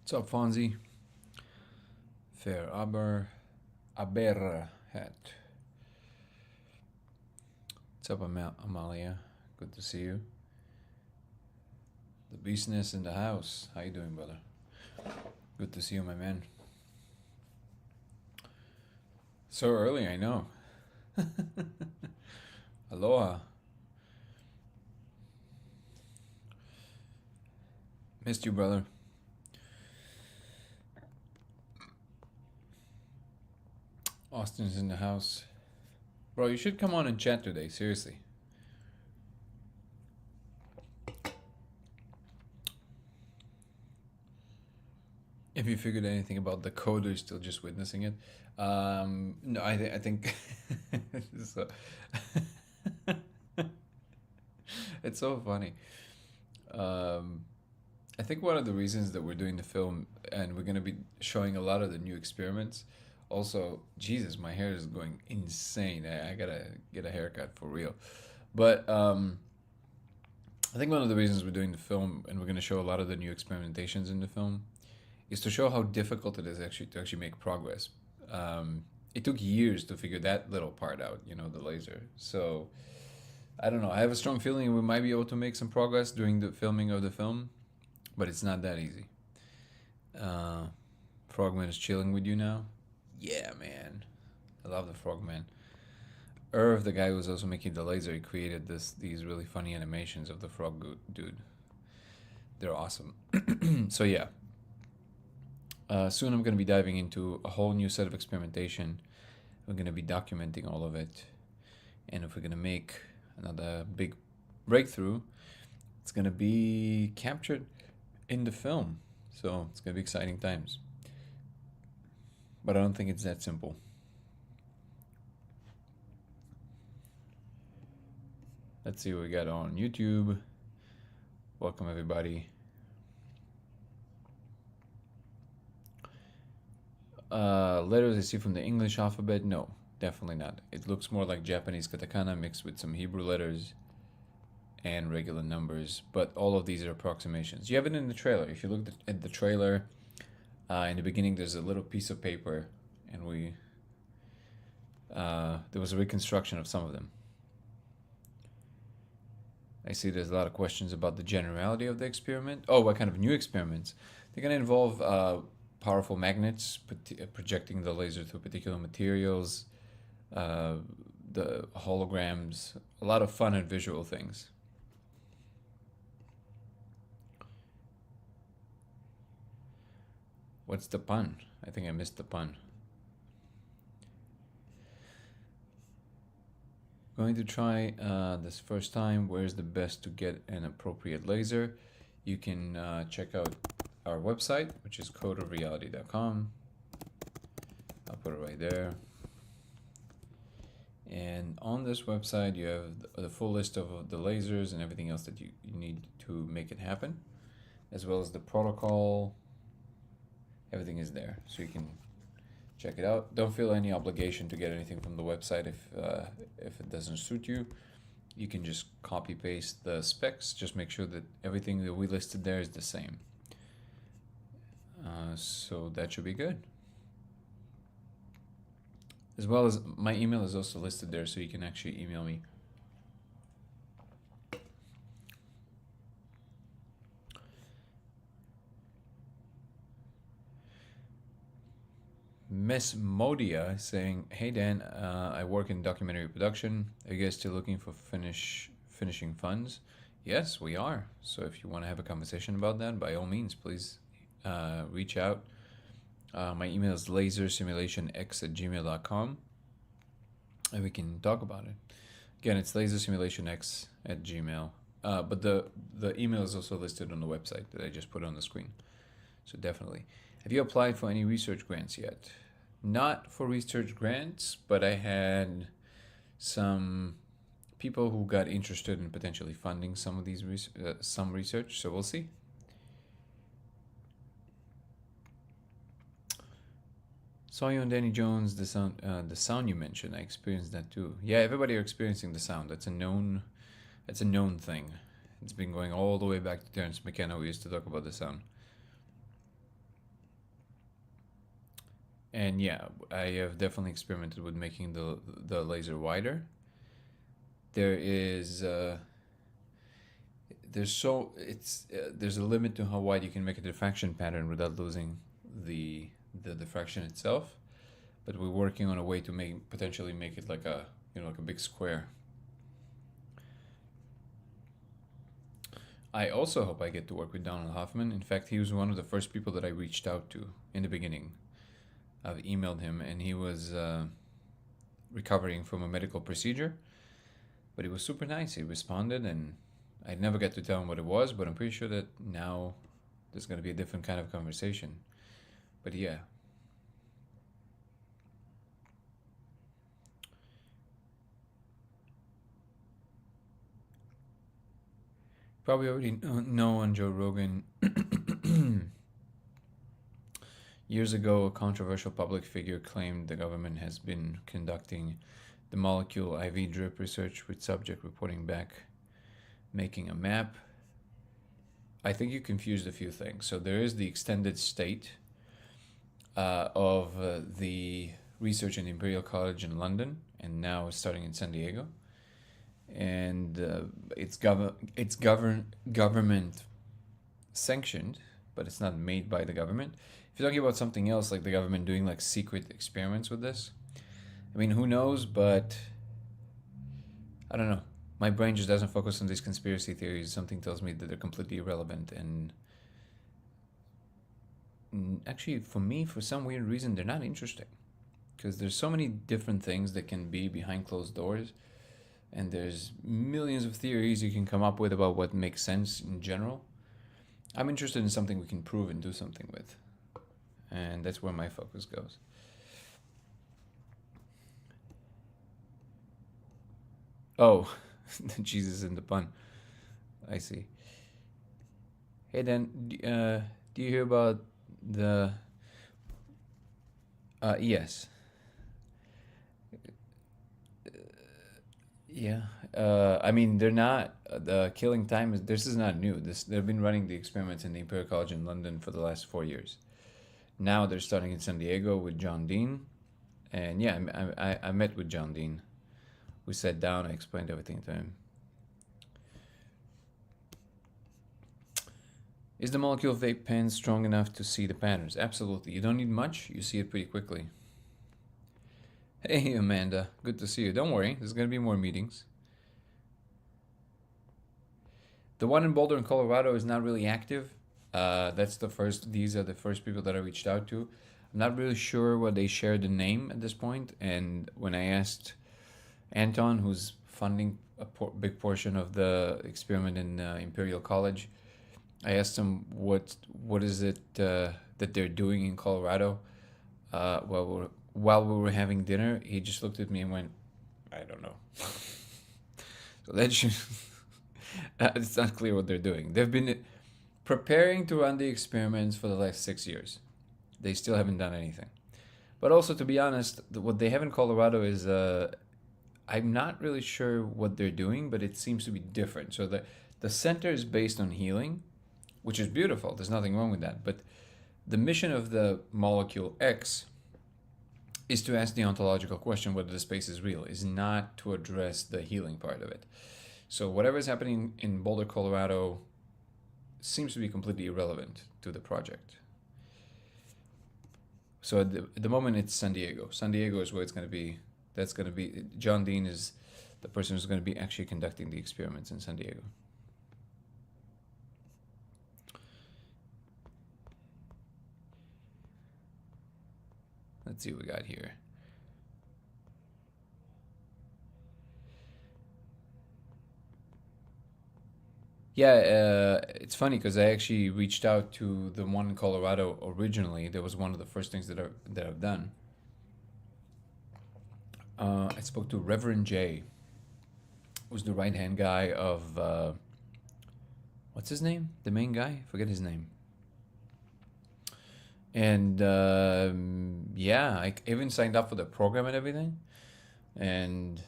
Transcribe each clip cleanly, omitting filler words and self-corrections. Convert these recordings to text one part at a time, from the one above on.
What's up, Fonzie? Fair Aber hat. What's up, Amalia? Good to see you. The beastness in the house. How you doing, brother? Good to see you, my man. So early, I know. Aloha. Missed you, brother. Austin's in the house. Bro, you should come on and chat today, seriously. If you figured anything about the code, or you're still just witnessing it. No, I think so. It's so funny. I think one of the reasons that we're doing the film and we're gonna be showing a lot of the new experiments. Also, Jesus, my hair is going insane. I gotta get a haircut for real. But I think one of the reasons we're doing the film and we're gonna show a lot of the new experimentations in the film is to show how difficult it is actually to actually make progress. It took years to figure that little part out, the laser. So I don't know. I have a strong feeling we might be able to make some progress during the filming of the film, but it's not that easy. Frogman is chilling with you now. Yeah, man. I love the Frogman. Irv, the guy who was also making the laser, he created these really funny animations of the frog dude. They're awesome. So yeah. Soon I'm going to be diving into a whole new set of experimentation. We're going to be documenting all of it. And if we're going to make another big breakthrough, it's going to be captured in the film. So it's going to be exciting times. But I don't think it's that simple. Let's see what we got on YouTube. Welcome, everybody. Letters I see from the English alphabet? No, definitely not. It looks more like Japanese katakana mixed with some Hebrew letters and regular numbers, but all of these are approximations. You have it in the trailer. If you look at the trailer, in the beginning there's a little piece of paper, and there was a reconstruction of some of them. I see there's a lot of questions about the generality of the experiment. Oh, what kind of new experiments? They're going to involve powerful magnets projecting the laser through particular materials, the holograms, a lot of fun and visual things. What's the pun? I think I missed the pun. Going to try this first time. Where's the best to get an appropriate laser? You can check out our website, which is codeofreality.com. I'll put it right there. And on this website, you have the full list of the lasers and everything else that you need to make it happen, as well as the protocol. Everything is there, so you can check it out. Don't feel any obligation to get anything from the website if it doesn't suit you. You can just copy paste the specs. Just make sure that everything that we listed there is the same. So that should be good. As well as my email is also listed there, so you can actually email me. Miss Modia is saying, "Hey Dan, I work in documentary production. Are you guys still looking for finishing funds?" Yes, we are. So if you want to have a conversation about that, by all means, please reach out. My email is lasersimulationx@gmail.com, and we can talk about it. Again, it's lasersimulationx@gmail. But the email is also listed on the website that I just put on the screen. So definitely. Have you applied for any research grants yet? Not for research grants, but I had some people who got interested in potentially funding some of these some research. So we'll see. Saw you on Danny Jones. The sound you mentioned, I experienced that too. Yeah, everybody are experiencing the sound. That's a known thing. It's been going all the way back to Terence McKenna. We used to talk about the sound. And yeah, I have definitely experimented with making the laser wider. There is there's a limit to how wide you can make a diffraction pattern without losing the diffraction itself. But we're working on a way to potentially make it like a like a big square. I also hope I get to work with Donald Hoffman. In fact, he was one of the first people that I reached out to in the beginning. I've emailed him, and he was recovering from a medical procedure, but he was super nice. He responded, and I never got to tell him what it was, but I'm pretty sure that now there's going to be a different kind of conversation. But yeah. Probably already know on Joe Rogan. Years ago, a controversial public figure claimed the government has been conducting the molecule IV drip research with subject reporting back, making a map. I think you confused a few things. So there is the extended state of the research in Imperial College in London, and now starting in San Diego. And it's government sanctioned, but it's not made by the government. If you're talking about something else, like the government doing like secret experiments with this, I mean, who knows? But I don't know. My brain just doesn't focus on these conspiracy theories. Something tells me that they're completely irrelevant. And actually, for me, for some weird reason, they're not interesting. Because there's so many different things that can be behind closed doors. And there's millions of theories you can come up with about what makes sense in general. I'm interested in something we can prove and do something with. And that's where my focus goes. Oh, Jesus in the pun. I see. Hey, Dan, do you hear about the... yes. Yeah. I mean, they're not... the killing time is... This is not new. They've been running the experiments in the Imperial College in London for the last 4 years. Now they're starting in San Diego with John Dean. And yeah, I met with John Dean. We sat down, I explained everything to him. Is the molecule vape pen strong enough to see the patterns? Absolutely. You don't need much. You see it pretty quickly. Hey, Amanda. Good to see you. Don't worry. There's going to be more meetings. The one in Boulder in Colorado is not really active. These are the first people that I reached out to. I'm not really sure what they shared the name at this point. And when I asked Anton, who's funding a big portion of the experiment in Imperial College, I asked him what is it that they're doing in Colorado while we were having dinner. He just looked at me and went, I don't know. So that should... it's not clear what they're doing. They've been preparing to run the experiments for the last 6 years. They still haven't done anything. But also, to be honest, what they have in Colorado is... I'm not really sure what they're doing, but it seems to be different. So the center is based on healing, which is beautiful. There's nothing wrong with that. But the mission of the molecule X is to ask the ontological question whether the space is real, is not to address the healing part of it. So whatever is happening in Boulder, Colorado seems to be completely irrelevant to the project. So at the moment it's San Diego. San Diego is where it's going to be. That's going to be... John Dean is the person who's going to be actually conducting the experiments in San Diego. Let's see what we got here. Yeah, it's funny because I actually reached out to the one in Colorado originally. That was one of the first things that I've done. I spoke to Reverend J, who's the right-hand guy of... what's his name? The main guy? Forget his name. And yeah, I even signed up for the program and everything. And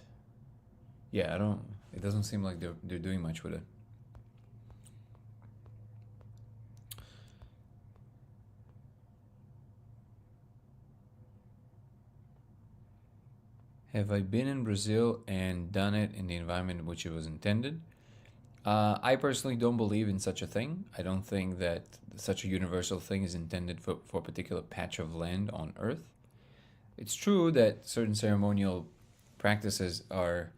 yeah, it doesn't seem like they're doing much with it. Have I been in Brazil and done it in the environment in which it was intended? I personally don't believe in such a thing. I don't think that such a universal thing is intended for a particular patch of land on Earth. It's true that certain ceremonial practices are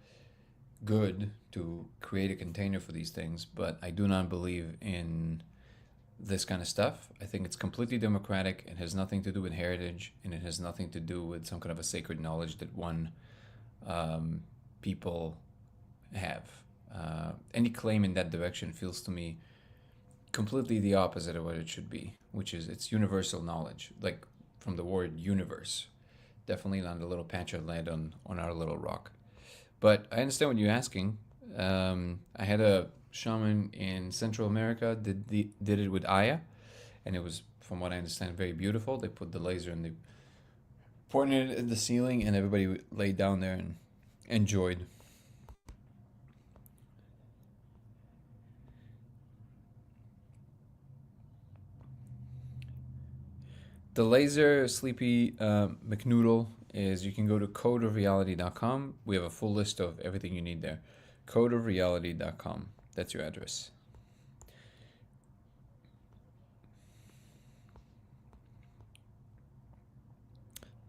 good to create a container for these things, but I do not believe in this kind of stuff. I think it's completely democratic. It has nothing to do with heritage, and it has nothing to do with some kind of a sacred knowledge that one people have. Any claim in that direction feels to me completely the opposite of what it should be, which is it's universal knowledge, like from the word universe. Definitely not a little patch of land on our little rock. But I understand what you're asking. I had a shaman in Central America did it with Aya, and it was, from what I understand, very beautiful. They put the laser and they pointed it at the ceiling, and everybody laid down there and enjoyed. The laser sleepy McNoodle is, you can go to codeofreality.com. We have a full list of everything you need there. Codeofreality.com. That's your address.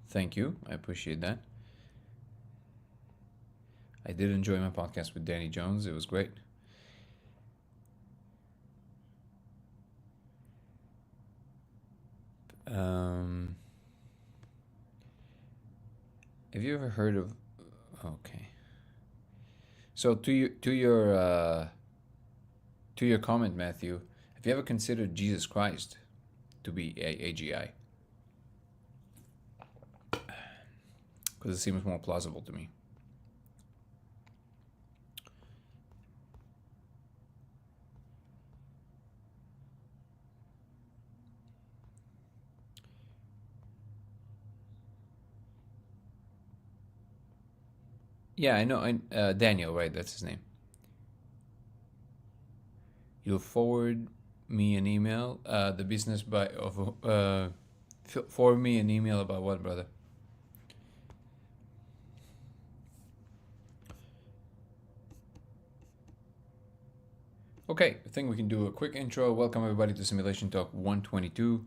Thank you. I appreciate that. I did enjoy my podcast with Danny Jones. It was great. Have you ever heard of? Okay. So to your comment, Matthew, have you ever considered Jesus Christ to be AGI? Because it seems more plausible to me. Yeah, I know. Daniel, right? That's his name. You'll forward me an email. The business by of forward me an email about what, brother? Okay, I think we can do a quick intro. Welcome everybody to Simulation Talk 122.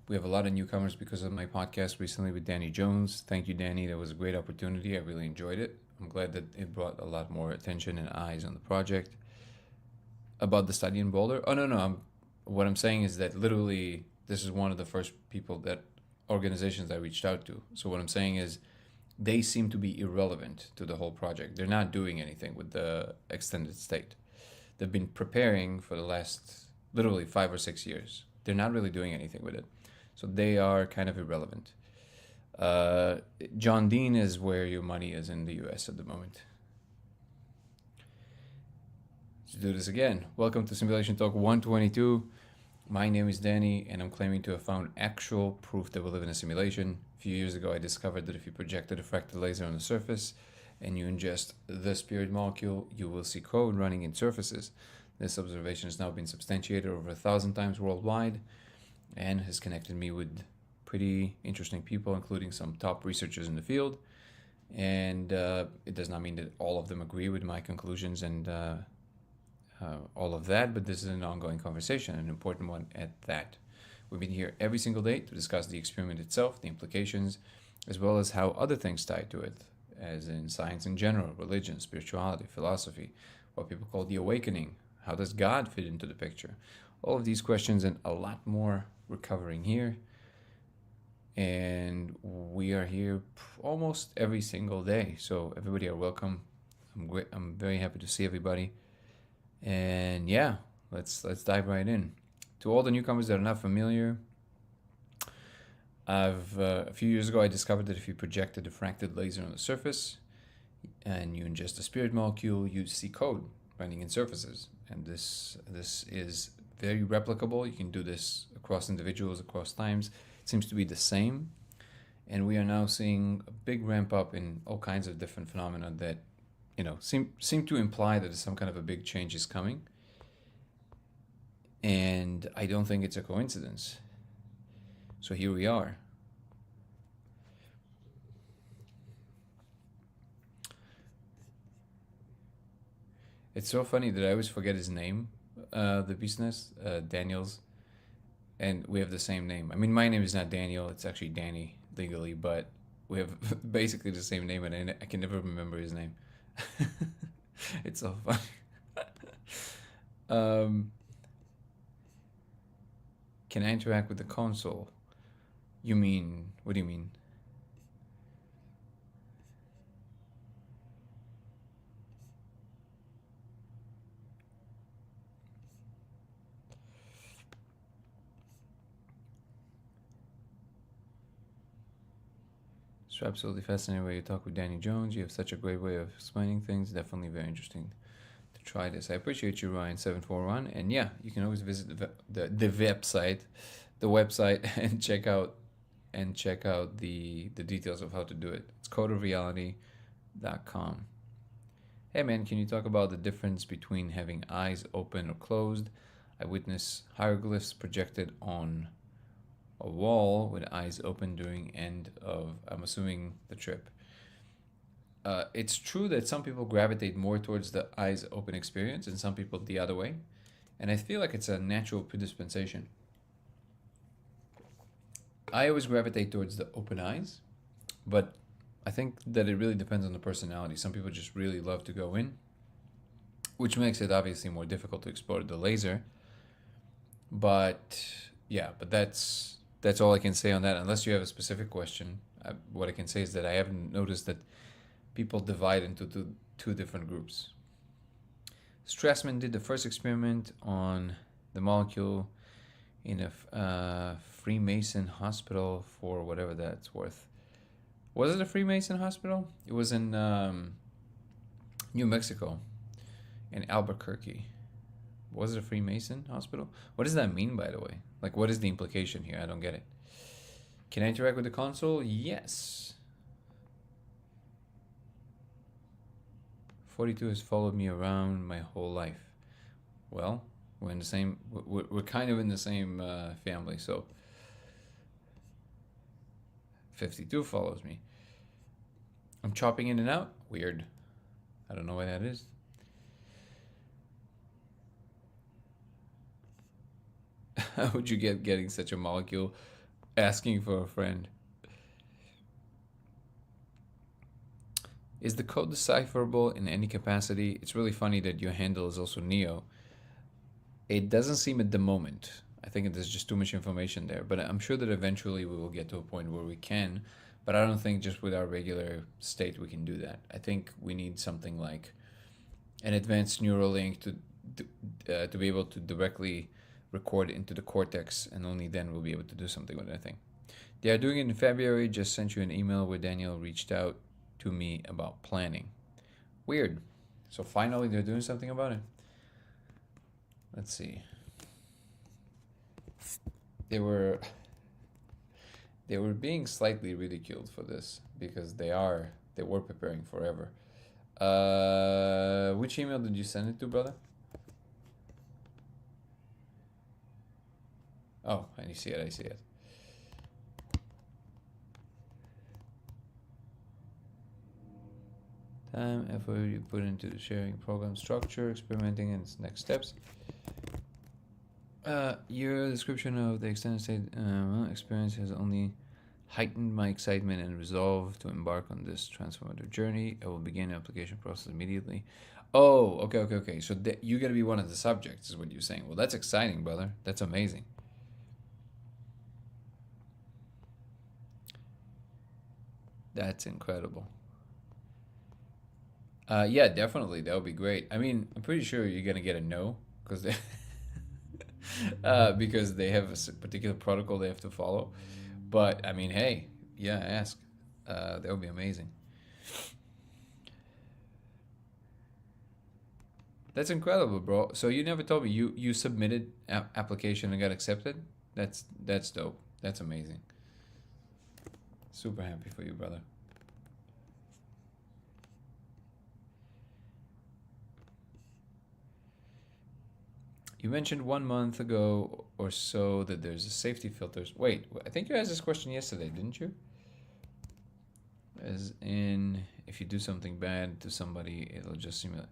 We have a lot of newcomers because of my podcast recently with Danny Jones. Thank you, Danny. That was a great opportunity. I really enjoyed it. I'm glad that it brought a lot more attention and eyes on the project. About the study in Boulder? Oh, no. What I'm saying is that literally this is one of the first people that organizations I reached out to. So what I'm saying is they seem to be irrelevant to the whole project. They're not doing anything with the extended state. They've been preparing for the last literally 5 or 6 years. They're not really doing anything with it. So they are kind of irrelevant. John Dean is where your money is in the US at the moment. Let's do this again. Welcome to Simulation Talk 122. My name is Danny, and I'm claiming to have found actual proof that we live in a simulation. A few years ago, I discovered that if you project a diffracted laser on the surface and you ingest the spirit molecule, you will see code running in surfaces. This observation has now been substantiated over 1,000 times worldwide and has connected me with pretty interesting people, including some top researchers in the field. And it does not mean that all of them agree with my conclusions and all of that, but this is an ongoing conversation, an important one at that. We've been here every single day to discuss the experiment itself, the implications, as well as how other things tie to it, as in science in general, religion, spirituality, philosophy, what people call the awakening. How does God fit into the picture? All of these questions and a lot more we're covering here. And we are here almost every single day. So everybody are welcome. I'm very happy to see everybody. And yeah, let's dive right in. To all the newcomers that are not familiar, a few years ago I discovered that if you project a diffracted laser on the surface and you ingest a spirit molecule, you see code running in surfaces. And this is very replicable. You can do this across individuals, across times. It seems to be the same. And we are now seeing a big ramp up in all kinds of different phenomena that seem to imply that some kind of a big change is coming. And I don't think it's a coincidence. So here we are. It's so funny that I always forget his name, the business, Daniels, and we have the same name. I mean, my name is not Daniel; it's actually Danny legally, but we have basically the same name, and I can never remember his name. It's so funny. Um, can I interact with the console? You mean, what do you mean? It's absolutely fascinating way you talk with Danny Jones. You have such a great way of explaining things. Definitely very interesting to try this. I appreciate you, Ryan741. And yeah, you can always visit the website, and check out the details of how to do it. It's codeofreality.com. Hey man, can you talk about the difference between having eyes open or closed? I witness hieroglyphs projected on a wall with eyes open during end of, I'm assuming, the trip. It's true that some people gravitate more towards the eyes open experience and some people the other way. And I feel like it's a natural predisposition. I always gravitate towards the open eyes, but I think that it really depends on the personality. Some people just really love to go in, which makes it obviously more difficult to explore the laser. But yeah, but that's all I can say on that. Unless you have a specific question, what I can say is that I haven't noticed that people divide into two different groups. Strassman did the first experiment on the molecule in a Freemason hospital for whatever that's worth. Was it a Freemason hospital? It was in New Mexico, in Albuquerque. Was it a Freemason hospital? What does that mean, by the way? Like, what is the implication here? I don't get it. Can I interact with the console? Yes. 42 has followed me around my whole life. Well, we're in the same. We're kind of in the same family, so 52 follows me. I'm chopping in and out. Weird. I don't know why that is. How would you get getting such a molecule? Asking for a friend. Is the code decipherable in any capacity? It's really funny that your handle is also Neo. It doesn't seem at the moment. I think there's just too much information there, but I'm sure that eventually we will get to a point where we can. But I don't think just with our regular state we can do that. I think we need something like an advanced neural link to be able to directly record into the cortex, and only then we'll be able to do something with it, I think. They are doing it in February. Just sent you an email where Daniel reached out to me about planning. Weird. So finally they're doing something about it. Let's see. They were being slightly ridiculed for this because they were preparing forever. Which email did you send it to, brother? Oh, I see it. Time, effort you put into the sharing program structure, experimenting, and its next steps. Your description of the extended state experience has only heightened my excitement and resolve to embark on this transformative journey. I will begin the application process immediately. Oh, okay. So you got to be one of the subjects, is what you're saying. Well, that's exciting, brother. That's amazing. That's incredible. Yeah, definitely. That would be great. I mean, I'm pretty sure you're gonna get a no because because they have a particular protocol they have to follow. But I mean, hey, yeah, ask. That would be amazing. That's incredible, bro. So you never told me you submitted application and got accepted. That's dope. That's amazing. Super happy for you, brother. You mentioned 1 month ago or so that there's a safety filters. Wait, I think you asked this question yesterday, didn't you? As in, if you do something bad to somebody, it'll just simulate.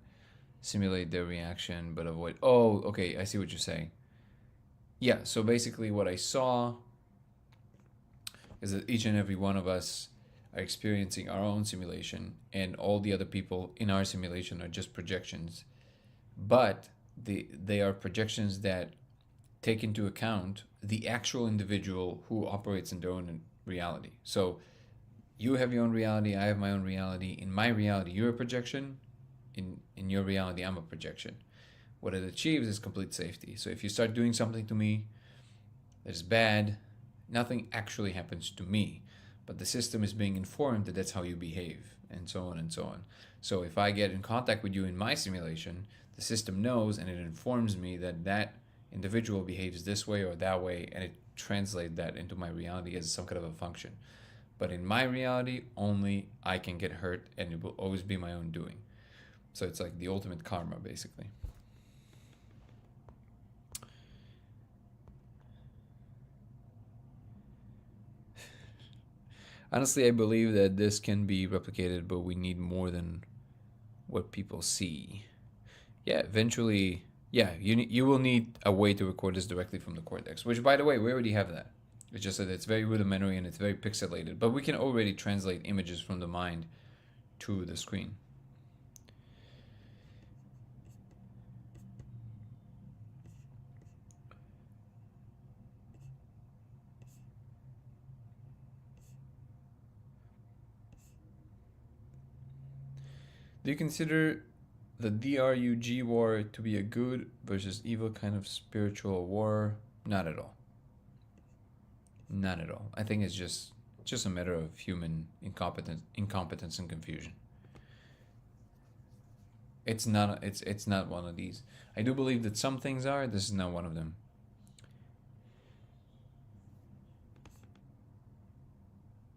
simulate their reaction but avoid. Oh, okay, I see what you're saying. Yeah, so basically what I saw is that each and every one of us are experiencing our own simulation, and all the other people in our simulation are just projections. But they are projections that take into account the actual individual who operates in their own reality. So you have your own reality, I have my own reality. In my reality, you're a projection. In your reality, I'm a projection. What it achieves is complete safety. So if you start doing something to me that is bad, nothing actually happens to me, but the system is being informed that that's how you behave, and so on and so on. So if I get in contact with you in my simulation, the system knows and it informs me that that individual behaves this way or that way, and it translates that into my reality as some kind of a function. But in my reality, only I can get hurt, and it will always be my own doing. So it's like the ultimate karma, basically. Honestly, I believe that this can be replicated, but we need more than what people see. Yeah, eventually, yeah, you will need a way to record this directly from the cortex, which, by the way, we already have that. It's just that it's very rudimentary and it's very pixelated, but we can already translate images from the mind to the screen. Do you consider the DRUG war to be a good versus evil kind of spiritual war? Not at all. Not at all. I think it's just a matter of human incompetence and confusion. It's not. It's not one of these. I do believe that some things are. This is not one of them.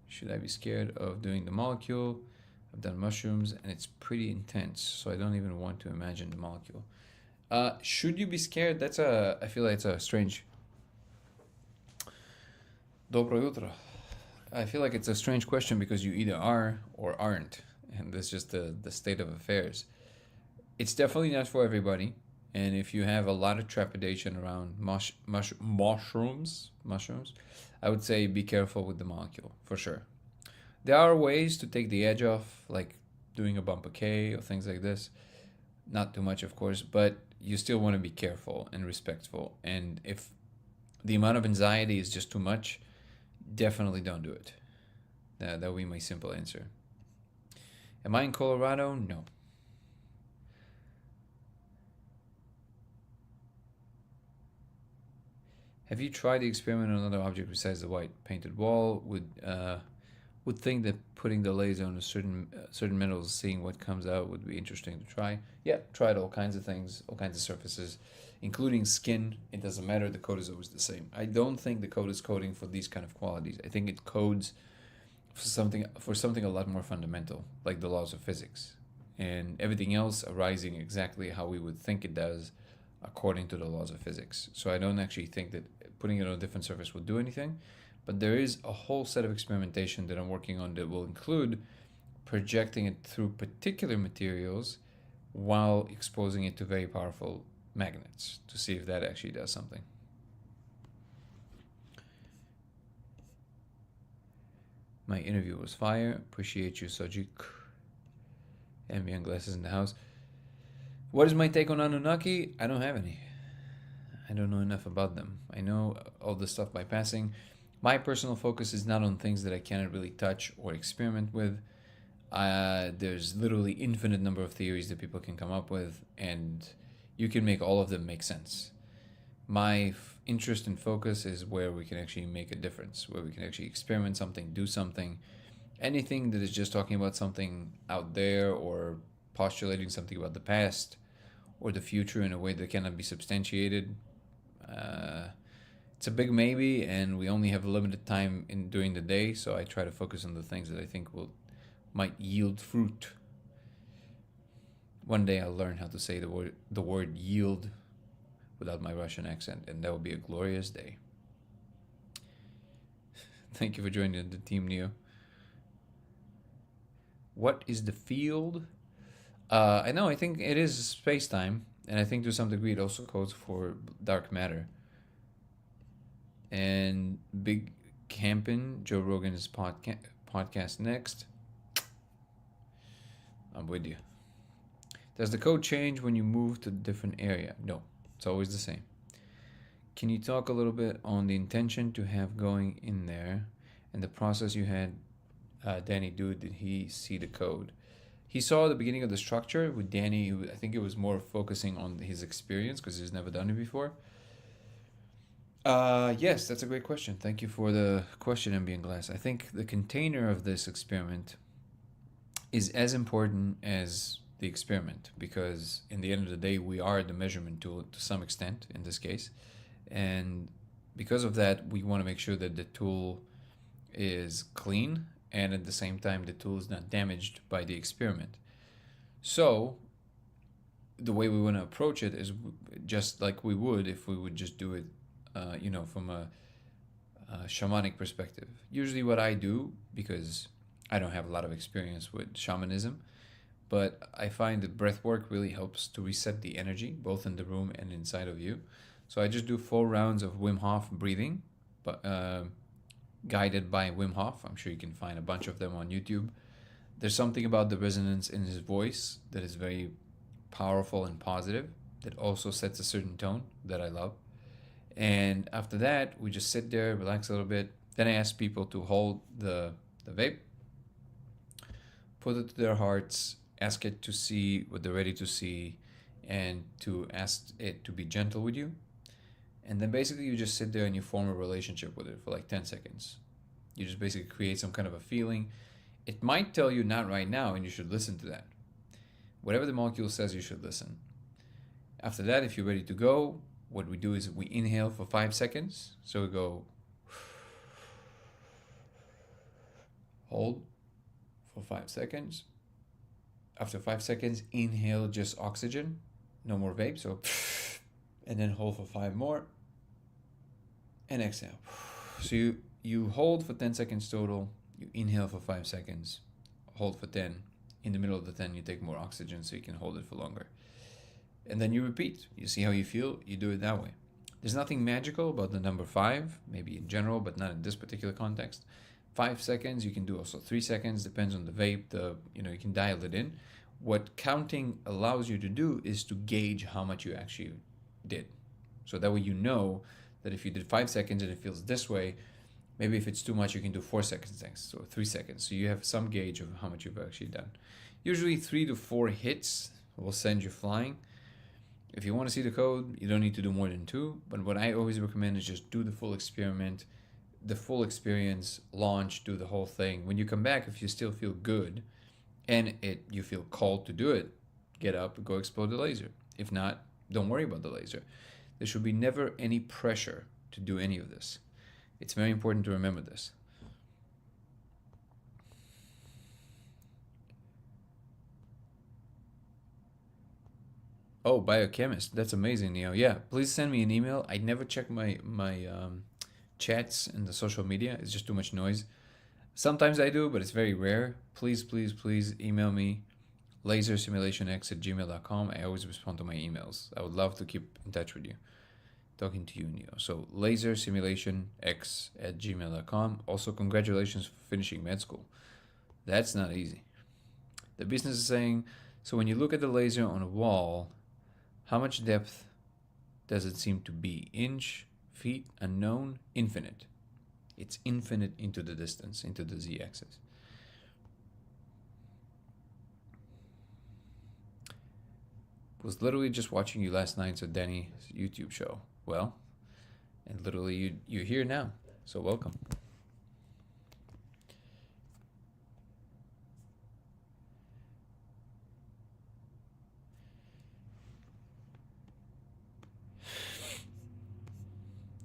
Should I be scared of doing the molecule? I've done mushrooms and it's pretty intense, so I don't even want to imagine the molecule. Should you be scared? I feel like it's a strange. Dobro jutro. I feel like it's a strange question because you either are or aren't, and that's just the state of affairs. It's definitely not for everybody, and if you have a lot of trepidation around mushrooms, I would say be careful with the molecule for sure. There are ways to take the edge off, like doing a bump of K or things like this. Not too much, of course, but you still want to be careful and respectful. And if the amount of anxiety is just too much, definitely don't do it. That would be my simple answer. Am I in Colorado? No. Have you tried the experiment on another object besides the white painted wall? Would think that putting the laser on a certain metals, seeing what comes out, would be interesting to try. Yeah, tried all kinds of things, all kinds of surfaces, including skin. It doesn't matter. The code is always the same. I don't think the code is coding for these kind of qualities. I think it codes for something a lot more fundamental, like the laws of physics, and everything else arising exactly how we would think it does, according to the laws of physics. So I don't actually think that putting it on a different surface will do anything. But there is a whole set of experimentation that I'm working on that will include projecting it through particular materials while exposing it to very powerful magnets to see if that actually does something. My interview was fire. Appreciate you, Sojik. Ambient glasses in the house. What is my take on Anunnaki? I don't have any. I don't know enough about them. I know all this stuff by passing. My personal focus is not on things that I cannot really touch or experiment with. There's literally infinite number of theories that people can come up with, and you can make all of them make sense. My interest and focus is where we can actually make a difference, where we can actually experiment something, do something. Anything that is just talking about something out there or postulating something about the past or the future in a way that cannot be substantiated, it's a big maybe, and we only have a limited time during the day, so I try to focus on the things that I think might yield fruit. One day I'll learn how to say the word yield without my Russian accent, and that will be a glorious day. Thank you for joining the team, Neo. What is the field I know. I think it is space time, and I think to some degree it also codes for dark matter. And Big Campin, Joe Rogan's podcast next. I'm with you. Does the code change when you move to a different area? No, it's always the same. Can you talk a little bit on the intention to have going in there and the process you had Danny do? Did he see the code? He saw the beginning of the structure with Danny. I think it was more focusing on his experience because he's never done it before. Yes, that's a great question. Thank you for the question, Ambient Glass. I think the container of this experiment is as important as the experiment because in the end of the day, we are the measurement tool to some extent in this case. And because of that, we want to make sure that the tool is clean and at the same time the tool is not damaged by the experiment. So the way we want to approach it is just like we would if we would just do it, from a shamanic perspective. Usually, what I do, because I don't have a lot of experience with shamanism, but I find that breath work really helps to reset the energy, both in the room and inside of you. So I just do 4 rounds of Wim Hof breathing, but guided by Wim Hof. I'm sure you can find a bunch of them on YouTube. There's something about the resonance in his voice that is very powerful and positive, that also sets a certain tone that I love. And after that, we just sit there, relax a little bit. Then I ask people to hold the vape, put it to their hearts, ask it to see what they're ready to see, and to ask it to be gentle with you. And then basically you just sit there and you form a relationship with it for like 10 seconds. You just basically create some kind of a feeling. It might tell you not right now, and you should listen to that. Whatever the molecule says, you should listen. After that, if you're ready to go, what we do is we inhale for 5 seconds. So we go, hold for 5 seconds. After 5 seconds, inhale just oxygen, no more vape. So, and then hold for 5 more, and exhale. So you hold for 10 seconds total. You inhale for 5 seconds, hold for 10. In the middle of the 10, you take more oxygen so you can hold it for longer. And then you repeat. You see how you feel, you do it that way. There's nothing magical about the number 5, maybe in general, but not in this particular context. 5 seconds, you can do also 3 seconds, depends on the vape, you can dial it in. What counting allows you to do is to gauge how much you actually did. So that way you know that if you did 5 seconds and it feels this way, maybe if it's too much, you can do 4 seconds next, or 3 seconds. So you have some gauge of how much you've actually done. Usually 3 to 4 hits will send you flying. If you want to see the code, you don't need to do more than 2. But what I always recommend is just do the full experiment, the full experience, launch, do the whole thing. When you come back, if you still feel good and you feel called to do it, get up and go explode the laser. If not, don't worry about the laser. There should be never any pressure to do any of this. It's very important to remember this. Oh, biochemist. That's amazing, Neo. Yeah, please send me an email. I never check my chats and the social media. It's just too much noise. Sometimes I do, but it's very rare. Please, please, please email me, lasersimulationx@gmail.com. I always respond to my emails. I would love to keep in touch with you. Talking to you, Neo. So lasersimulationx@gmail.com. Also, congratulations for finishing med school. That's not easy. The business is saying, so when you look at the laser on a wall, how much depth does it seem to be? Inch, feet, unknown, infinite. It's infinite into the distance, into the z-axis. Was literally just watching you last night on Danny's YouTube show. Well, and literally you're here now, so welcome.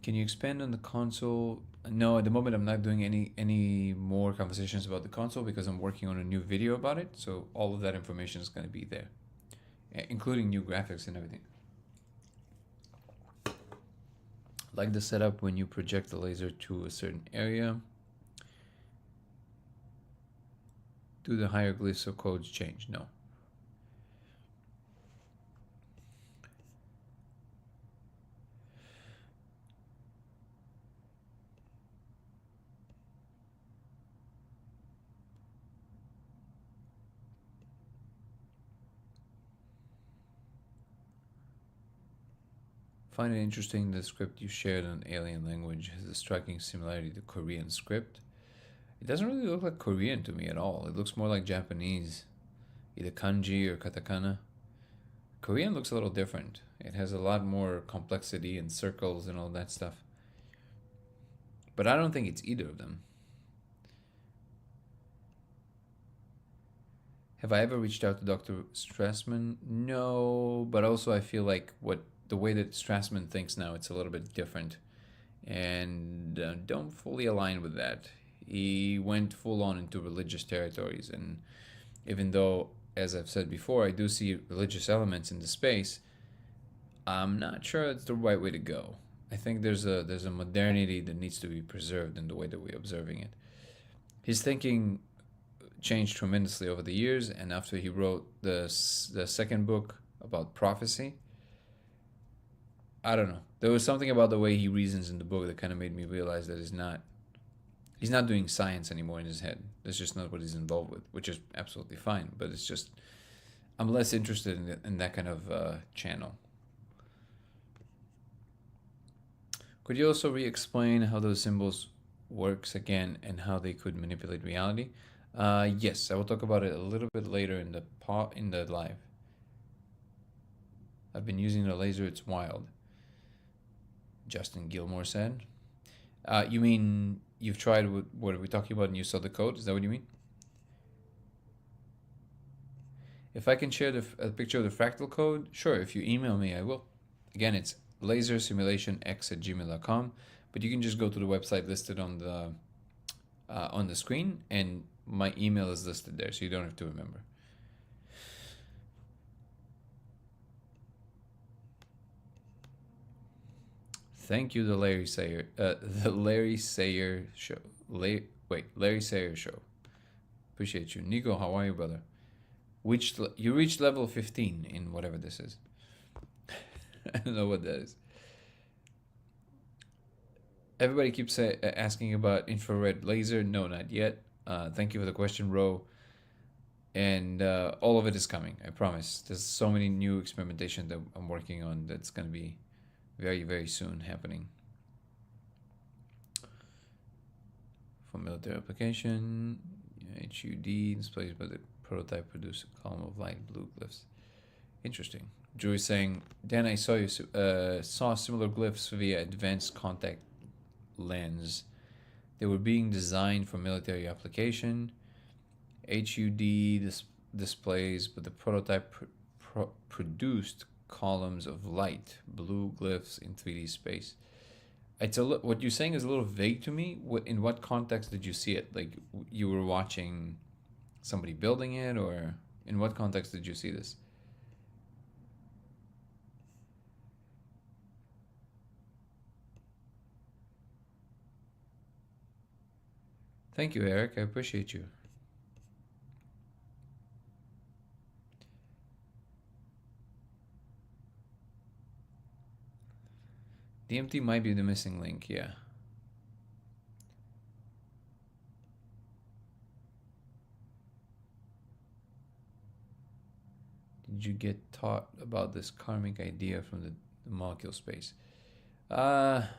Can you expand on the console? No, at the moment I'm not doing any more conversations about the console because I'm working on a new video about it. So all of that information is going to be there, including new graphics and everything. Like the setup when you project the laser to a certain area. Do the hieroglyphs or codes change? No. Find it interesting the script you shared on alien language has a striking similarity to Korean script. It doesn't really look like Korean to me at all. It looks more like Japanese, either kanji or katakana. Korean looks a little different. It has a lot more complexity and circles and all that stuff. But I don't think it's either of them. Have I ever reached out to Dr. Strassman? No, but also I feel like the way that Strassman thinks now, it's a little bit different, and don't fully align with that. He went full on into religious territories, and even though, as I've said before, I do see religious elements in the space, I'm not sure it's the right way to go. I think there's a modernity that needs to be preserved in the way that we're observing it. His thinking changed tremendously over the years, and after he wrote the second book about prophecy, I don't know. There was something about the way he reasons in the book that kind of made me realize that he's not doing science anymore in his head. That's just not what he's involved with, which is absolutely fine. But it's just I'm less interested in that kind of channel. Could you also re-explain how those symbols works again and how they could manipulate reality? Yes, I will talk about it a little bit later in the live. I've been using the laser. It's wild. Justin Gilmore said. You mean you've tried what are we talking about and you saw the code? Is that what you mean? If I can share a picture of the fractal code, sure. If you email me, I will. Again, it's lasersimulationx@gmail.com, but you can just go to the website listed on the screen, and my email is listed there, so you don't have to remember. Thank you, the Larry Sayer show. Larry Sayer show. Appreciate you, Nico. How are you, brother? You reached level 15 in whatever this is. I don't know what that is. Everybody keeps asking about infrared laser. No, not yet. Thank you for the question, Ro. And all of it is coming, I promise. There's so many new experimentation that I'm working on that's going to be very, very soon happening. For military application, HUD displays by the prototype produce a column of light blue glyphs. Interesting. Drew is saying, Dan, I saw similar glyphs via advanced contact lens. They were being designed for military application. HUD displays, but the prototype produced columns of light, blue glyphs in 3D space. What you're saying is a little vague to me. In what context did you see it? Like you were watching somebody building it, or in what context did you see this? Thank you, Eric. I appreciate you. DMT might be the missing link, yeah. Did you get taught about this karmic idea from the molecule space? I'm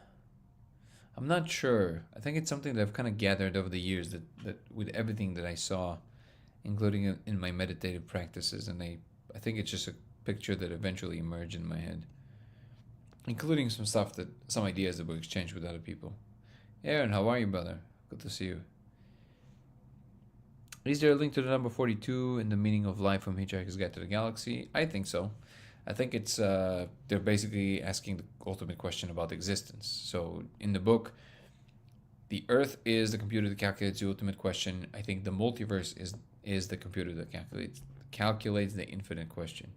not sure. I think it's something that I've kind of gathered over the years that with everything that I saw, including in my meditative practices, and I think it's just a picture that eventually emerged in my head, including some ideas that were exchanged with other people. Aaron, how are you, brother? Good to see you. Is there a link to the number 42 in the meaning of life from Hitchhiker's Guide to the Galaxy? I think so. I think it's they're basically asking the ultimate question about existence. So in the book, the Earth is the computer that calculates the ultimate question. I think the multiverse is the computer that calculates the infinite question.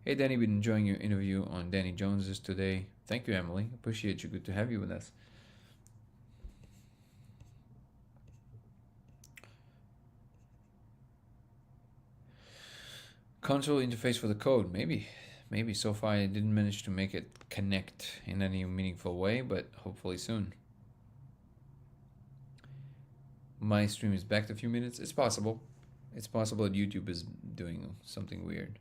Hey Danny, been enjoying your interview on Danny Jones's today. Thank you, Emily. Appreciate you. Good to have you with us. Console interface for the code, maybe. So far I didn't manage to make it connect in any meaningful way, but hopefully soon. My stream is back to a few minutes. It's possible. It's possible that YouTube is doing something weird.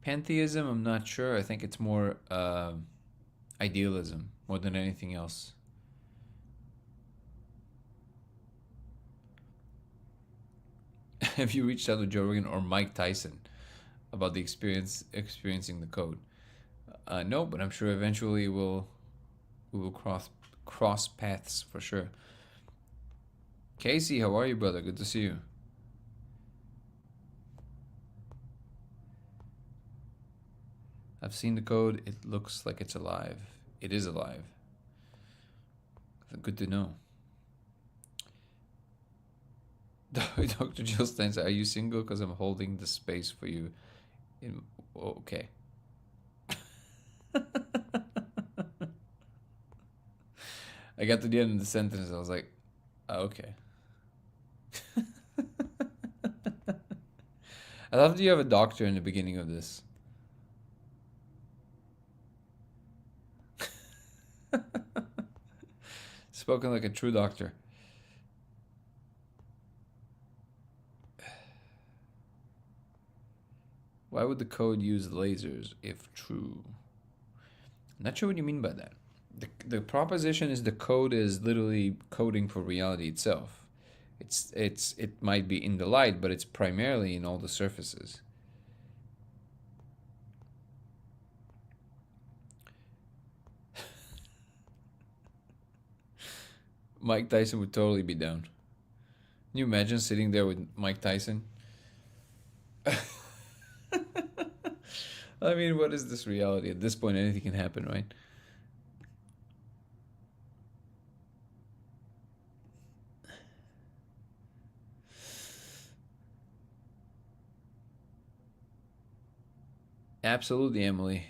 Pantheism, I'm not sure. I think it's more idealism more than anything else. Have you reached out to Joe Rogan or Mike Tyson about the experiencing the code? No, but I'm sure eventually we will cross paths for sure. Casey, how are you, brother? Good to see you. I've seen the code. It looks like it's alive. It is alive. Good to know. Dr. Jill Stein said, are you single? Because I'm holding the space for you. Okay. I got to the end of the sentence. I was like, okay. I love that you have a doctor in the beginning of this. Spoken like a true doctor. Why would the code use lasers if true? I'm not sure what you mean by that. The proposition is the code is literally coding for reality itself. It might be in the light, but it's primarily in all the surfaces. Mike Tyson would totally be down. Can you imagine sitting there with Mike Tyson? I mean, what is this reality? At this point, anything can happen, right? Absolutely, Emily.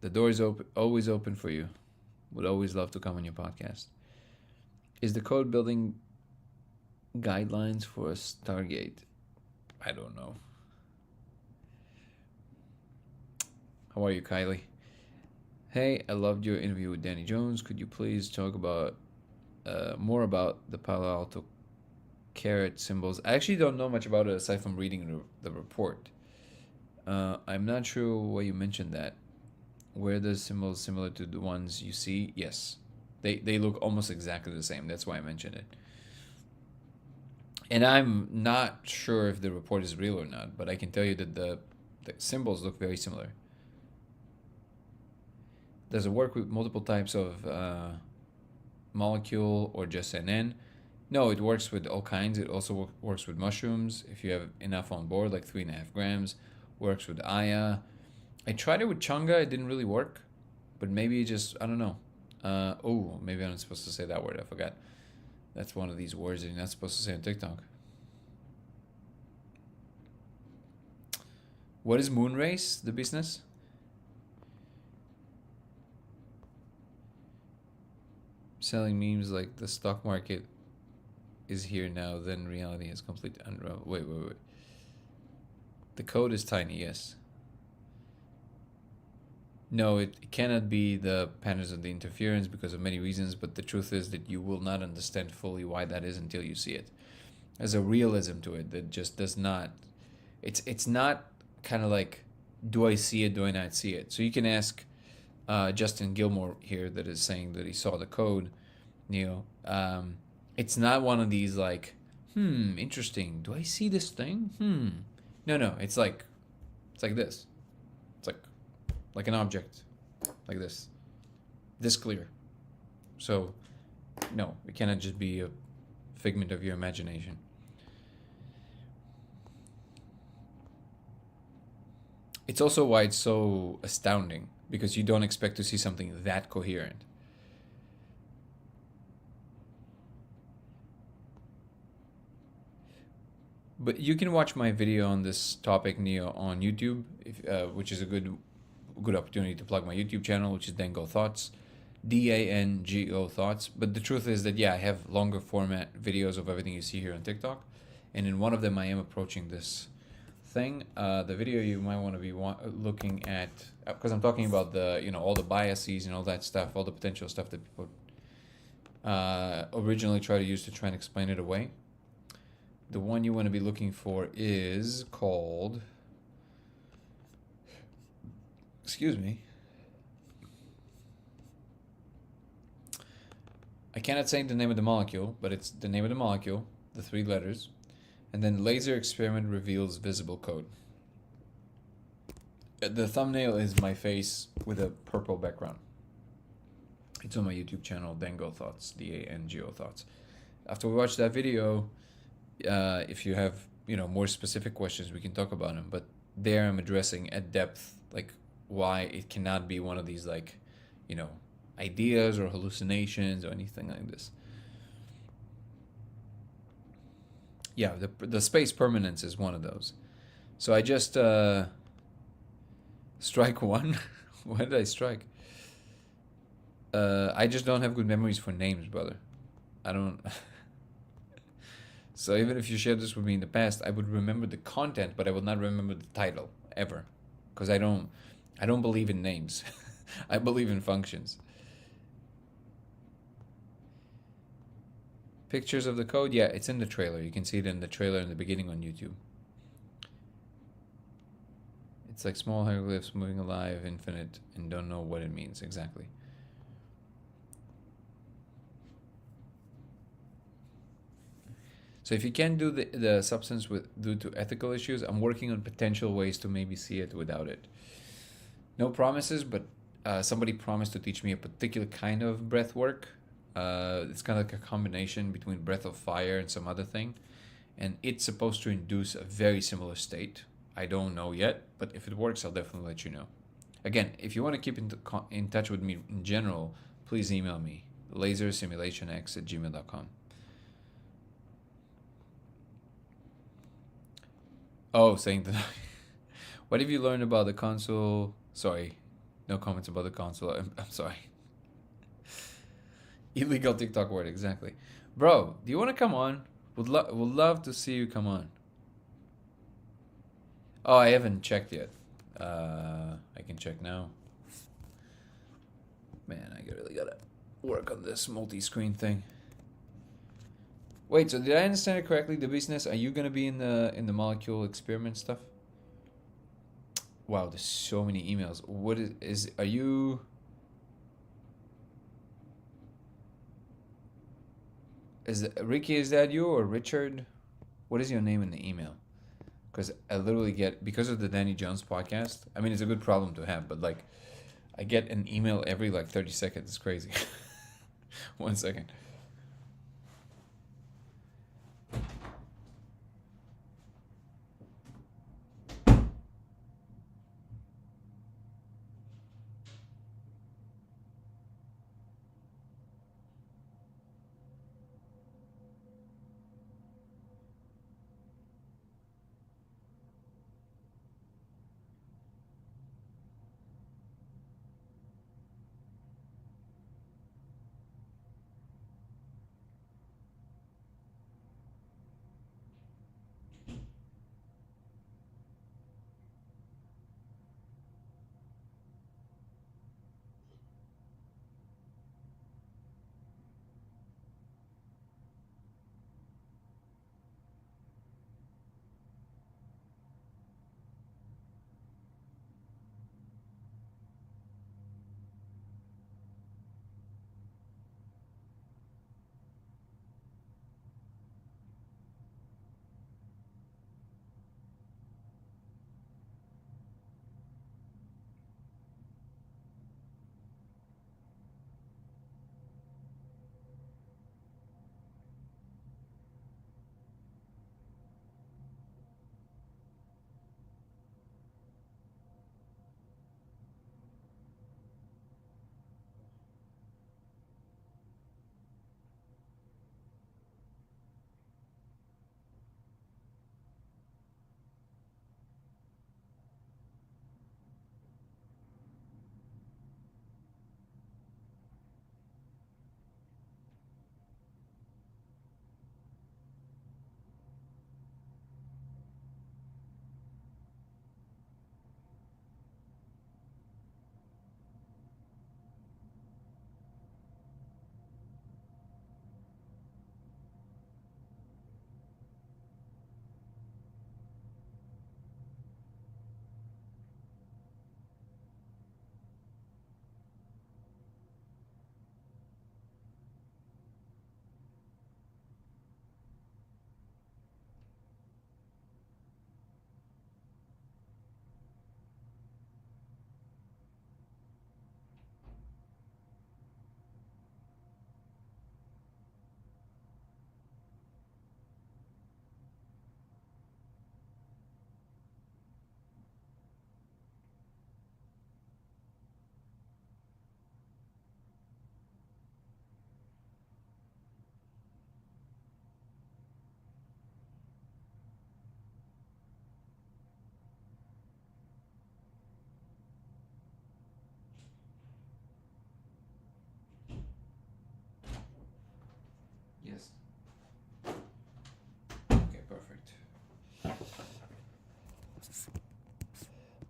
The door is open, always open for you. Would always love to come on your podcast. Is the code building guidelines for a Stargate? I don't know. How are you, Kylie? Hey, I loved your interview with Danny Jones. Could you please talk about more about the Palo Alto caret symbols? I actually don't know much about it aside from reading the report. I'm not sure why you mentioned that. Were the symbols similar to the ones you see? Yes. They look almost exactly the same. That's why I mentioned it. And I'm not sure if the report is real or not, but I can tell you that the symbols look very similar. Does it work with multiple types of molecule or just NN? No, it works with all kinds. It also works with mushrooms if you have enough on board, like 3.5 grams. Works with Aya. I tried it with Chunga. It didn't really work, but maybe it just, I don't know. Maybe I'm not supposed to say that word. I forgot. That's one of these words that you're not supposed to say on TikTok. What is Moonrace, the business? Selling memes like the stock market is here now, then reality has completely unraveled. Wait. The code is tiny, yes. No, it cannot be the patterns of the interference because of many reasons, but the truth is that you will not understand fully why that is until you see it. There's a realism to it that just does not. It's not kind of like, do I see it, do I not see it? So you can ask Justin Gilmore here that is saying that he saw the code, it's not one of these like, interesting. Do I see this thing? No. It's like this. It's like an object, like this clear. So, no, it cannot just be a figment of your imagination. It's also why it's so astounding, because you don't expect to see something that coherent. But you can watch my video on this topic, Neo, on YouTube, which is a good opportunity to plug my YouTube channel, which is Dango Thoughts, DANGO Thoughts. But the truth is that, I have longer format videos of everything you see here on TikTok, and in one of them I am approaching this thing. The video you might want to be looking at, because I'm talking about the all the biases and all that stuff, all the potential stuff that people originally try to use to try and explain it away. The one you want to be looking for is called Excuse me. I cannot say the name of the molecule, but it's the name of the molecule, the 3 letters, and then laser experiment reveals visible code. The thumbnail is my face with a purple background. It's on my YouTube channel, Dango Thoughts, Dango Thoughts. After we watch that video, if you have more specific questions, we can talk about them. But there, I'm addressing at depth like why it cannot be one of these like, ideas or hallucinations or anything like this. Yeah, the space permanence is one of those. So I just strike one. Why did I strike? I just don't have good memories for names, brother. I don't. So even if you shared this with me in the past, I would remember the content, but I would not remember the title ever, because I don't believe in names. I believe in functions. Pictures of the code, yeah, it's in the trailer. You can see it in the trailer in the beginning on YouTube. It's like small hieroglyphs moving alive, infinite, and don't know what it means exactly. So if you can't do the substance due to ethical issues, I'm working on potential ways to maybe see it without it. No promises, but somebody promised to teach me a particular kind of breath work. It's kind of like a combination between breath of fire and some other thing. And it's supposed to induce a very similar state. I don't know yet, but if it works, I'll definitely let you know. Again, if you want to keep in touch with me in general, please email me, lasersimulationx@gmail.com. Oh, saying that. What have you learned about the console? Sorry, no comments about the console. I'm sorry. Illegal TikTok word, exactly. Bro, do you want to come on? Would love to see you come on. Oh, I haven't checked yet. I can check now. Man, I really gotta work on this multi-screen thing. Wait, so did I understand it correctly? The business, are you gonna be in the molecule experiment stuff? Wow, there's so many emails. What are you? Ricky? Is that you or Richard? What is your name in the email? Because I literally get, because of the Danny Jones podcast. I mean, it's a good problem to have, but like, I get an email every like 30 seconds. It's crazy. 1 second.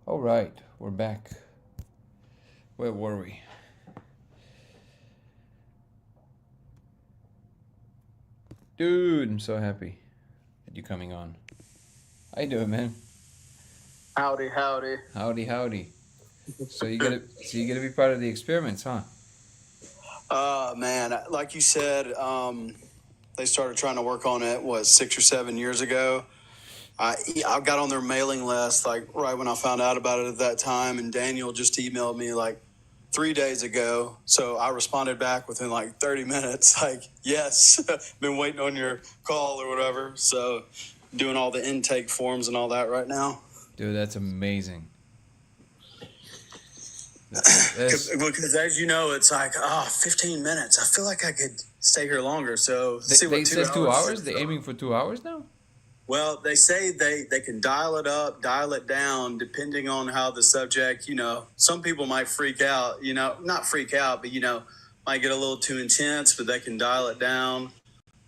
All right, we're back. Where were we? Dude, I'm so happy that you're coming on. How you doing, man? Howdy, howdy. Howdy, howdy. So you gotta be part of the experiments, huh? Man, like you said, they started trying to work on it, 6 or 7 years ago. I got on their mailing list like right when I found out about it at that time, and Daniel just emailed me like 3 days ago. So I responded back within like 30 minutes, like, yes, been waiting on your call or whatever. So doing all the intake forms and all that right now. Dude, that's amazing. Because as you know, it's like, 15 minutes. I feel like I could stay here longer. So see They what said 2 hours. They're So, aiming for 2 hours now. well, they say they can dial it up, dial it down, depending on how the subject, some people might freak out, not freak out, but, might get a little too intense, but they can dial it down.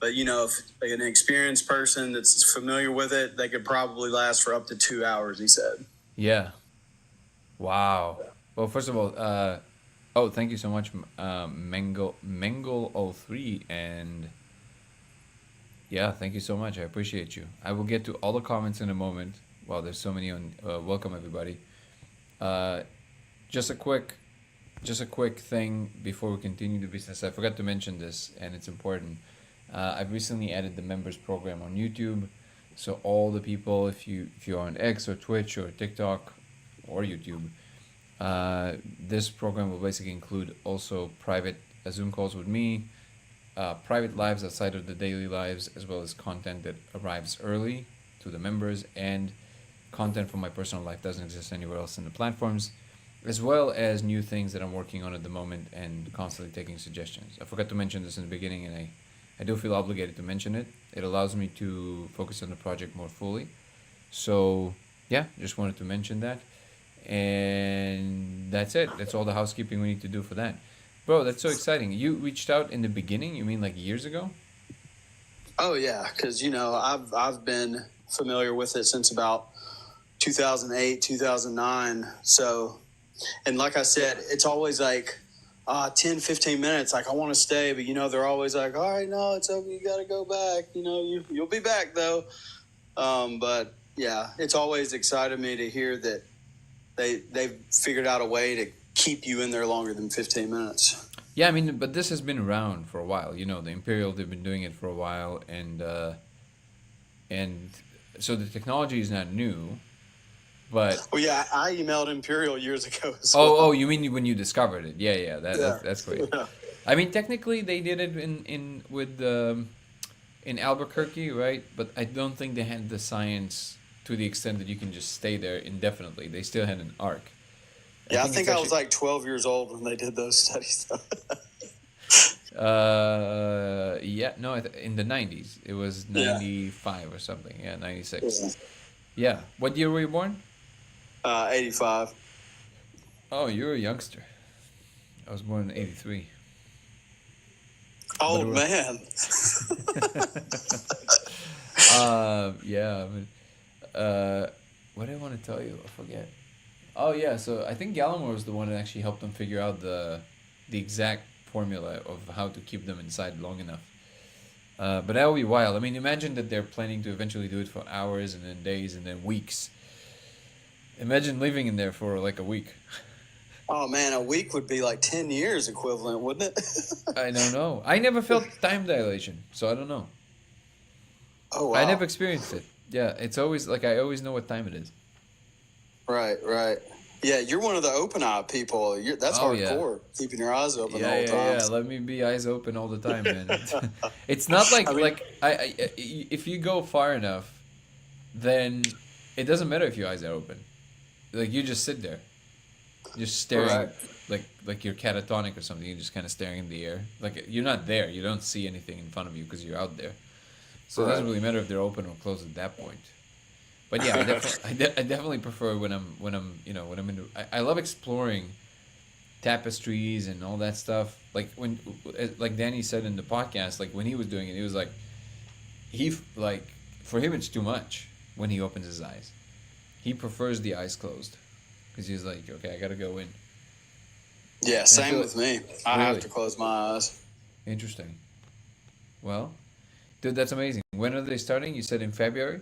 But, if an experienced person that's familiar with it, they could probably last for up to 2 hours, he said. Yeah. Wow. Well, first of all, thank you so much, Mengle03, and yeah, thank you so much. I appreciate you. I will get to all the comments in a moment. Wow, there's so many on. Welcome everybody. Uh, just a quick, just a quick thing before we continue the business. I forgot to mention this, and it's important. I've recently added the members program on YouTube, so all the people, if you're on X or Twitch or TikTok or YouTube, this program will basically include also private Zoom calls with me, private lives outside of the daily lives, as well as content that arrives early to the members, and content from my personal life doesn't exist anywhere else in the platforms, as well as new things that I'm working on at the moment and constantly taking suggestions. I forgot to mention this in the beginning, and I do feel obligated to mention it. It allows me to focus on the project more fully. So, yeah, just wanted to mention that. And that's it. That's all the housekeeping we need to do for that. Bro, that's so exciting. You reached out in the beginning? You mean like years ago? Oh yeah, because I've been familiar with it since about 2008, 2009. So, and like I said, it's always like 10, 15 minutes. Like I want to stay, but they're always like, all right, no, it's okay. You got to go back. You'll be back though. But yeah, it's always excited me to hear that they've figured out a way to keep you in there longer than 15 minutes. Yeah, I mean, but this has been around for a while. The Imperial, they've been doing it for a while, and so the technology is not new, but Well, yeah, I emailed Imperial years ago as oh, well. oh, you mean when you discovered it? Yeah, yeah, Yeah. that's great. Yeah. I mean, technically, they did it in Albuquerque, right? But I don't think they had the science to the extent that you can just stay there indefinitely. They still had an arc. Yeah, I it's think I was actually- like 12 years old when they did those studies. Yeah, no, in the 90s. It was Yeah. 95 or something. Yeah, 96. Yeah. Yeah. What year were you born? 85. Oh, you're a youngster. I was born in 83. Oh, But man. Yeah. What did I want to tell you? I forget. Oh, yeah. So I think Gallimore was the one that actually helped them figure out the exact formula of how to keep them inside long enough. But that would be wild. I mean, imagine that they're planning to eventually do it for hours and then days and then weeks. Imagine living in there for like a week. Oh, man, a week would be like 10 years equivalent, wouldn't it? I don't know. I never felt time dilation, so I don't know. Oh, wow. I never experienced it. Yeah, it's always like I always know what time it is. Right, right. Yeah, you're one of the open eye people. That's Oh, yeah. hardcore, keeping your eyes open Yeah, all the yeah, time. yeah. Let me be eyes open all the time, man. It's not like I mean- like if you go far enough, then it doesn't matter if your eyes are open. Like you just sit there, just staring, Right. like you're catatonic or something. You're just kind of staring in the air. Like you're not there. You don't see anything in front of you because you're out there. So it doesn't Right. really matter if they're open or closed at that point. But yeah, I definitely prefer when I'm I love exploring tapestries and all that stuff. Like Danny said in the podcast, like when he was doing it, he was like for him it's too much when he opens his eyes. He prefers the eyes closed. because he's like, okay, I gotta go in. Yeah, And I same feel with me. I have really to close my eyes. interesting. Well, dude, that's amazing. When are they starting? You said in February.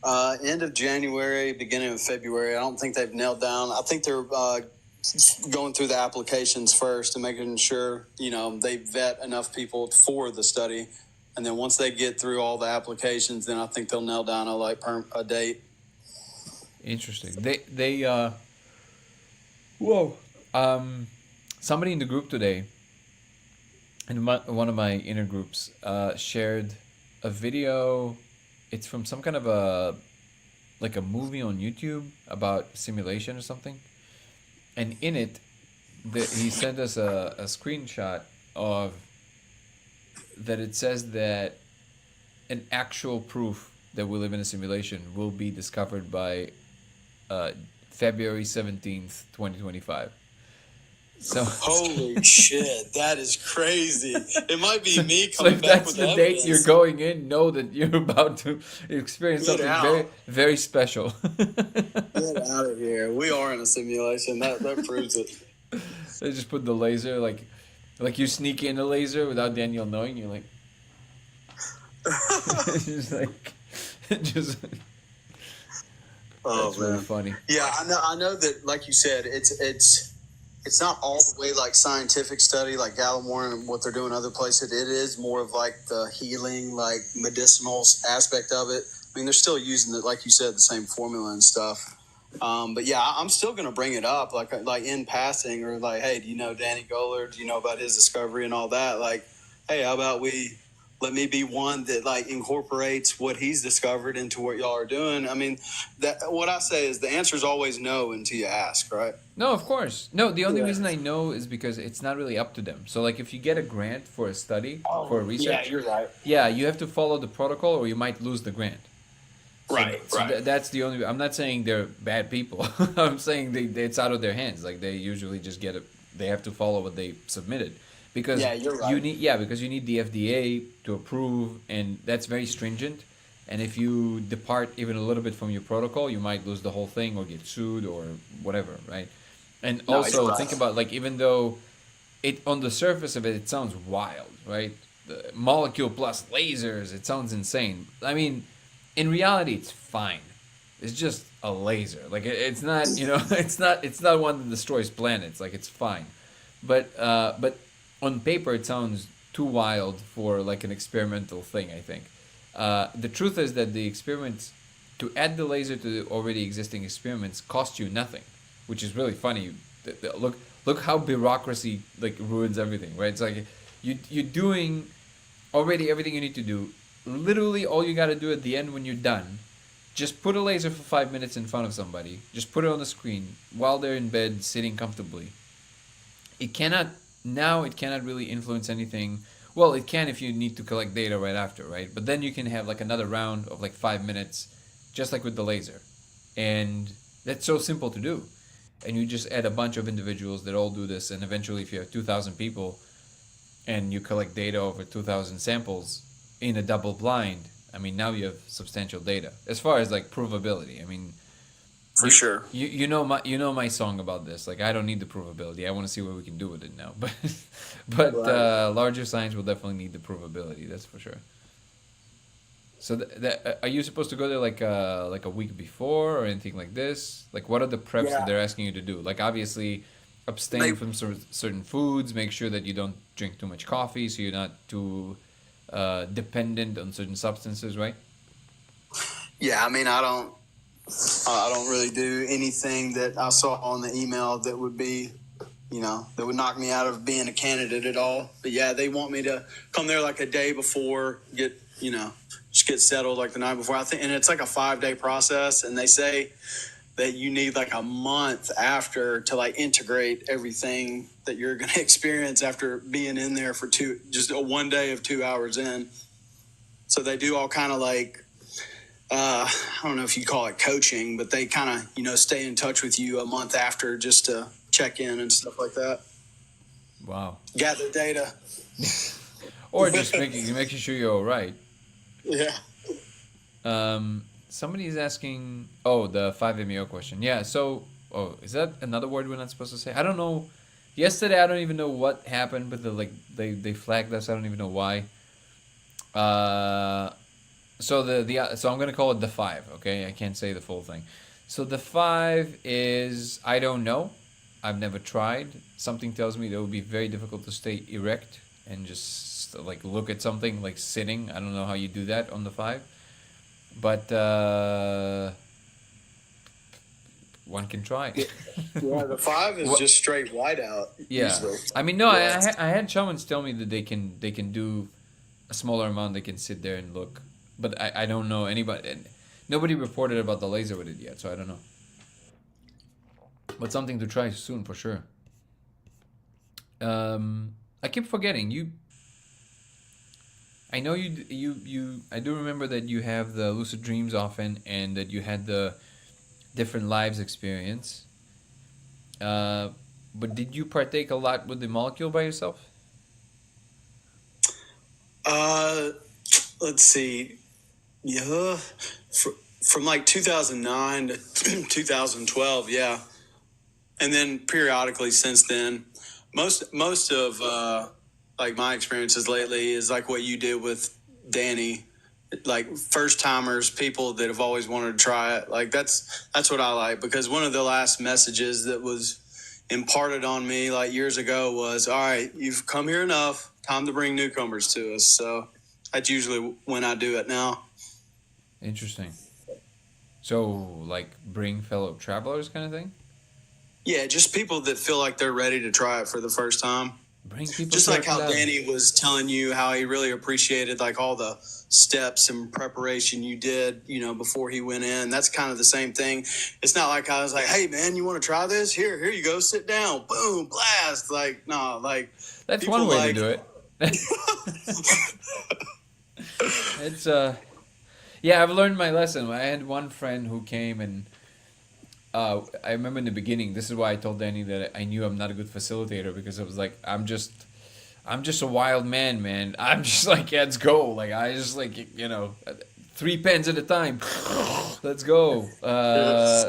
End of January, beginning of February. I don't think they've nailed down. I think they're going through the applications first and making sure, they vet enough people for the study. And then once they get through all the applications, then I think they'll nail down a date. Interesting. They whoa. Somebody in the group today, in one of my inner groups, shared a video. It's from some kind of a movie on YouTube about simulation or something. And in it, he sent us a screenshot of that. It says that an actual proof that we live in a simulation will be discovered by February 17th, 2025. So Holy shit, that is crazy. It might be me so coming if back that's with the evidence. date you're going in, know that you're about to experience Get something out. very, very special. Get out of here. We are in a simulation. That proves it. They just put the laser like you sneak in a laser without Daniel knowing. You're like, just like, just. Oh, That's really man. funny. Yeah, I know that, like you said, it's not all the way like scientific study like Gallimore and what they're doing other places. It is more of like the healing, like medicinal aspect of it. I mean, they're still using it, like you said, the same formula and stuff. But yeah, I'm still going to bring it up, like in passing, or like, hey, do you know Danny Goller? Do you know about his discovery and all that? Like, hey, how about we let me be one that like incorporates what he's discovered into what y'all are doing? I mean, that what I say is the answer is always no until you ask, right? No, of course. No, the only Yeah. reason I know is because it's not really up to them. So, like, if you get a grant for a study, for a research, Yeah, you're right. yeah, you have to follow the protocol or you might lose the grant. So, Right. that's the only. I'm not saying they're bad people. I'm saying it's out of their hands. Like, they usually just get it. They have to follow what they submitted because Yeah, you're right. you need because you need the FDA to approve, and that's very stringent. And if you depart even a little bit from your protocol, you might lose the whole thing or get sued or whatever, right? And No, also you're right. think about, like, even though it on the surface of it, it sounds wild, right? The molecule plus lasers, it sounds insane. I mean, in reality, it's fine. It's just a laser. Like, it's not, it's not one that destroys planets. Like, it's fine. But on paper, it sounds too wild for like an experimental thing, I think. The truth is that the experiments, to add the laser to the already existing experiments, cost you nothing, which is really funny. Look how bureaucracy like ruins everything, right? It's like you're doing already everything you need to do. Literally, all you got to do at the end when you're done, just put a laser for 5 minutes in front of somebody. Just put it on the screen while they're in bed, sitting comfortably. It cannot now. It cannot really influence anything. Well, it can if you need to collect data right after, right? But then you can have like another round of like 5 minutes, just like with the laser, and that's so simple to do. And you just add a bunch of individuals that all do this, and eventually, if you have 2,000 people, and you collect data over 2,000 samples in a double blind, I mean, now you have substantial data as far as like provability. I mean, For sure. you know my song about this. Like, I don't need the provability. I want to see what we can do with it now. But Right. larger science will definitely need the provability. That's for sure. So are you supposed to go there like a week before or anything like this? Like, what are the preps that Yeah. they're asking you to do? Like, obviously, abstain They, from certain foods. Make sure that you don't drink too much coffee, so you're not too dependent on certain substances, right? yeah, I mean, I don't really do anything that I saw on the email that would be, that would knock me out of being a candidate at all. But yeah, they want me to come there like a day before, just get settled like the night before. I think, and it's like a 5-day process. And they say that you need like a month after to like integrate everything that you're going to experience after being in there for just a 1 day of 2 hours in. So they do all kind of like, I don't know if you call it coaching, but they kind of, stay in touch with you a month after just to check in and stuff like that. Wow. Gather data. Or just making sure you're all right. Yeah. Somebody is asking. Oh, the 5MEO question. Yeah. So Oh, is that another word we're not supposed to say? I don't know. Yesterday, I don't even know what happened, but they flagged us. I don't even know why. Uh, so I'm gonna call it the five. Okay, I can't say the full thing. So the five is I don't know. I've never tried. Something tells me that it would be very difficult to stay erect and just like look at something like sitting. I don't know how you do that on the five, but one can try. Yeah, the 5 is What? just straight white out Yeah, usually. I mean, no, Yeah. I had shamans tell me that they can do a smaller amount. They can sit there and look, but I don't know anybody. And nobody reported about the laser with it yet, so I don't know. But something to try soon for sure. I keep forgetting you. I know you. I do remember that you have the lucid dreams often, and that you had the different lives experience. Uh, but did you partake a lot with the molecule by yourself? Uh, let's see. Yeah, from like 2009 to 2012. Yeah, and then periodically since then. Most of like my experiences lately is like what you did with Danny, like first timers, people that have always wanted to try it. Like that's what I like, because one of the last messages that was imparted on me like years ago was, all right, you've come here enough, time to bring newcomers to us. So that's usually when I do it now. Interesting. So, like, bring fellow travelers kind of thing? Yeah, just people that feel like they're ready to try it for the first time. Bring people Just to our like how club. Danny was telling you how he really appreciated like all the steps and preparation you did, before he went in. That's kind of the same thing. It's not like I was like, hey man, you want to try this? Here you go, sit down, boom, blast. Like, no, like That's people one way like to do it. It's yeah, I've learned my lesson. I had one friend who came and I remember in the beginning. This is why I told Danny that I knew I'm not a good facilitator, because I was like, I'm just a wild man, man. I'm just like, yeah, let's go. Like I just like 3 pens at a time. Let's go.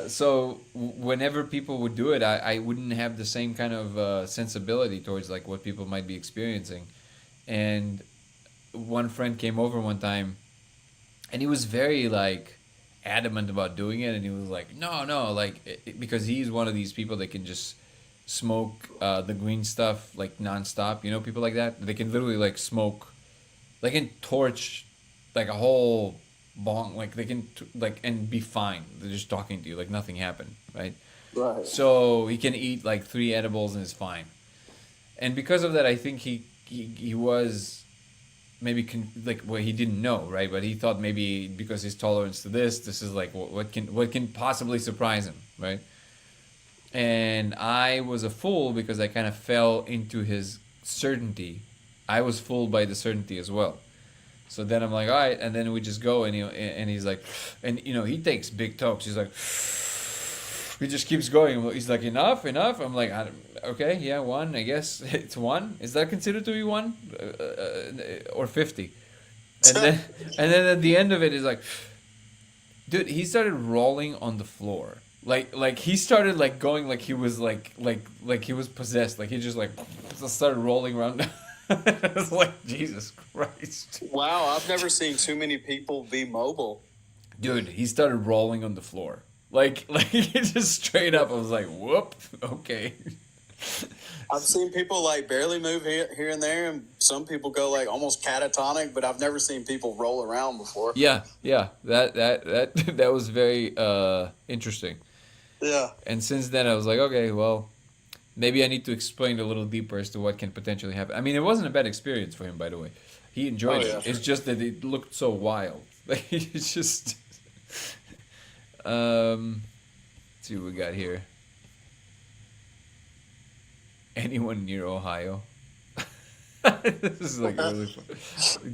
So whenever people would do it, I wouldn't have the same kind of sensibility towards like what people might be experiencing. And one friend came over one time, and he was very like adamant about doing it, and he was like, no, like because he's one of these people that can just smoke the green stuff like nonstop. People like that. They can literally like smoke, they can torch like a whole bong, like they can like and be fine. They're just talking to you like nothing happened, right? right. So he can eat like 3 edibles and it's fine. And because of that, I think he was maybe like well he didn't know, right, but he thought maybe because his tolerance to this is like what can possibly surprise him, right? And I was a fool because I kind of fell into his certainty. I was fooled by the certainty as well. So then I'm like, all right, and then we just go, and he's like, and he takes big tokes. He's like, he just keeps going. He's like, enough. I'm like, okay, yeah, one. I guess it's one. Is that considered to be one, or 50? And then at the end of it, he's like, dude, he started rolling on the floor. Like he started like going like he was like he was possessed. Like he just like started rolling around. I was like, Jesus Christ. Wow, I've never seen too many people be mobile. Dude, he started rolling on the floor. Like he just straight up. I was like, whoop, okay. I've seen people like barely move here and there, and some people go like almost catatonic, but I've never seen people roll around before. Yeah. That was very interesting. Yeah. And since then, I was like, okay, well, maybe I need to explain a little deeper as to what can potentially happen. I mean, it wasn't a bad experience for him, by the way. He enjoyed it. It's just that it looked so wild. Like it's just. Let's see what we got here. Anyone near Ohio? This is like really fun.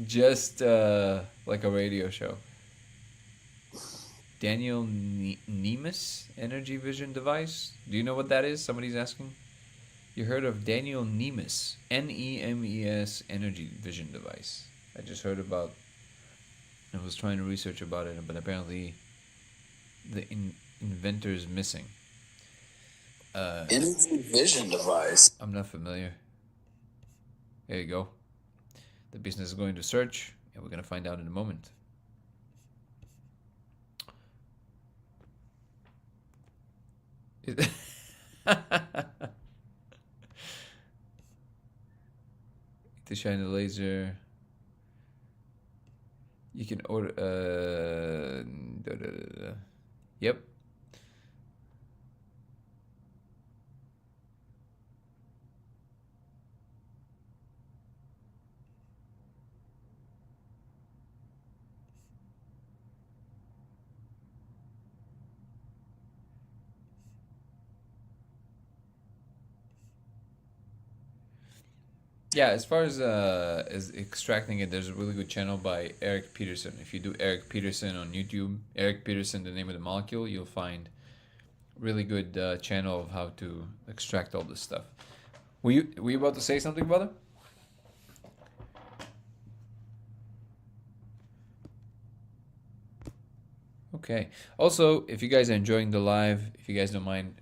Just like a radio show. Daniel Nemes energy vision device. Do you know what that is? Somebody's asking. You heard of Daniel Nemes, Nemes energy vision device? I just heard about. I was trying to research about it, but apparently, Inventors missing. Energy vision device. I'm not familiar. There you go. The business is going to search, and we're going to find out in a moment. To shine the laser. You can order. Yep. Yeah, as far as extracting it, there's a really good channel by Eric Peterson. If you do Eric Peterson on YouTube, Eric Peterson, the name of the molecule, you'll find really good channel of how to extract all this stuff. Were you about to say something, brother? Okay. Also, if you guys are enjoying the live, if you guys don't mind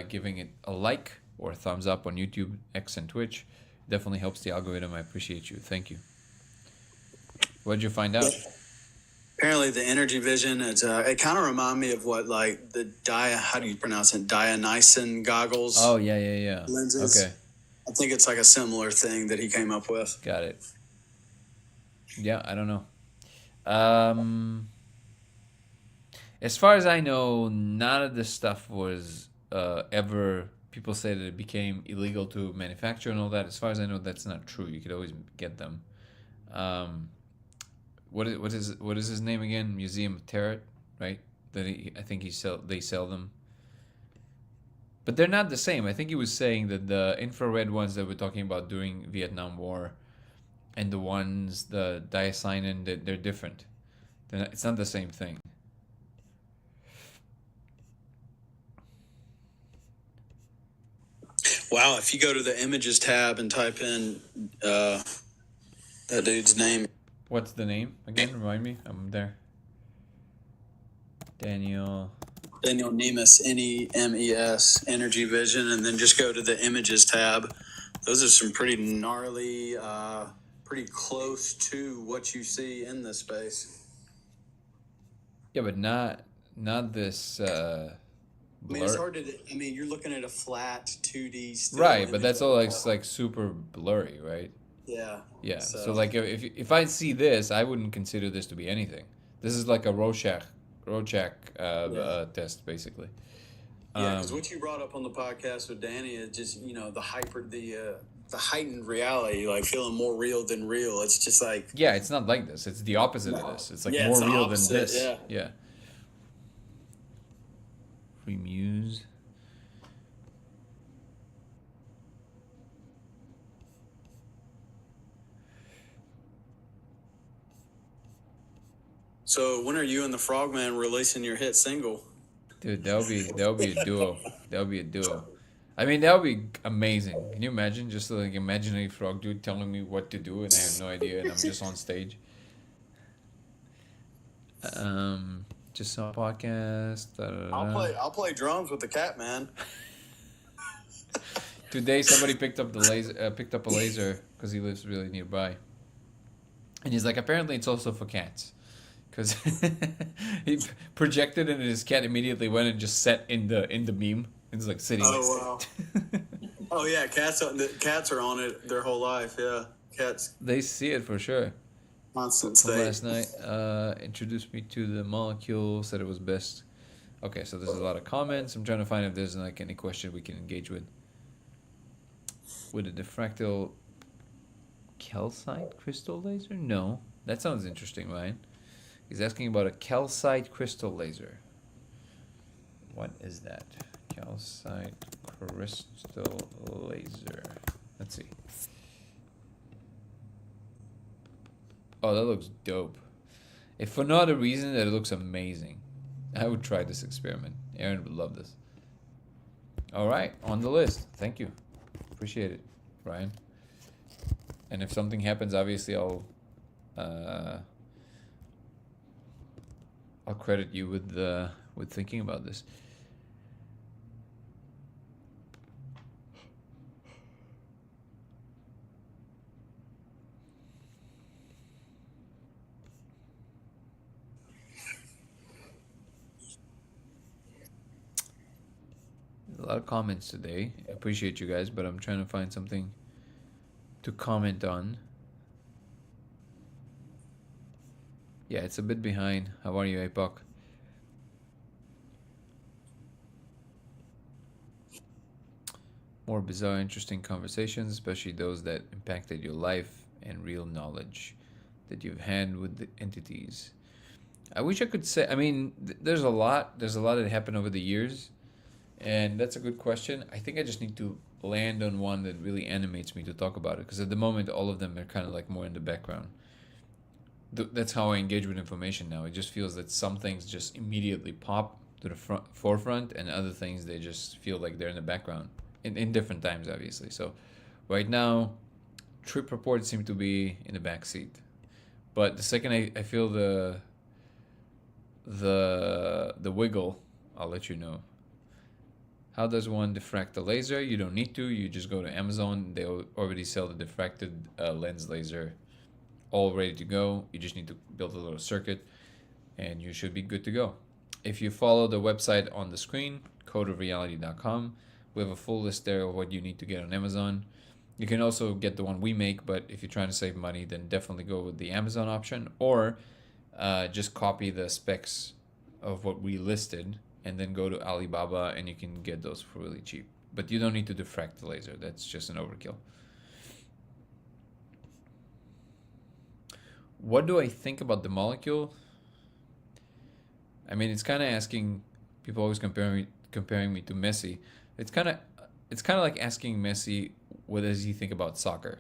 giving it a like or a thumbs up on YouTube, X, and Twitch, definitely helps the algorithm. I appreciate you. Thank you. What did you find out? Apparently, the energy vision, it kind of reminded me of what, like, the how do you pronounce it? Dionyson goggles. Oh, yeah. Lenses. Okay. I think it's like a similar thing that he came up with. Got it. Yeah, I don't know. As far as I know, none of this stuff was ever. People say that it became illegal to manufacture and all that. As far as I know, that's not true. You could always get them. What is his name again? Museum of Tarot, right? I think they sell them. But they're not the same. I think he was saying that the infrared ones that we're talking about during Vietnam War, and the diacyanin, they're different. It's not the same thing. Wow, if you go to the images tab and type in that dude's name. What's the name again? Remind me. I'm there. Daniel Nemes, Nemes, Energy Vision, and then just go to the images tab. Those are some pretty gnarly, pretty close to what you see in this space. Yeah, but not this. I mean, it's hard to. I mean, you're looking at a flat 2D still. Right, but that's all like super blurry, right? Yeah. Yeah. So like if I see this, I wouldn't consider this to be anything. This is like a Rorschach test, basically. Yeah, because what you brought up on the podcast with Danny is just the heightened reality, like feeling more real than real. It's just like it's not like this. It's the opposite of this. It's like more it's real opposite, than this. Yeah. Free Muse. So when are you and the Frogman releasing your hit single? Dude, that'll be a duo. That'll be a duo. I mean, that would be amazing. Can you imagine just like imaginary frog dude telling me what to do and I have no idea and I'm just on stage? Just saw a podcast. I'll play drums with the cat man. Today somebody picked up a laser because he lives really nearby, and he's like, apparently it's also for cats, because he projected it and his cat immediately went and just sat in the beam. It's like sitting. Oh wow. Oh yeah, cats are on it their whole life. Yeah, cats. They see it for sure. Constant From state. last night, introduced me to the molecule, said it was best. Okay, so there's a lot of comments. I'm trying to find if there's like any question we can engage with. With a diffractal calcite crystal laser? No. That sounds interesting, Ryan. He's asking about a calcite crystal laser. What is that? Calcite crystal laser. Let's see. Oh, that looks dope. If for no other reason that it looks amazing, I would try this experiment. Aaron would love this. All right, on the list. Thank you. Appreciate it, Ryan. And if something happens, obviously I'll credit you with with thinking about this. A lot of comments today. I appreciate you guys, but I'm trying to find something to comment on. Yeah, it's a bit behind. How are you, APOC? More bizarre, interesting conversations, especially those that impacted your life and real knowledge that you've had with the entities. I wish I could say. I mean, there's a lot. There's a lot that happened over the years, and that's a good question. I think I just need to land on one that really animates me to talk about it, because at the moment, all of them are kind of like more in the background. That's how I engage with information now. It just feels that some things just immediately pop to the forefront, and other things they just feel like they're in the background in different times, obviously. So, right now, trip reports seem to be in the back seat, but the second I feel the wiggle, I'll let you know. How does one diffract a laser? You don't need to. You just go to Amazon. They already sell the diffracted lens laser, all ready to go. You just need to build a little circuit, and you should be good to go. If you follow the website on the screen, codeofreality.com, we have a full list there of what you need to get on Amazon. You can also get the one we make, but if you're trying to save money, then definitely go with the Amazon option, or just copy the specs of what we listed and then go to Alibaba, and you can get those for really cheap. But you don't need to diffract the laser. That's just an overkill. What do I think about the molecule? I mean, it's kind of asking. People always comparing me to Messi. It's kind of like asking Messi, what does he think about soccer?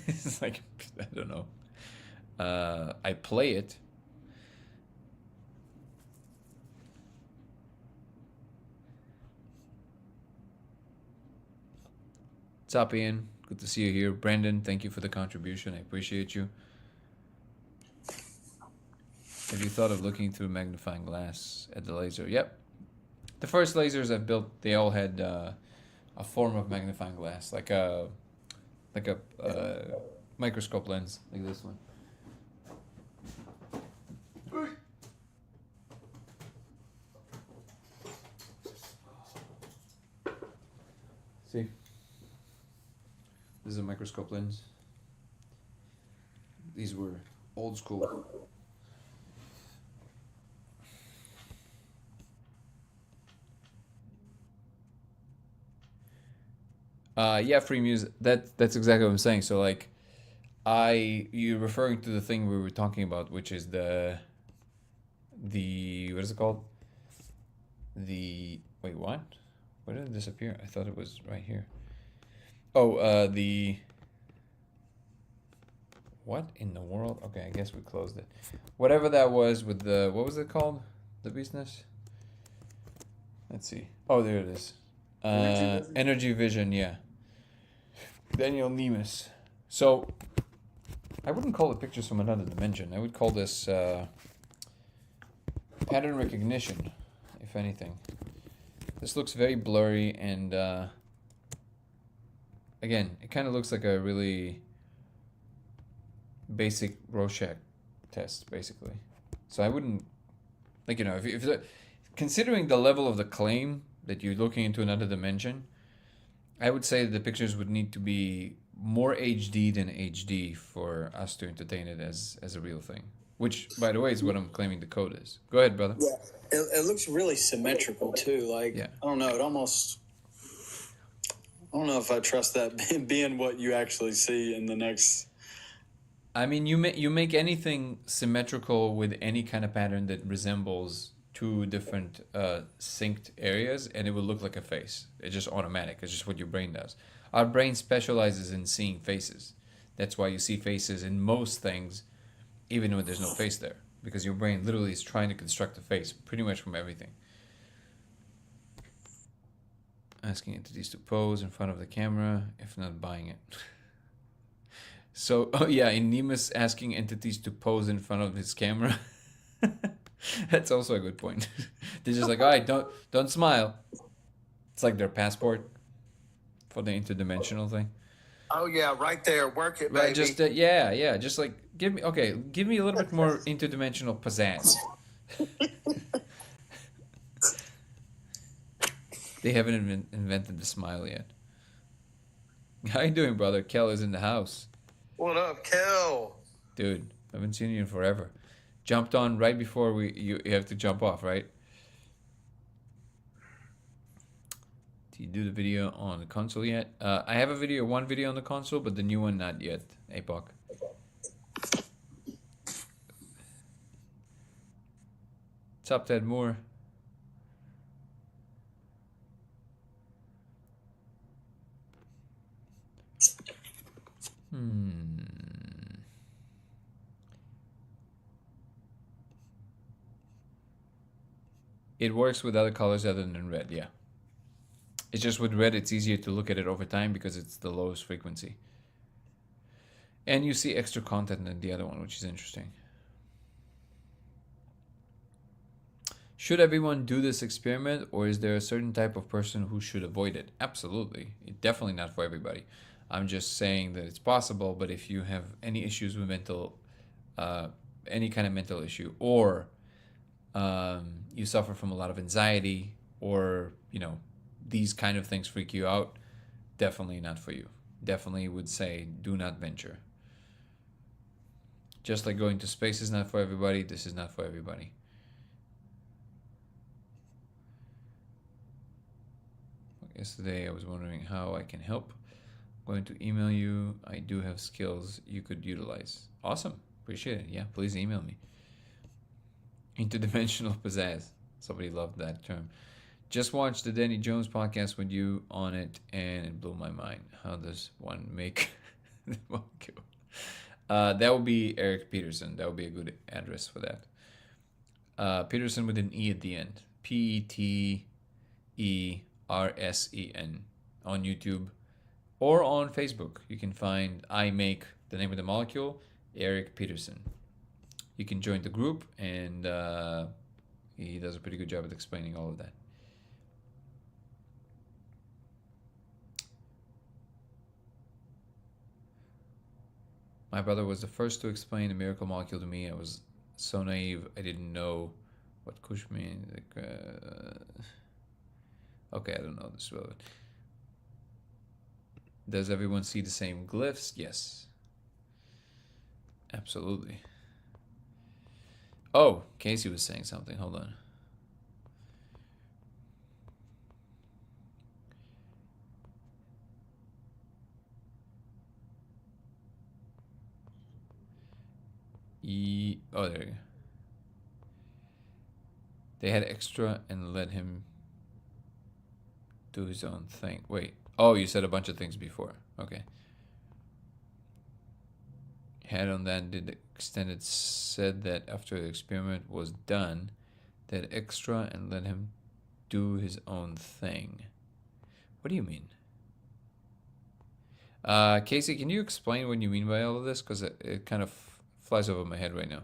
It's like, I don't know. I play it. What's up, Ian? Good to see you here. Brandon, thank you for the contribution. I appreciate you. Have you thought of looking through magnifying glass at the laser? Yep. The first lasers I've built, they all had a form of magnifying glass, like a microscope lens, like this one. See? This is a microscope lens. These were old school. Yeah, free music. That's exactly what I'm saying. So like, you're referring to the thing we were talking about, which is the what is it called? Wait, what? Where did it disappear? I thought it was right here. Oh, what in the world? Okay, I guess we closed it. Whatever that was with what was it called? The business? Let's see. Oh, there it is. Energy Vision, yeah. Daniel Nemes. So, I wouldn't call it pictures from another dimension. I would call this pattern recognition, if anything. This looks very blurry, and again, it kind of looks like a really basic Rorschach test, basically. So I wouldn't, like, if considering the level of the claim that you're looking into another dimension, I would say that the pictures would need to be more HD than HD for us to entertain it as a real thing. Which, by the way, is what I'm claiming the code is. Go ahead, brother. Yeah, it looks really symmetrical too. Like, Yeah. I don't know, I don't know if I trust that being what you actually see in the next. I mean, you make anything symmetrical with any kind of pattern that resembles two different synced areas, and it will look like a face. It's just automatic. It's just what your brain does. Our brain specializes in seeing faces. That's why you see faces in most things, even when there's no face there, because your brain literally is trying to construct a face pretty much from everything. Asking entities to pose in front of the camera, if not buying it. So, oh yeah, in Nemus asking entities to pose in front of his camera. That's also a good point. They're just like, all right, don't smile. It's like their passport for the interdimensional thing. Oh yeah, right there. Work it, Right, baby. just yeah, just like give me a little bit more interdimensional pizzazz. They haven't invented the smile yet. How you doing, brother? Kel is in the house. What up, Kel? Dude, I haven't seen you in forever. Jumped on right before you have to jump off, right? Do you do the video on the console yet? I have one video on the console, but the new one not yet. APOC. What's up, Ted Moore? It works with other colors other than red, yeah. It's just with red, it's easier to look at it over time because it's the lowest frequency. And you see extra content than the other one, which is interesting. Should everyone do this experiment, or is there a certain type of person who should avoid it? Absolutely. Definitely not for everybody. I'm just saying that it's possible, but if you have any issues with any kind of mental issue, or you suffer from a lot of anxiety, or, these kind of things freak you out, definitely not for you. Definitely would say do not venture. Just like going to space is not for everybody, this is not for everybody. Yesterday I was wondering how I can help. I'm going to email you. I do have skills you could utilize. Awesome. Appreciate it. Yeah, please email me. Interdimensional pizzazz. Somebody loved that term. Just watched the Danny Jones podcast with you on it, and it blew my mind. How does one make the molecule? That would be Eric Peterson. That would be a good address for that. Peterson with an E at the end. PETERSEN on YouTube or on Facebook. You can find I Make the Name of the Molecule, Eric Peterson. You can join the group, and he does a pretty good job at explaining all of that. My brother was the first to explain the miracle molecule to me. I was so naive, I didn't know what kush means. Okay, I don't know this relevant. Does everyone see the same glyphs? Yes. Absolutely. Oh, Casey was saying something. Hold on. Oh, there you go. They had extra and let him do his own thing. Wait. Oh, you said a bunch of things before. Okay. Had on that did extended said that after the experiment was done, that extra and let him do his own thing. What do you mean? Casey, can you explain what you mean by all of this? Because it kind of flies over my head right now.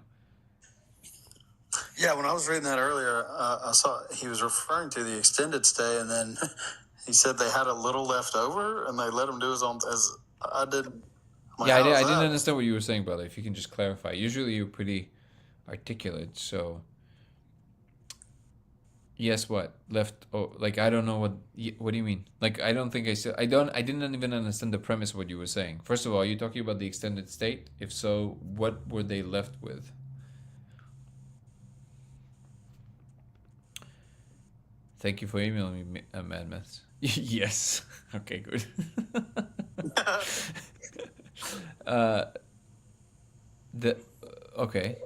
Yeah, when I was reading that earlier, I saw he was referring to the extended stay, and then he said they had a little left over, and they let him do his own. As I did. Like, yeah, I didn't understand what you were saying, brother. If you can just clarify. Usually you're pretty articulate, so. Yes, what left? Oh, like I don't know what. What do you mean? Like I don't think I said. I don't. I didn't even understand the premise of what you were saying. First of all, are you talking about the extended state? If so, what were they left with? Thank you for emailing me, Mad Maths. Yes. Okay, good. The okay.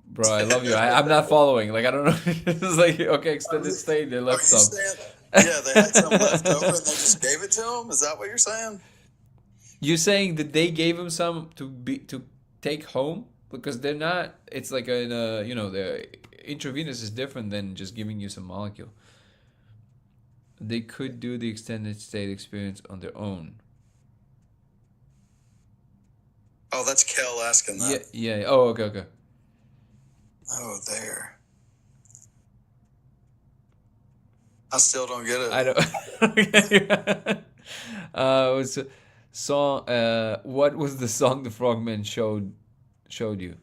Bro, I love you. I'm not following. Like I don't know. It's like okay, extended stay. They left some. Yeah, they had some left over and they just gave it to him. Is that what you're saying? You're saying that they gave him some to take home because they're not. It's like the intravenous is different than just giving you some molecule. They could do the extended state experience on their own. Oh, that's Kel asking Yeah, that. yeah. Oh, okay, okay. Oh, there. I still don't get it. I don't. Okay. It was a song. What was the song the Frogman showed you?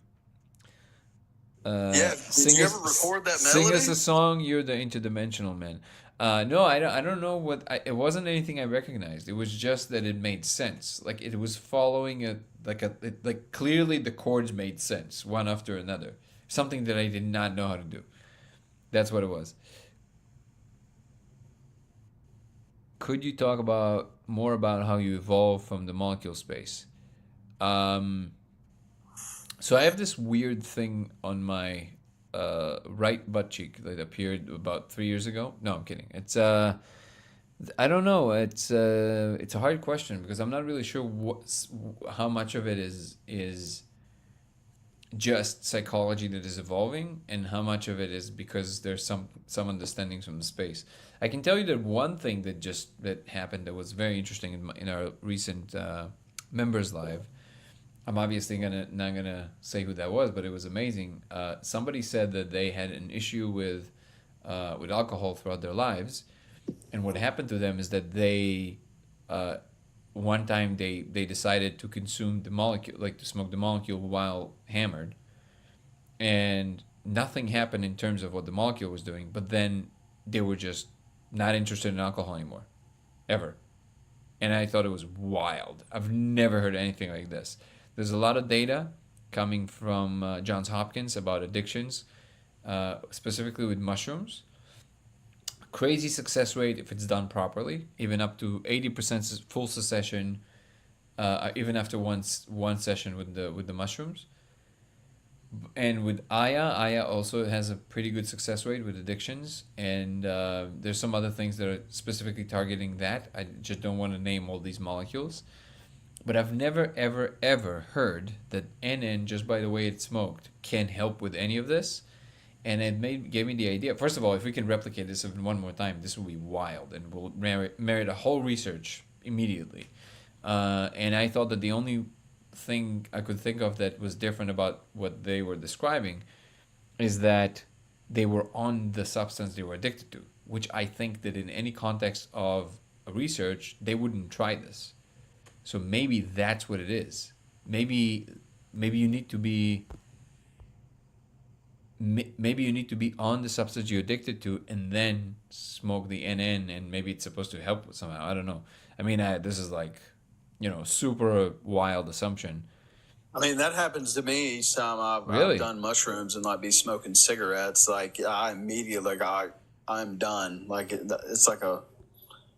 Yeah, did you ever record that Sing us melody? a song. You're the interdimensional man. No, I don't. I don't know what. It wasn't anything I recognized. It was just that it made sense. Like it was following like clearly the chords made sense one after another. Something that I did not know how to do. That's what it was. Could you talk about more about how you evolved from the molecule space? Um, so I have this weird thing on my right butt cheek that appeared about 3 years ago. No, I'm kidding. It's I don't know. It's a hard question because I'm not really sure how much of it is just psychology that is evolving and how much of it is because there's some understandings from the space. I can tell you that one thing that happened that was very interesting in our recent members live. I'm obviously gonna not gonna say who that was, but it was amazing. Somebody said that they had an issue with alcohol throughout their lives, and what happened to them is that they uh, one time they decided to consume the molecule, like to smoke the molecule while hammered, and nothing happened in terms of what the molecule was doing. But then they were just not interested in alcohol anymore, ever. And I thought it was wild. I've never heard anything like this. There's a lot of data coming from Johns Hopkins about addictions, specifically with mushrooms. Crazy success rate if it's done properly, even up to 80% full cessation, even after one session with the mushrooms. And with Aya also has a pretty good success rate with addictions. And there's some other things that are specifically targeting that. I just don't want to name all these molecules. But I've never, ever, ever heard that NN, just by the way it's smoked, can help with any of this. And gave me the idea. First of all, if we can replicate this one more time, this will be wild and will merit a whole research immediately. And I thought that the only thing I could think of that was different about what they were describing is that they were on the substance they were addicted to, which I think that in any context of research, they wouldn't try this. So maybe that's what it is. Maybe you need to be maybe you need to be on the substance you're addicted to and then smoke the NN, and maybe it's supposed to help somehow. I don't know. I mean, this is like, super wild assumption. I mean, that happens to me each time I've Really? done mushrooms and like be smoking cigarettes. Like I immediately I'm done. Like it's like a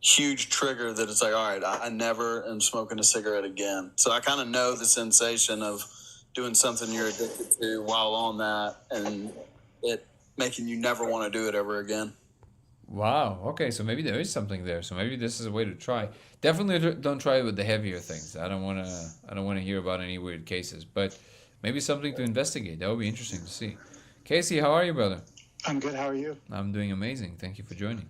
huge trigger that it's like, all right, I never am smoking a cigarette again. So I kind of know the sensation of doing something you're addicted to while on that and it making you never want to do it ever again. Wow. Okay, so maybe there is something there. So maybe this is a way to try. Definitely don't try it with the heavier things. I don't want to hear about any weird cases, but maybe something to investigate. That would be interesting to see. Casey, how are you, brother? I'm good. How are you? I'm doing amazing. Thank you for joining.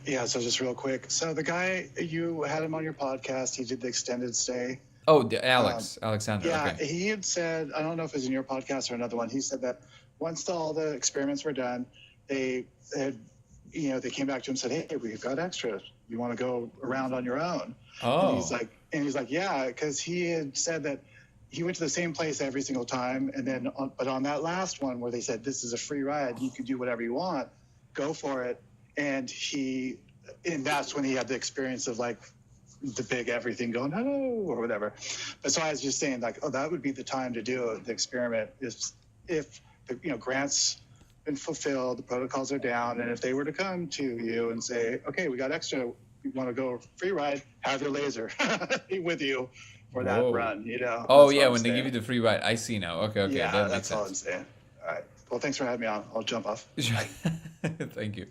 Yeah, so just real quick. So the guy, you had him on your podcast. He did the extended stay. Oh, Alexander. Yeah, Okay. he had said, I don't know if it was in your podcast or another one, he said that once all the experiments were done, they had, they came back to him and said, hey, we've got extra. You want to go around on your own? Oh. And he's like, yeah, because he had said that he went to the same place every single time. And then, but on that last one where they said, this is a free ride, you can do whatever you want, go for it. And that's when he had the experience of like the big everything going, hello, or whatever. But so I was just saying like, that would be the time to do the experiment if the, grants been fulfilled, the protocols are down. And if they were to come to you and say, okay, we got extra, you want to go free ride, have your laser with you for that run, Oh, yeah, when they give you the free ride. I see now. Okay, yeah, that makes that's sense. all I'm saying. All right. Well, thanks for having me on. I'll jump off. Thank you.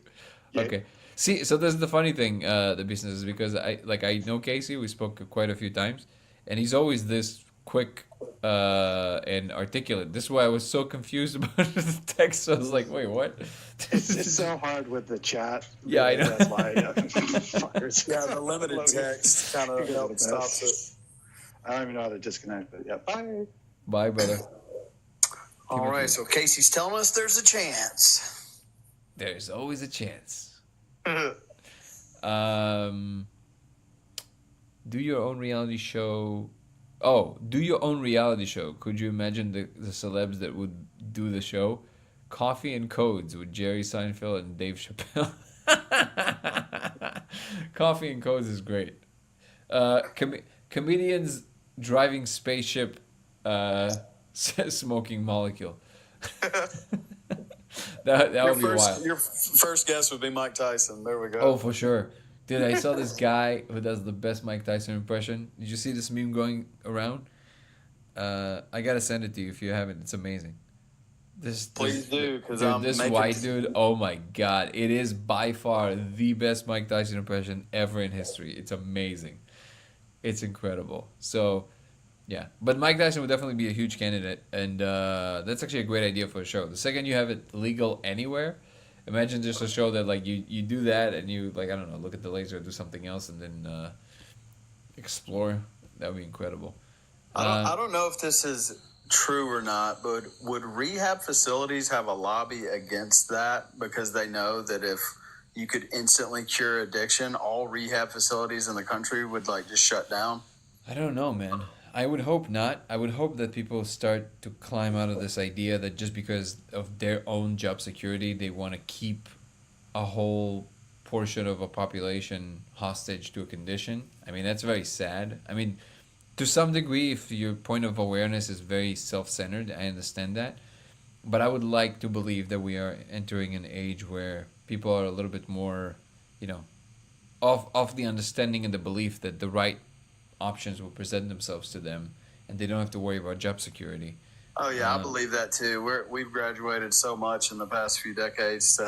Yeah. Okay. See, so this is the funny thing, the business is because I know Casey. We spoke quite a few times, and he's always this quick and articulate. This is why I was so confused about the text. So I was like, wait, what? It's so hard with the chat. Yeah, I know. That's why. Fuckers. Yeah, the limited text kind of helps stops it. I don't even know how to disconnect, but yeah. Bye. Bye, brother. All right, so Casey's telling us there's a chance. There's always a chance. Do your own reality show. Oh, do your own reality show. Could you imagine the celebs that would do the show? Coffee and Codes with Jerry Seinfeld and Dave Chappelle. Coffee and Codes is great. Comedians driving spaceship, smoking molecule. that would be wild. Your first guess would be Mike Tyson. There we go. Oh, for sure. Dude, I saw this guy who does the best Mike Tyson impression. Did you see this meme going around? I gotta send it to you if you haven't. It's amazing. Please do, because this white dude. Oh my god, it is by far the best Mike Tyson impression ever in history. It's amazing. It's incredible. So, yeah, but Mike Tyson would definitely be a huge candidate, and that's actually a great idea for a show. The second you have it legal anywhere, imagine just a show that like you do that and you like I don't know, look at the laser, do something else, and then explore. That would be incredible. I don't know if this is true or not, but would rehab facilities have a lobby against that because they know that if you could instantly cure addiction, all rehab facilities in the country would like just shut down? I don't know, man. I would hope not. I would hope that people start to climb out of this idea that just because of their own job security, they want to keep a whole portion of a population hostage to a condition. I mean, that's very sad. I mean, to some degree, if your point of awareness is very self-centered, I understand that. But I would like to believe that we are entering an age where people are a little bit more, of the understanding and the belief that the right options will present themselves to them, and they don't have to worry about job security. Oh yeah, I believe that too. We've graduated so much in the past few decades.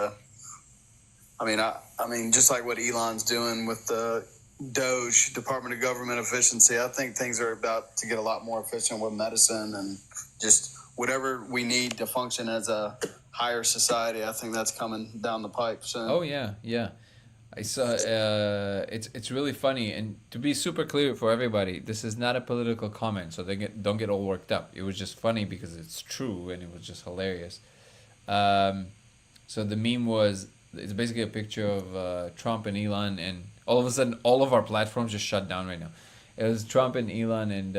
I mean, just like what Elon's doing with the DOGE, Department of Government Efficiency, I think things are about to get a lot more efficient with medicine and just whatever we need to function as a higher society. I think that's coming down the pipe soon. Oh yeah. I saw. It's really funny, and to be super clear for everybody, this is not a political comment, so don't get all worked up. It was just funny because it's true, and it was just hilarious. So the meme it's basically a picture of Trump and Elon, and all of a sudden, all of our platforms just shut down right now. It was Trump and Elon, and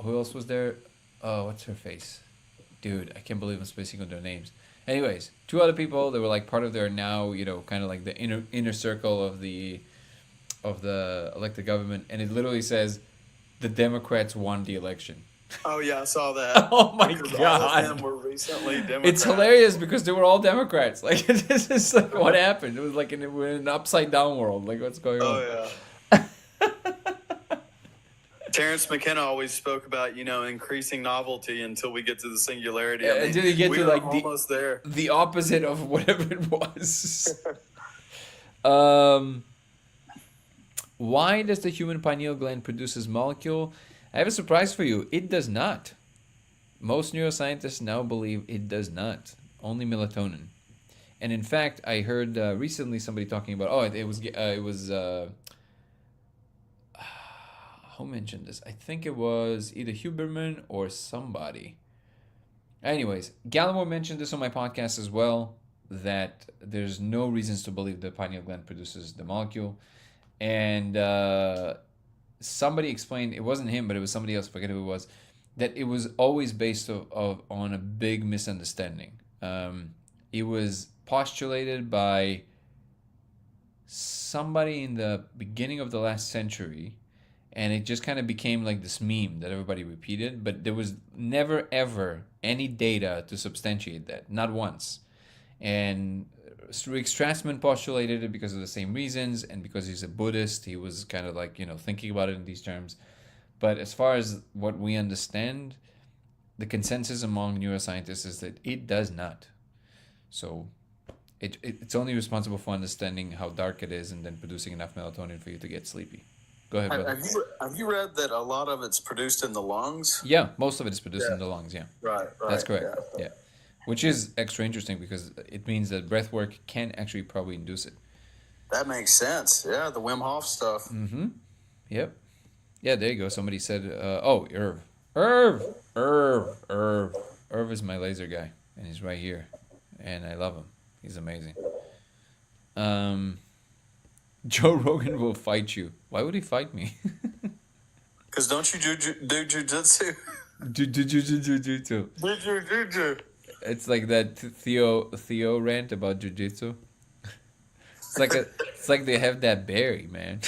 who else was there? Oh, what's her face? Dude, I can't believe I'm spacing on their names. Anyways, two other people that were like part of their now, kind of like the inner circle of the elected government, and it literally says, "The Democrats won the election." Oh yeah, I saw that. Oh my god! All of them were recently Democrats. It's hilarious because they were all Democrats. Like this is like what happened. It was like we're in an upside down world. Like what's going on? Oh yeah. Terrence McKenna always spoke about, increasing novelty until we get to the singularity. I mean, until you get to like almost there. The opposite of whatever it was. Why does the human pineal gland produce this molecule? I have a surprise for you. It does not. Most neuroscientists now believe it does not. Only melatonin. And in fact, I heard recently somebody talking about, it was who mentioned this? I think it was either Huberman or somebody. Anyways, Gallimore mentioned this on my podcast as well, that there's no reasons to believe the pineal gland produces the molecule. And somebody explained, it wasn't him, but it was somebody else, I forget who it was, that it was always based on a big misunderstanding. It was postulated by somebody in the beginning of the last century, and it just kind of became like this meme that everybody repeated, but there was never ever any data to substantiate that, not once. And Rick Strassman postulated it because of the same reasons, and because he's a Buddhist, he was kind of like, thinking about it in these terms. But as far as what we understand, the consensus among neuroscientists is that it does not. So it's only responsible for understanding how dark it is and then producing enough melatonin for you to get sleepy. Go ahead, brother. Have you read that a lot of it's produced in the lungs? Yeah, most of it is produced in the lungs, yeah. Right. That's correct, yeah. Which is extra interesting because it means that breath work can actually probably induce it. That makes sense. Yeah, the Wim Hof stuff. Mm-hmm. Yep. Yeah, there you go. Somebody said, "Oh, Irv, Irv, Irv is my laser guy, and he's right here, and I love him. He's amazing." Um, Joe Rogan will fight you. Why would he fight me? Because don't you do jujitsu? Jiu-jitsu. Do jujitsu. It's like that Theo rant about jujitsu. It's like they have that berry, man.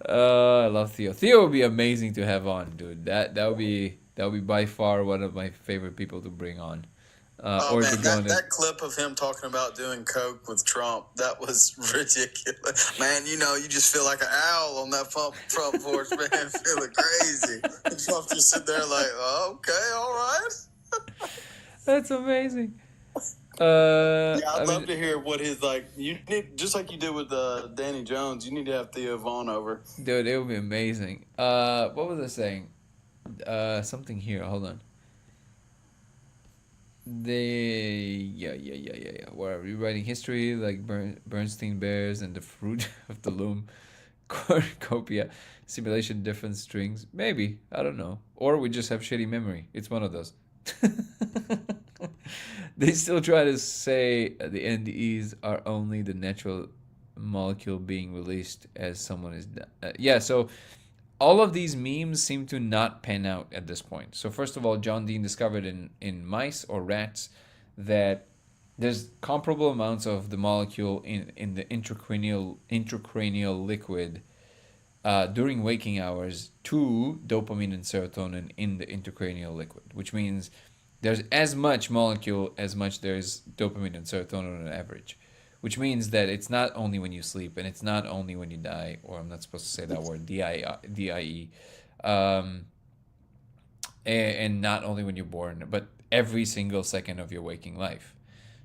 I love Theo. Theo would be amazing to have on, dude. That would be by far one of my favorite people to bring on, Oh or man, to go on. that clip of him talking about doing coke with Trump, that was ridiculous. Man, you know, you just feel like an owl on that front porch, man, feeling crazy. And Trump just sit there like, oh, okay, all right. That's amazing. Yeah, I I'd love mean, to hear what his like. You need, just like you did with Danny Jones. You need to have Theo Vaughn over. dude, it would be amazing. What was I saying? Something here. Hold on. Yeah. We're rewriting history like Bernstein Bears and the fruit of the loom. Cornucopia, simulation, different strings. Maybe, I don't know. Or we just have shitty memory. It's one of those. They still try to say the NDEs are only the natural molecule being released as someone is. Yeah, so all of these memes seem to not pan out at this point. So first of all, John Dean discovered in mice or rats that there's comparable amounts of the molecule in the intracranial liquid during waking hours to dopamine and serotonin in the intracranial liquid, which means there's as much molecule as much there's dopamine and serotonin on average, which means that it's not only when you sleep and it's not only when you die, or I'm not supposed to say that word, DIE, um, and not only when you're born, but every single second of your waking life.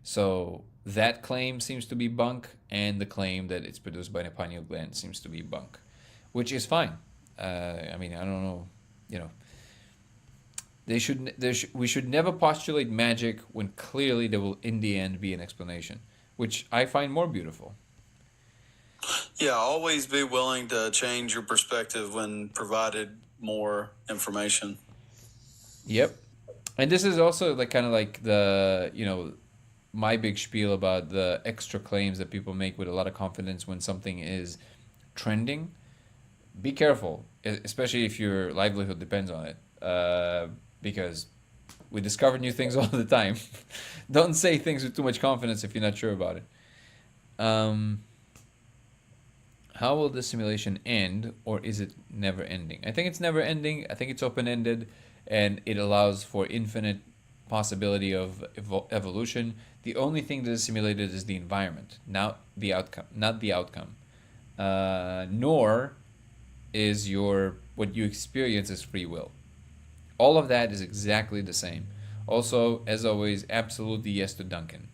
So that claim seems to be bunk, and the claim that it's produced by the pineal gland seems to be bunk, which is fine. I mean, I don't know, you know. We should never postulate magic when clearly there will, in the end, be an explanation, which I find more beautiful. Yeah, always be willing to change your perspective when provided more information. Yep. And this is also like kind of like the, my big spiel about the extra claims that people make with a lot of confidence when something is trending. Be careful, especially if your livelihood depends on it, because we discover new things all the time. Don't say things with too much confidence if you're not sure about it. How will this simulation end, or is it never ending? I think it's never ending. I think it's open ended, and it allows for infinite possibility of evolution. The only thing that is simulated is the environment, not the outcome. Not the outcome. Nor is what you experience as free will. All of that is exactly the same. Also, as always, absolutely yes to Duncan.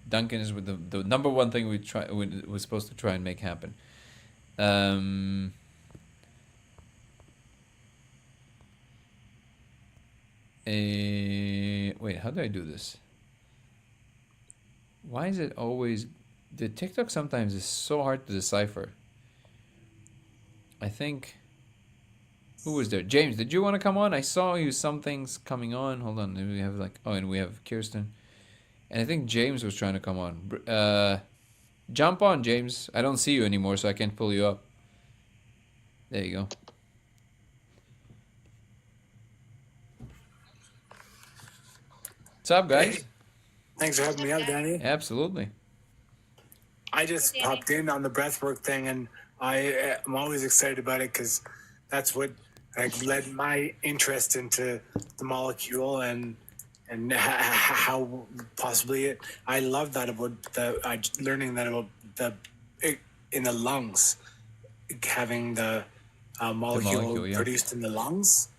Duncan is the number one thing we're supposed to try and make happen. Wait, how do I do this? Why is it always... The TikTok sometimes is so hard to decipher. I think... Who was there? James, did you want to come on? I saw you some things coming on. Hold on. We have and we have Kirsten. And I think James was trying to come on. Jump on, James. I don't see you anymore, so I can't pull you up. There you go. What's up, guys? Hey, thanks for having me up, Danny. Absolutely. I just popped in on the breathwork thing, and I'm always excited about it because that's what led my interest into the molecule and how possibly it. I love that about learning that about in the lungs, having the molecule yeah. produced in the lungs.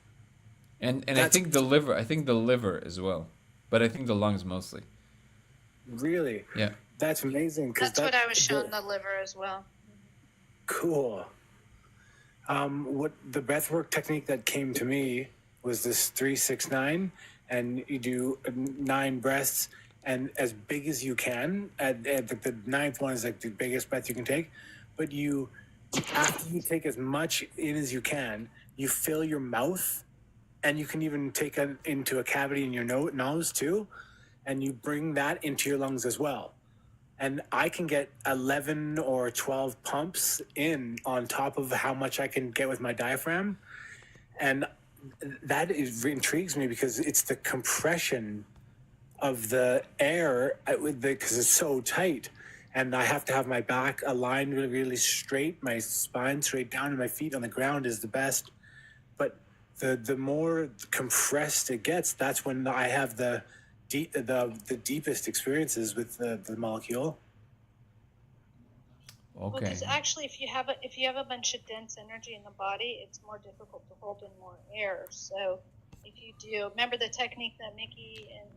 And I think the liver. I think the liver as well, but I think the lungs mostly. Really? Yeah. That's amazing. That's what I was shown, the liver as well. Cool. What the breathwork technique that came to me was this 3-6-9, and you do 9 breaths and as big as you can. At the ninth one is like the biggest breath you can take, but you after you take as much in as you can, you fill your mouth, and you can even take it into a cavity in your nose too, and you bring that into your lungs as well. And I can get 11 or 12 pumps in on top of how much I can get with my diaphragm. And that intrigues me because it's the compression of the air because it's so tight. And I have to have my back aligned really, really straight, my spine straight down, and my feet on the ground is the best. But the more compressed it gets, that's when I have the deepest experiences with the molecule. Well, Okay. because actually, if you have a bunch of dense energy in the body, it's more difficult to hold in more air. So if you do, remember the technique that Mickey and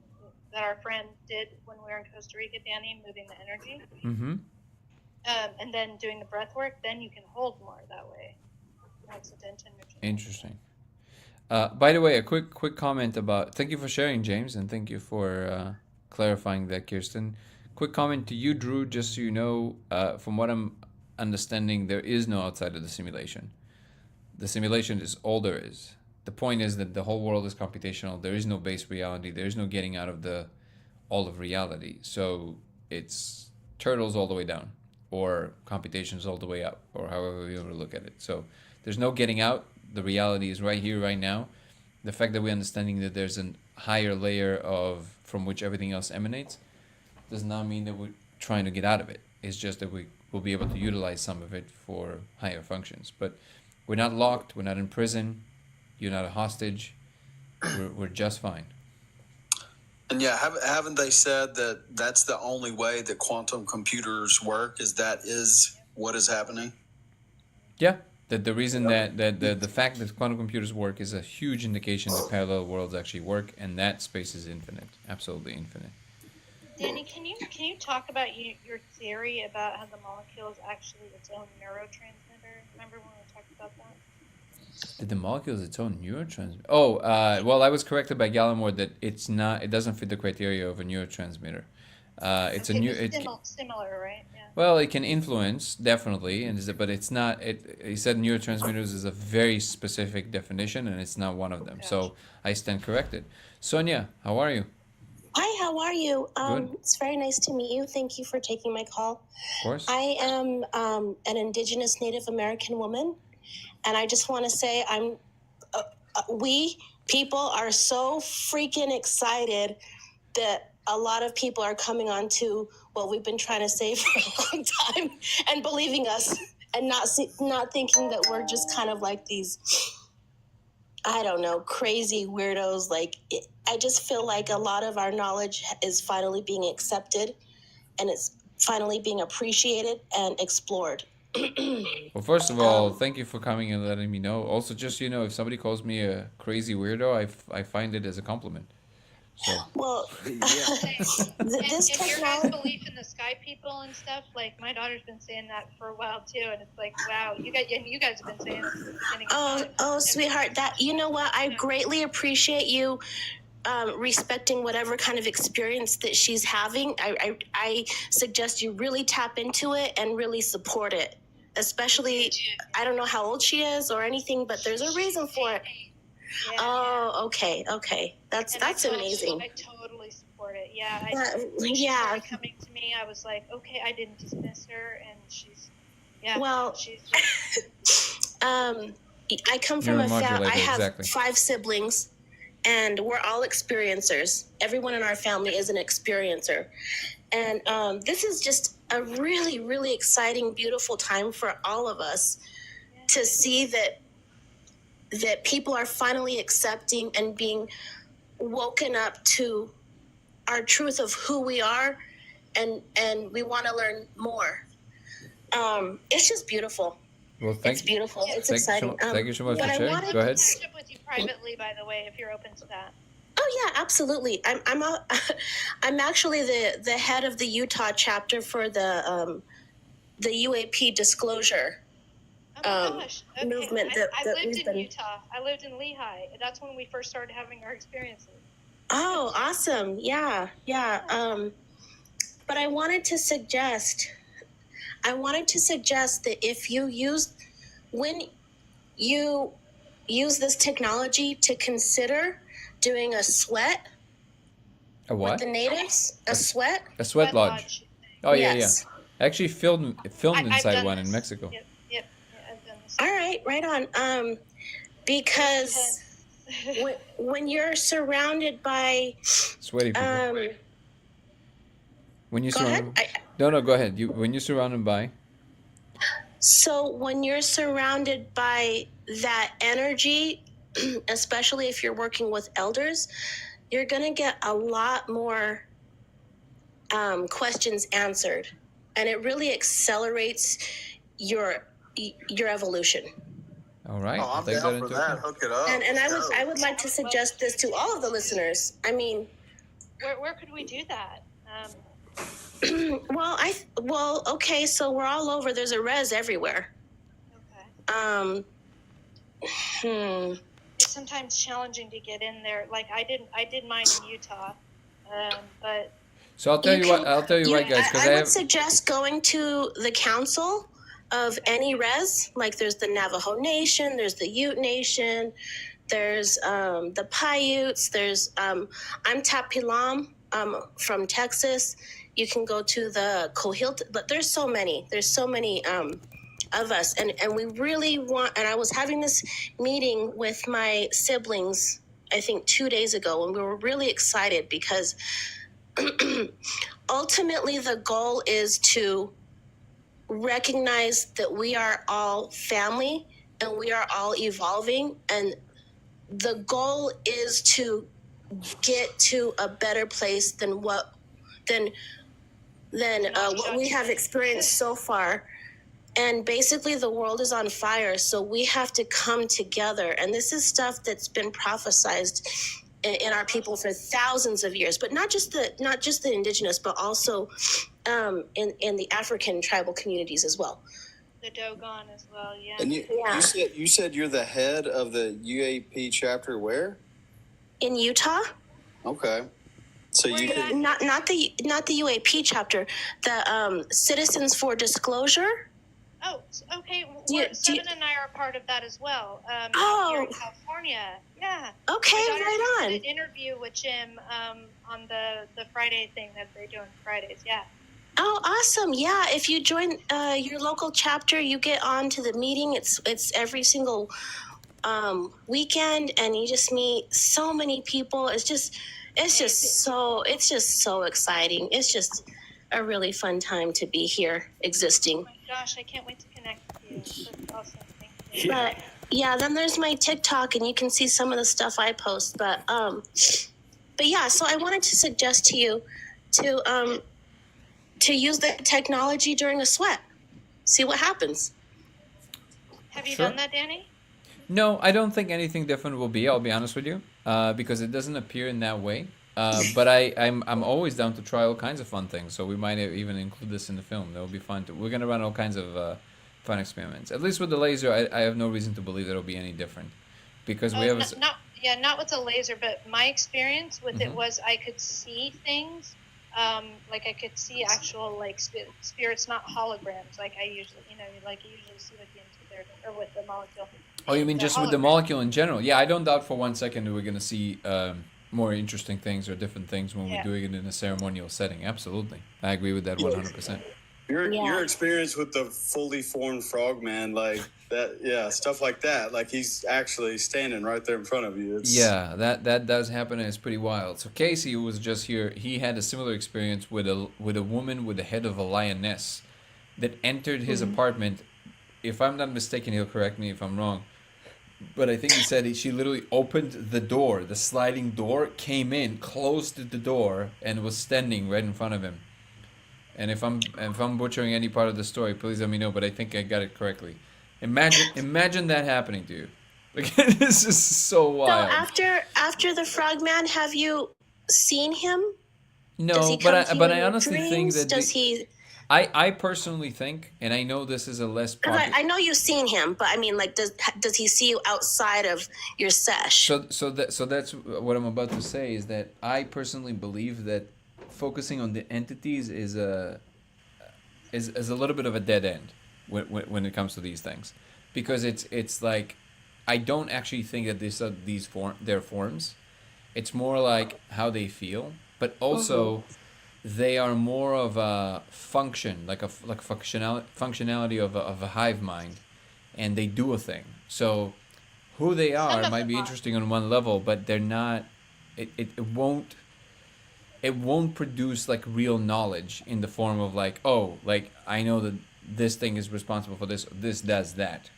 that our friend did when we were in Costa Rica, Danny, moving the energy, Mm-hmm. and then doing the breath work, then you can hold more that way. That's the dense energy. Interesting. By the way, a quick comment about. Thank you for sharing, James, and thank you for clarifying that, Kirsten. Quick comment to you, Drew. Just so you know, from what I'm understanding, there is no outside of the simulation. The simulation is all there is. The point is that the whole world is computational. There is no base reality. There is no getting out of all of reality. So it's turtles all the way down, or computations all the way up, or however you ever look at it. So there's no getting out. The reality is right here, right now. The fact that we're understanding that there's a higher layer from which everything else emanates does not mean that we're trying to get out of it. It's just that we will be able to utilize some of it for higher functions. But we're not locked. We're not in prison. You're not a hostage. We're just fine. And yeah, haven't they said that that's the only way that quantum computers work? Is what is happening? Yeah. That the reason that the fact that quantum computers work is a huge indication that parallel worlds actually work, and that space is infinite, absolutely infinite. Danny, can you talk about your theory about how the molecule is actually its own neurotransmitter? Remember when we talked about that? That the molecule is its own neurotransmitter. Oh, well, I was corrected by Gallimore that it's not. It doesn't fit the criteria of a neurotransmitter. It's a new. Similar, right? Yeah. Well, it can influence definitely, but it's not. He said neurotransmitters is a very specific definition, and it's not one of them. So I stand corrected. Sonia, how are you? Hi, how are you? Good. It's very nice to meet you. Thank you for taking my call. Of course. I am an Indigenous Native American woman, and I just want to say we people are so freaking excited that a lot of people are coming on to what we've been trying to say for a long time and believing us and not thinking that we're just kind of like these, I don't know, crazy weirdos. I just feel like a lot of our knowledge is finally being accepted, and it's finally being appreciated and explored. Well, first of all, thank you for coming and letting me know. Also, just so you know, if somebody calls me a crazy weirdo, I find it as a compliment. So. Well, this and your guys' technology. belief in the sky people and stuff, like my daughter's been saying that for a while too, and it's like, wow, you guys have been saying it since the beginning of time. Oh, sweetheart, you know what? I greatly appreciate you respecting whatever kind of experience that she's having. I suggest you really tap into it and really support it. Especially, I don't know how old she is or anything, but there's a reason for it. Yeah, oh, okay. That's amazing. I totally support it. Yeah. Yeah. She started coming to me, I was like, okay, I didn't dismiss her, and she's. I come from I have exactly. 5 siblings, and we're all experiencers. Everyone in our family is an experiencer. And this is just a really, really exciting, beautiful time for all of us to see that people are finally accepting and being woken up to our truth of who we are, and we want to learn more. It's just beautiful. Well, it's beautiful. It's exciting. Thank you so much for sharing. Go ahead. I'll catch up with you privately, by the way, if you're open to that. Oh yeah, absolutely. I'm actually the head of the Utah chapter for the UAP disclosure gosh. Okay. movement. I lived in Utah. I lived in Lehigh. That's when we first started having our experiences. Oh, awesome! Yeah. But I wanted to suggest. I wanted to suggest that when you use this technology, to consider doing a sweat A with what? the natives. A sweat? A sweat lodge. Oh yeah, Yes. yeah. I actually filmed I've inside done one in this. Mexico. Yep, yeah, I've done this. All right, right on. Because when you're surrounded by Sweaty people. When you go ahead. No, go ahead. When you're surrounded by. So when you're surrounded by that energy, especially if you're working with elders, you're going to get a lot more questions answered, and it really accelerates your evolution. All right. Oh, I'm down for that. Hook it up. And I would like to suggest this to all of the listeners. I mean, where could we do that? Okay, so we're all over. There's a res everywhere. Okay. It's sometimes challenging to get in there. Like I did mine in Utah, but. So I'll tell you what, guys. I would suggest going to the council of any res. Like there's the Navajo Nation, there's the Ute Nation, there's the Paiutes, there's I'm Tapilam from Texas. You can go to the Coahuilton, but there's so many of us, and we really want. And I was having this meeting with my siblings, I think 2 days ago, and we were really excited because ultimately the goal is to recognize that we are all family and we are all evolving, and the goal is to get to a better place than what we have experienced so far. And basically the world is on fire, so we have to come together. And this is stuff that's been prophesized in our people for thousands of years, but not just the indigenous, but also in the African tribal communities as well. The Dogon as well, yeah. And you said you're the head of the UAP chapter where? In Utah. Okay. So not the UAP chapter, the Citizens for Disclosure. Oh, okay. Seven and I are a part of that as well. Here in California, yeah. Okay, right on. Did an interview with Jim on the Friday thing that they do on Fridays. Yeah. Oh, awesome! Yeah, if you join your local chapter, you get on to the meeting. It's every single weekend, and you just meet so many people. It's just so exciting. It's just a really fun time to be here existing. Oh my gosh, I can't wait to connect with you. That's awesome. Thank you. But yeah, then there's my TikTok, and you can see some of the stuff I post. But yeah, so I wanted to suggest to you to use the technology during a sweat. See what happens. Have you done that, Danny? No, I don't think anything different will be. I'll be honest with you, because it doesn't appear in that way. But I'm always down to try all kinds of fun things. So we might even include this in the film. That will be fun too. We're gonna run all kinds of fun experiments. At least with the laser, I have no reason to believe that it'll be any different, because we have not with the laser, but my experience with it was I could see things. Like I could see actual like spirits, not holograms. Like I usually, you usually see with the integrator or with the molecule. Oh, you mean just with the molecule in general? Yeah, I don't doubt for 1 second that we're gonna see more interesting things or different things when we're doing it in a ceremonial setting. Absolutely, I agree with that 100%. Your experience with the fully formed frogman, like that, stuff like that, like he's actually standing right there in front of you. Yeah, that does happen, and it's pretty wild. So Casey, who was just here, he had a similar experience with a woman with the head of a lioness that entered his apartment. If I'm not mistaken, he'll correct me if I'm wrong, but I think he said she literally opened the door, the sliding door, came in, closed the door, and was standing right in front of him. And if I'm butchering any part of the story, please let me know. But I think I got it correctly. Imagine that happening to you. Like, this is so wild. So after the frogman, have you seen him? No, but I honestly think that I personally think, and I know this is a less popular. I know you've seen him, but I mean, like, does he see you outside of your sesh? So that's what I'm about to say, is that I personally believe that focusing on the entities is is a little bit of a dead end when it comes to these things, because it's like I don't actually think that they're forms. It's more like how they feel, but also they are more of a function, like functionality of a hive mind, and they do a thing. So who they Some are of might them be are. interesting on one level, but they're not. It won't produce like real knowledge in the form of like, oh, like I know that this thing is responsible for this. This does that,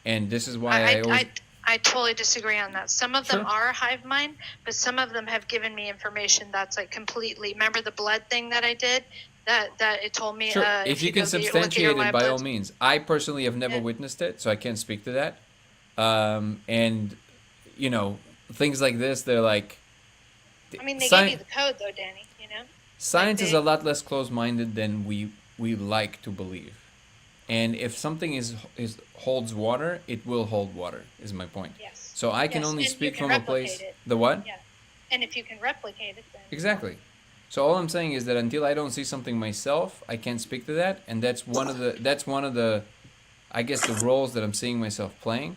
and this is why I always. I totally disagree on that. Some of them Sure. are hive mind, but some of them have given me information that's like completely. Remember the blood thing that I did? That it told me. Sure, if you can look at your substantiate it, lab by all bloods- means. I personally have never Yeah. witnessed it, so I can't speak to that. And things like this, they're like. I mean, they sci- give you the code though, Danny. Science like is they- a lot less close-minded than we like to believe, and if something is holds water, it will hold water. Is my point. Yes. So I can Yes, only and you speak can from a replicate place. it. The what? Yeah. And if you can replicate it, then Exactly. So all I'm saying is that until I don't see something myself, I can't speak to that, and that's one of the I guess the roles that I'm seeing myself playing.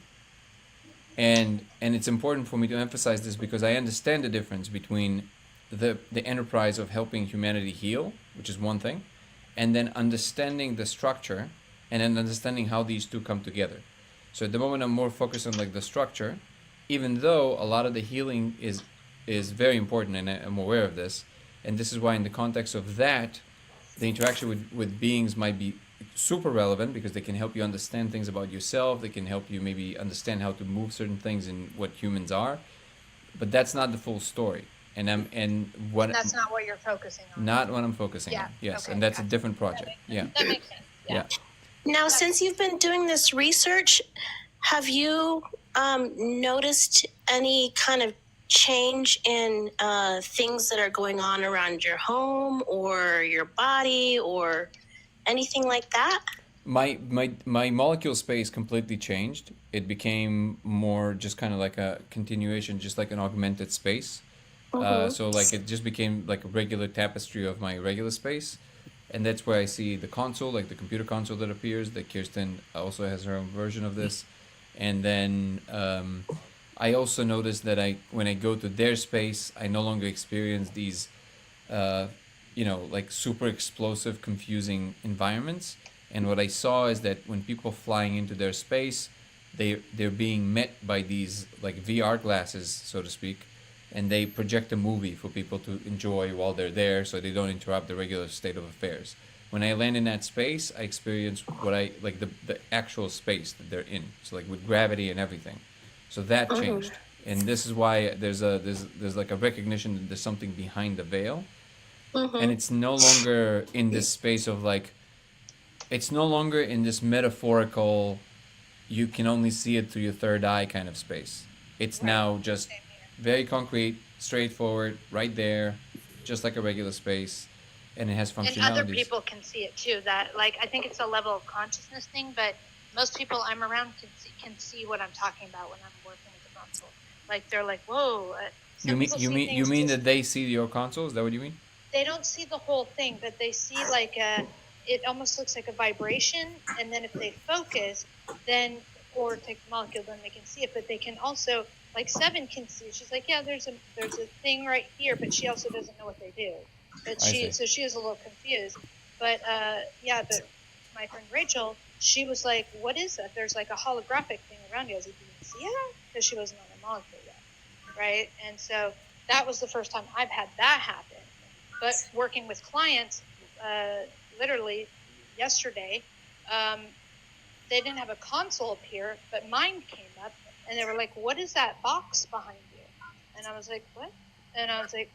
And it's important for me to emphasize this because I understand the difference between the enterprise of helping humanity heal, which is one thing, and then understanding the structure and then understanding how these two come together. So at the moment I'm more focused on like the structure, even though a lot of the healing is very important, and I'm aware of this, and this is why in the context of that, the interaction with beings might be super relevant because they can help you understand things about yourself. They can help you maybe understand how to move certain things in what humans are, but that's not the full story. And that's not what you're focusing on. not what I'm focusing on. Yes, okay, and that's gotcha. a different project. Yeah. That makes sense. Yeah. Now, since you've been doing this research, have you noticed any kind of change in things that are going on around your home or your body or anything like that? My molecule space completely changed. It became more just kind of like a continuation, just like an augmented space. So like it just became like a regular tapestry of my regular space, and that's where I see the console, like the computer console that appears. That Kirsten also has her own version of this, and then I also noticed that when I go to their space, I no longer experience these, like super explosive, confusing environments. And what I saw is that when people flying into their space, they're being met by these like VR glasses, so to speak, and they project a movie for people to enjoy while they're there, so they don't interrupt the regular state of affairs. When I land in that space, I experience what I like the actual space that they're in. So like with gravity and everything. So that changed, and this is why there's like a recognition that there's something behind the veil, and it's no longer in this space of like, it's no longer in this metaphorical, you can only see it through your third eye kind of space. It's now just very concrete, straightforward, right there, just like a regular space, and it has functionalities. And other people can see it too. That like I think it's a level of consciousness thing, but most people I'm around can see what I'm talking about when I'm working with the console. Like they're like, whoa. You mean that they see your console? Is that what you mean? They don't see the whole thing, but they see like it almost looks like a vibration, and then if they focus, then or take the molecule, then they can see it. But they can also, like Seven can see. She's like, yeah, there's a thing right here, but she also doesn't know what they do. But so she is a little confused. But but my friend Rachel, she was like, what is that? There's like a holographic thing around you. I was like, do you see it? Because she wasn't on a molecule yet, right? And so that was the first time I've had that happen. But working with clients, literally yesterday, they didn't have a console appear, but mine came up, and they were like, what is that box behind you? And I was like, what? And I was like,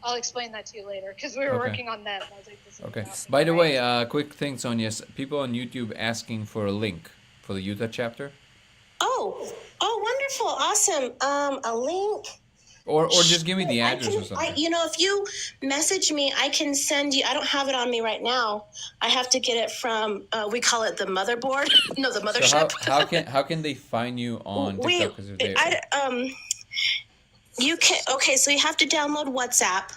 I'll explain that to you later, because we were working on that. And I was like, this is Okay. about me, By the right? way, quick thing, Sonia. People on YouTube asking for a link for the Utah chapter. Oh, wonderful, awesome. A link. Or just give me the address or something. If you message me, I can send you. I don't have it on me right now. I have to get it from. We call it the motherboard. No, the mothership. So how can they find you on TikTok? You can. Okay, so you have to download WhatsApp,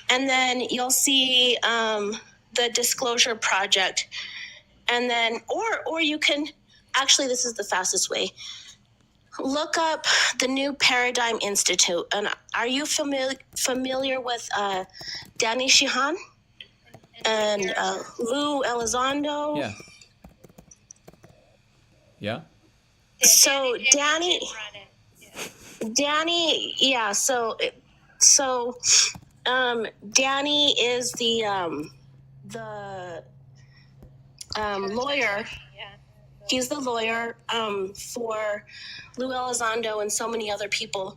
and then you'll see the Disclosure Project, and then or you can actually, this is the fastest way. Look up the New Paradigm Institute. And are you familiar with Danny Sheehan and Lou Elizondo? Yeah. Yeah. So Danny, yeah. So Danny is the lawyer. He's the lawyer for Lou Elizondo and so many other people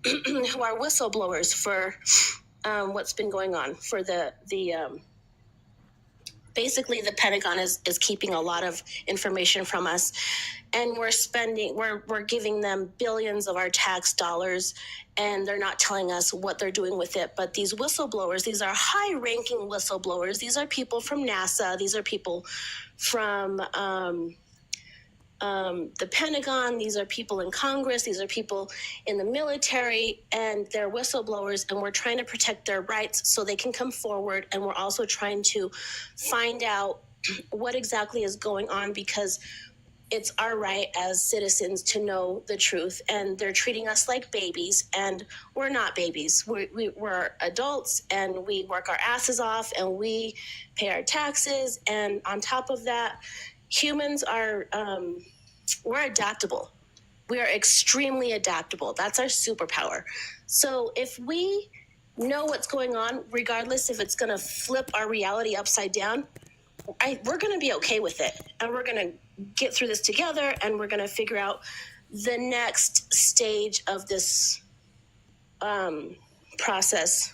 who are whistleblowers for what's been going on. For the basically the Pentagon is keeping a lot of information from us, and we're giving them billions of our tax dollars, and they're not telling us what they're doing with it. But these whistleblowers, these are high-ranking whistleblowers. These are people from NASA. These are people from the Pentagon. These are people in Congress. These are people in the military, and they're whistleblowers, and we're trying to protect their rights so they can come forward. And we're also trying to find out what exactly is going on, because it's our right as citizens to know the truth. And they're treating us like babies, and we're not babies. We're adults, and we work our asses off, and we pay our taxes. And on top of that, humans are, we're adaptable. We are extremely adaptable. That's our superpower. So if we know what's going on, regardless if it's going to flip our reality upside down, we're going to be okay with it. And we're going to get through this together, and we're going to figure out the next stage of this process.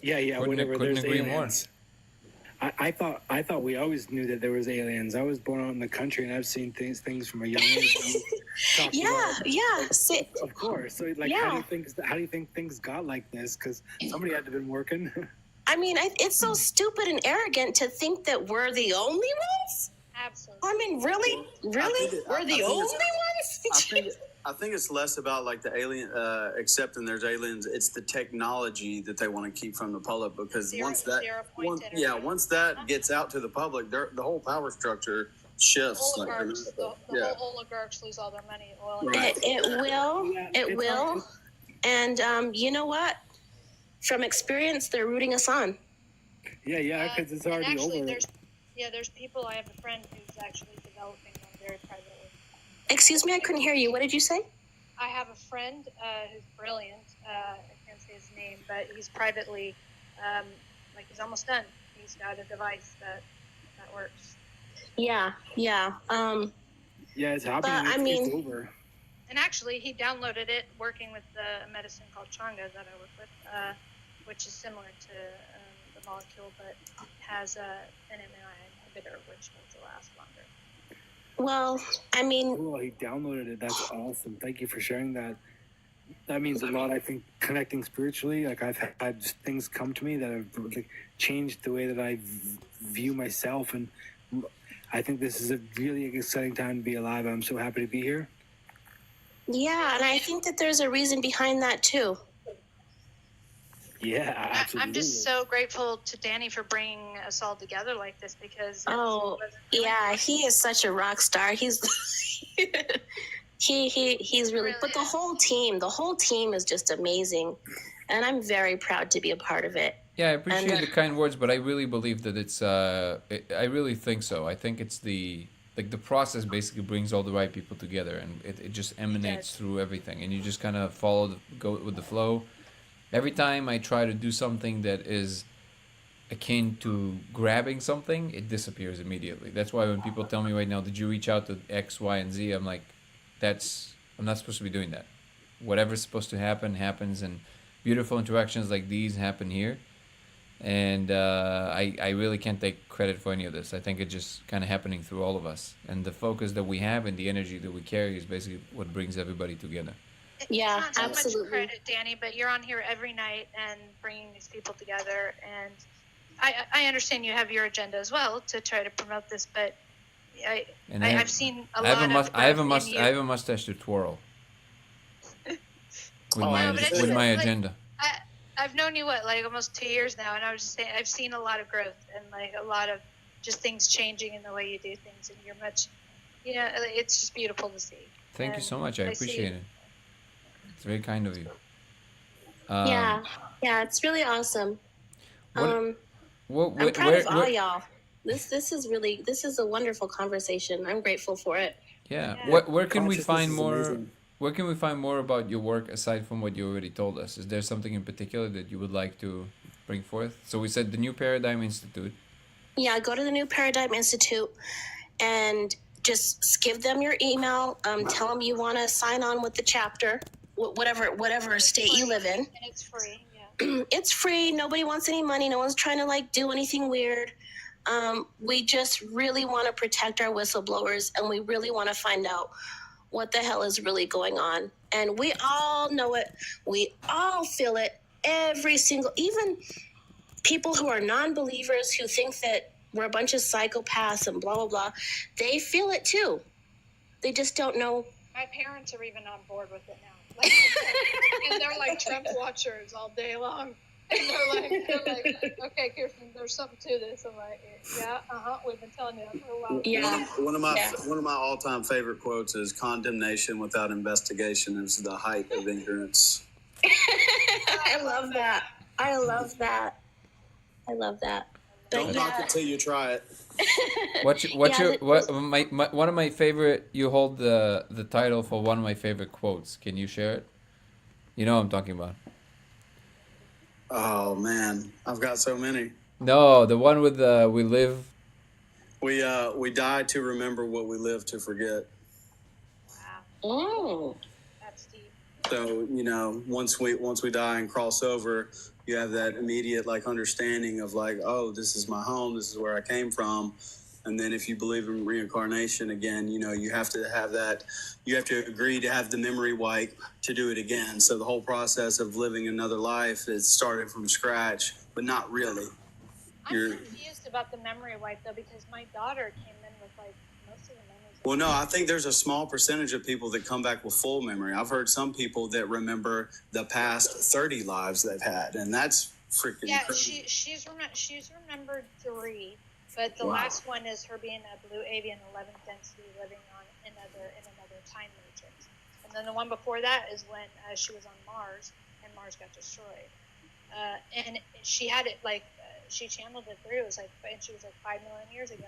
Yeah. Couldn't There's agree more. aliens. I thought we always knew that there was aliens. I was born out in the country, and I've seen things from a young age. Of course. So, how do you think things got like this? Because somebody had to have been working. I mean, it's so stupid and arrogant to think that we're the only ones. Absolutely. I mean, really, we're the only ones. I think it's less about like the alien accepting there's aliens. It's the technology that they want to keep from the public, because once that gets out to the public, the whole power structure shifts. Oligarchs, the whole oligarchs lose all their money. It will. And you know what? From experience, they're rooting us on. Yeah, because it's already over. There's people. I have a friend who's actually developing them very privately. Excuse me, I couldn't hear you. What did you say? I have a friend who's brilliant. I can't say his name, but he's privately, he's almost done. He's got a device that works. Yeah. It's happening. It's over. And actually, he downloaded it working with a medicine called Changa that I work with, which is similar to the molecule, but has an MMI inhibitor, which makes it last longer. Well, I mean... Cool, he downloaded it. That's awesome. Thank you for sharing that. That means a lot, I think, connecting spiritually. Like, I've had things come to me that have changed the way that I view myself, and I think this is a really exciting time to be alive. I'm so happy to be here. Yeah, and I think that there's a reason behind that, too. Yeah, absolutely. I'm just so grateful to Danny for bringing us all together like this, because he is such a rock star. He's he's really, but the whole team is just amazing, and I'm very proud to be a part of it. Yeah, I appreciate the kind words, but I really believe that it's I really think so. I think it's the process basically brings all the right people together, and it just emanates through everything, and you just kind of go with the flow. Every time I try to do something that is akin to grabbing something, it disappears immediately. That's why when people tell me right now, did you reach out to X, Y, and Z? I'm like, I'm not supposed to be doing that. Whatever's supposed to happen, happens, and beautiful interactions like these happen here. And I really can't take credit for any of this. I think it's just kind of happening through all of us. And the focus that we have and the energy that we carry is basically what brings everybody together. Yeah, it's not absolutely. So much credit, Danny, but you're on here every night and bringing these people together. And I understand you have your agenda as well to try to promote this, but I've seen a lot of I have a mustache to twirl with my agenda. I've known you like almost 2 years now, and I was just saying I've seen a lot of growth and like a lot of just things changing in the way you do things, and you're much, it's just beautiful to see. Thank you And so much. I appreciate it. It's very kind of you. Yeah, it's really awesome. I'm proud of all y'all. This is a wonderful conversation. I'm grateful for it. Yeah. Where can we find more? Amazing. Where can we find more about your work aside from what you already told us? Is there something in particular that you would like to bring forth? So we said the New Paradigm Institute. Yeah, go to the New Paradigm Institute and just give them your email. Tell them you want to sign on with the chapter, whatever state you live in. And it's free. Yeah. It's free. Nobody wants any money. No one's trying to like do anything weird. We just really want to protect our whistleblowers, and we really want to find out what the hell is really going on. And we all know it. We all feel it. Even people who are non-believers who think that we're a bunch of psychopaths and blah, blah, blah, they feel it too. They just don't know. My parents are even on board with it now. Like, and they're like Trump watchers all day long. And they're like, okay, Kirsten, there's something to this. I'm like, yeah, we've been telling you that for a while. Yeah. One of my all-time favorite quotes is "Condemnation without investigation is the height of ignorance." I love that. Don't knock it till you try it. One of my favorite? You hold the title for one of my favorite quotes. Can you share it? You know what I'm talking about. Oh man, I've got so many. No, the one with we live. We die to remember what we live to forget. Wow. Oh, that's deep. So once we die and cross over, you have that immediate like understanding of like, oh, this is my home, this is where I came from. And then if you believe in reincarnation again, you have to have that. You have to agree to have the memory wipe to do it again. So the whole process of living another life is started from scratch, but not really. I'm confused about the memory wipe though, because my daughter came in with like most of the memories. Well, no, I think there's a small percentage of people that come back with full memory. I've heard some people that remember the past 30 lives they've had, and that's freaking crazy. She's remembered 3. But the last one is her being a blue avian 11th density living on in another time matrix. And then the one before that is when she was on Mars and Mars got destroyed. And she had it like she channeled it through. It was like, and she was like 5 million years ago.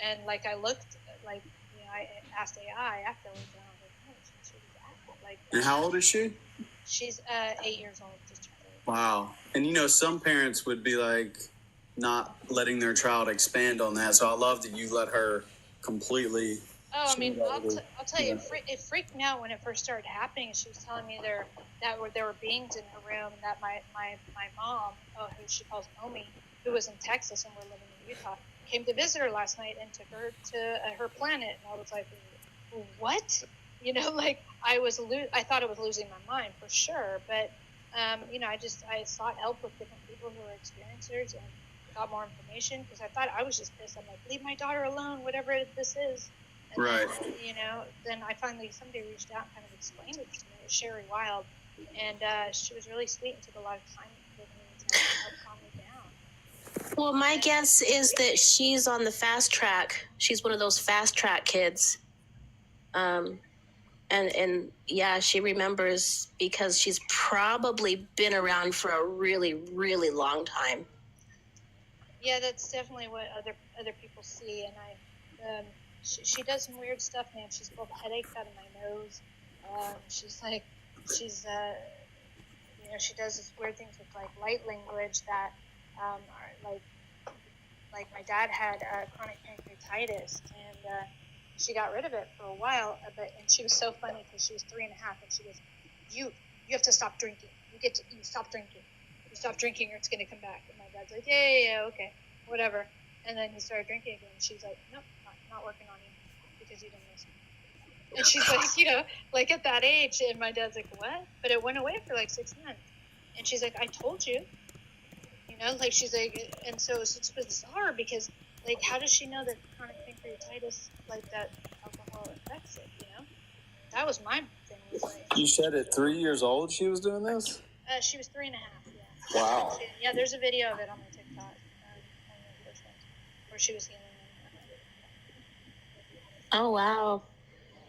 And like I looked like I asked AI afterwards, and I was like, oh, she was active. Like. And how old is she? She's 8 years old. Just turned 8. Wow. And some parents would be like, not letting their child expand on that. So I love that you let her completely. Oh, I mean, I'll tell you, it freaked me out when it first started happening. She was telling me there were beings in her room, and that my mom, who she calls Omi, who was in Texas and we're living in Utah, came to visit her last night and took her to her planet. And I was like, what? Like I thought I was losing my mind for sure. But, I sought help with different people who were experiencers and got more information because I thought I was just pissed. I'm like, leave my daughter alone, whatever this is. And right. Then I finally, somebody reached out and kind of explained it to me. It was Sherry Wild. And she was really sweet and took a lot of time with me to help calm me down. Well, my guess is that she's on the fast track. She's one of those fast track kids. And yeah, she remembers because she's probably been around for a really, really long time. Yeah, that's definitely what other people see, and she does some weird stuff, man. She's pulled headaches out of my nose. She does this weird things with like light language that are like my dad had chronic pancreatitis, and she got rid of it for a while. And she was so funny because she was 3.5, and she goes, "You have to stop drinking. You stop drinking. You stop drinking, or it's going to come back." And my dad's like, yeah, okay, whatever. And then he started drinking again. She's like, nope, not working on you because you didn't listen. And she's like, like at that age. And my dad's like, what? But it went away for like 6 months. And she's like, I told you. Like she's like, and so it's bizarre because like, how does she know that chronic pancreatitis, like that alcohol affects it? That was my thing. Was like, you said at 3 years old she was doing this? She was 3.5. Wow. Yeah, there's a video of it on my TikTok. One of the first ones, where she was healing them. Oh, wow.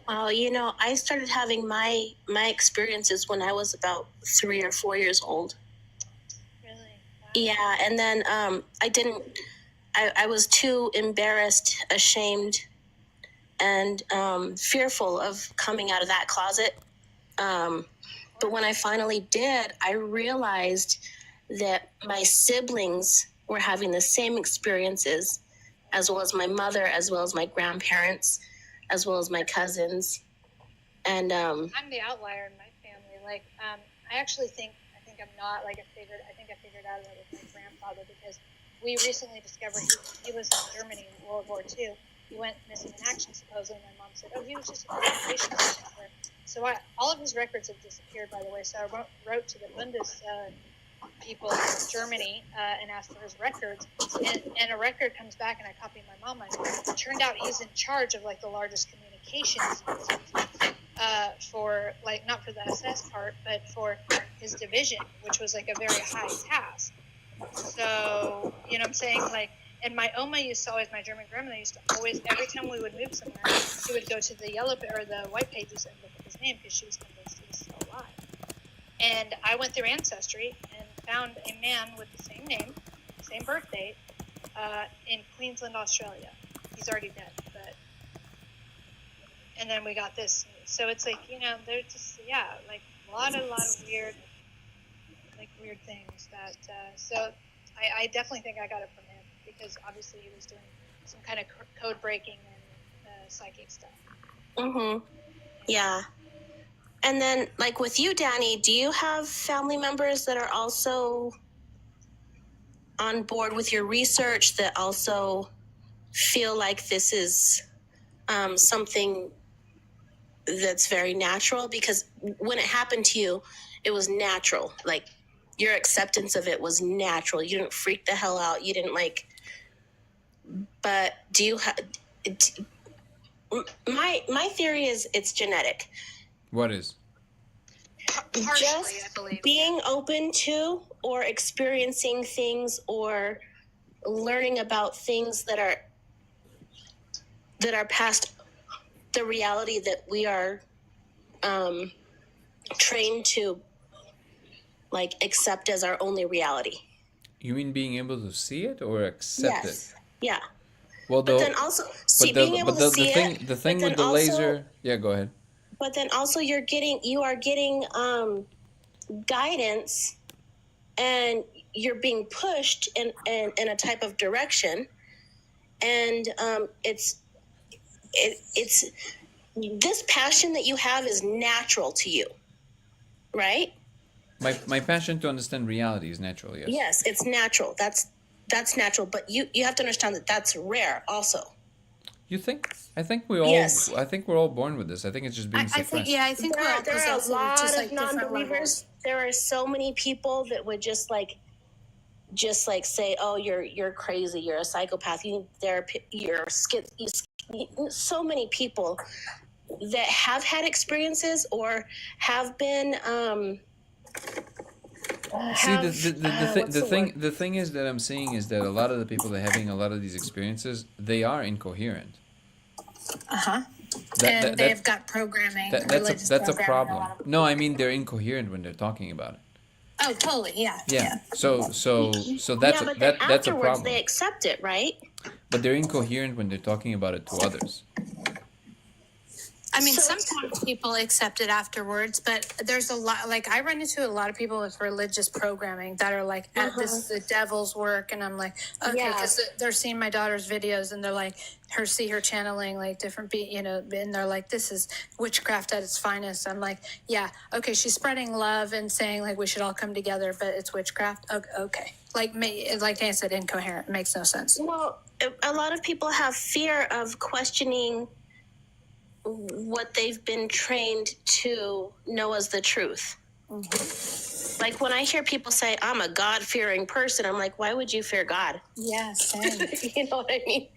Wow, you know, I started having my experiences when I was about 3 or 4 years old. Really? Wow. Yeah, and then I was too embarrassed, ashamed, and fearful of coming out of that closet. But when I finally did, I realized that my siblings were having the same experiences, as well as my mother, as well as my grandparents, as well as my cousins. And I'm the outlier in my family. Like, I actually think I'm not. Like, I figured out that with my grandfather, because we recently discovered he was in Germany in World War II. He went missing in action, supposedly. My mom said, "Oh, he was just a communication officer." So all of his records have disappeared, by the way. So I wrote to the Bundes people in Germany and asked for his records. And a record comes back, and I copy my mom on it. It turned out he's in charge of, like, the largest communications for, like, not for the SS part, but for his division, which was, like, a very high task. So, you know what I'm saying? Like, and my Oma used to always, my German grandmother used to always, every time we would move somewhere, she would go to the yellow or the white pages and look at his name, because she was convinced he was still alive. And I went through Ancestry and found a man with the same name, same birth date, in Queensland, Australia. He's already dead, but. And then we got this. So it's like, you know, they're just, yeah, like a lot of weird, like, weird things that, so I definitely think I got it from him, because obviously he was doing some kind of code breaking and psychic stuff. Mm-hmm. Yeah. And then, like, with you, Danny, do you have family members that are also on board with your research, that also feel like this is something that's very natural? Because when it happened to you, it was natural. Like, your acceptance of it was natural. You didn't freak the hell out. You didn't, like. But do you have? My theory is it's genetic. What is? Partially, Just I believe. being open to, or experiencing things, or learning about things that are past the reality that we are trained to, like, accept as our only reality. You mean being able to see it or accept Yes. it? Yeah. Well, But then also, being able to see it. The thing but with then the also, laser. Yeah, go ahead. But then also, you are getting guidance, and you're being pushed in a type of direction, and it's this passion that you have is natural to you, right? My passion to understand reality is natural. Yes. Yes, it's natural. That's natural, but you have to understand that that's rare also. You think? I think we all. Yes. I think we're all born with this. I think it's just being suppressed. I think we're all There are a possessed, lot just, of like, different non-believers. levels. There are so many people that would just like say, "Oh, you're crazy. You're a psychopath. You're so many people that have had experiences or have been. See, the thing is that I'm seeing is that a lot of the people that are having a lot of these experiences, they are incoherent. And they've got programming. That's a problem. No, I mean they're incoherent when they're talking about it. Oh, totally. Yeah. Yeah. So that's but then that's a afterwards problem. they accept it, right? But they're incoherent when they're talking about it to others. I mean, sometimes people accept it afterwards, but there's a lot, like, I run into a lot of people with religious programming that are like, this is the devil's work. And I'm like, okay, because they're seeing my daughter's videos and they're like, see her channeling like different, and they're like, this is witchcraft at its finest. I'm like, yeah, okay, she's spreading love and saying like we should all come together, but it's witchcraft. Okay. Like Dan said, incoherent. It makes no sense. Well, a lot of people have fear of questioning what they've been trained to know as the truth. Like when I hear people say, I'm a God-fearing person, I'm like, why would you fear God? Yeah, same. You know what I mean?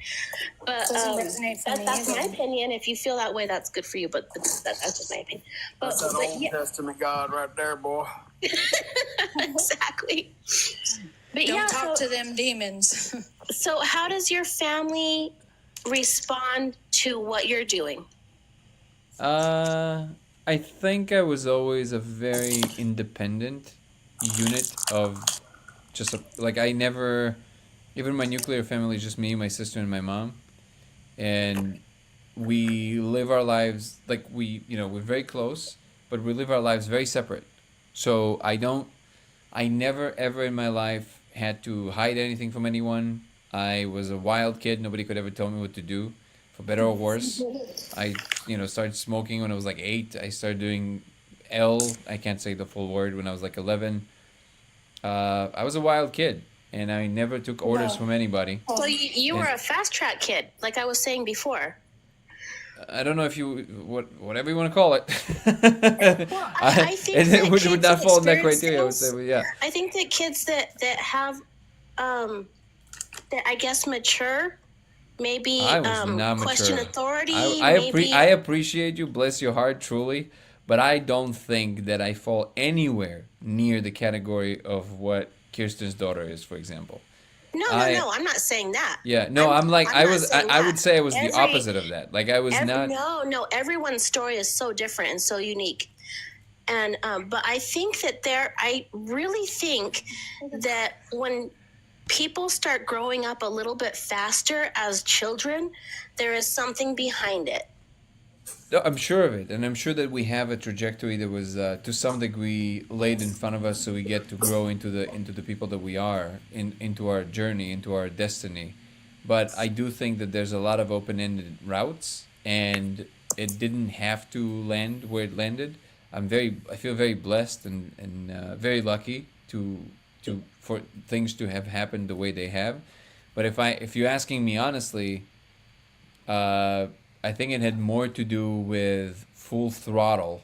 But Doesn't resonate for me that's my either. opinion. If you feel that way, that's good for you, but that's just my opinion. But, That's that but Old yeah, Testament God right there, boy. exactly. But Don't yeah, talk to them demons. so how does your family respond to what you're doing? I think I was always a very independent unit of just like I never, even my nuclear family is just me, my sister, and my mom, and we live our lives like we're very close, but we live our lives very separate. So I never ever in my life had to hide anything from anyone. I was a wild kid. Nobody could ever tell me what to do, for better or worse. I, started smoking when I was like 8. I started doing I can't say the full word, when I was like 11. I was a wild kid, and I never took orders from anybody. So you were a fast track kid, like I was saying before. I don't know if you whatever you want to call it. Well, I think and that it would kids not fall in that experience criteria. I would things- say, yeah. I think that kids that have that I guess mature, maybe I was not question mature. authority. I appreciate you, bless your heart, truly, but I don't think that I fall anywhere near the category of what Kirsten's daughter is, for example. No, I'm not saying that. Yeah, no, I'm not saying I would that. say I was the opposite of that. Like I was not. No, everyone's story is so different and so unique. And but I think that I really think that when people start growing up a little bit faster as children, there is something behind it. No, I'm sure of it, and I'm sure that we have a trajectory that was, to some degree, laid in front of us, so we get to grow into the people that we are, into our journey, into our destiny. But I do think that there's a lot of open-ended routes, and it didn't have to land where it landed. I feel very blessed and very lucky for things to have happened the way they have. But if you're asking me honestly, I think it had more to do with full throttle.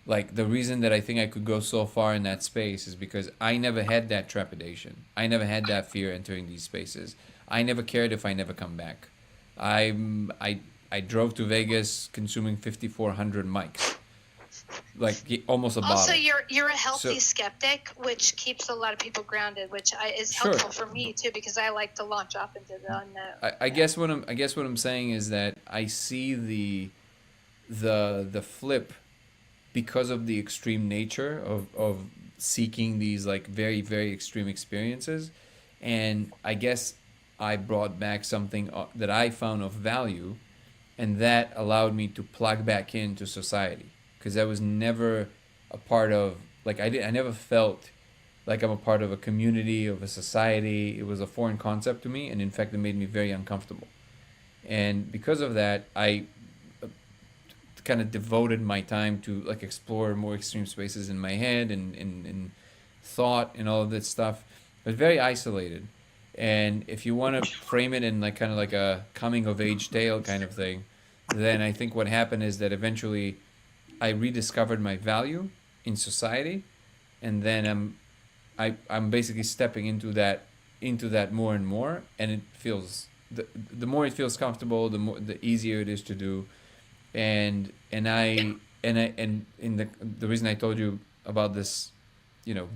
Like the reason that I think I could go so far in that space is because I never had that trepidation. I never had that fear entering these spaces. I never cared if I never come back. I drove to Vegas consuming 5,400 mics, like almost a bottle. Also, you're a healthy skeptic, which keeps a lot of people grounded, which is helpful for me too, because I like to launch off into the unknown. I guess what I'm saying is that I see the flip because of the extreme nature of seeking these like very, very extreme experiences, and I guess I brought back something that I found of value, and that allowed me to plug back into society. Because I was never a part of, like, I never felt like I'm a part of a community, of a society. It was a foreign concept to me, and in fact, it made me very uncomfortable. And because of that, I kind of devoted my time to like explore more extreme spaces in my head and thought and all of that stuff. But very isolated. And if you want to frame it in like kind of like a coming of age tale kind of thing, then I think what happened is that eventually I rediscovered my value in society, and then I'm basically stepping into that more and more, and it feels the more it feels comfortable, the easier it is to do, and the reason I told you about this,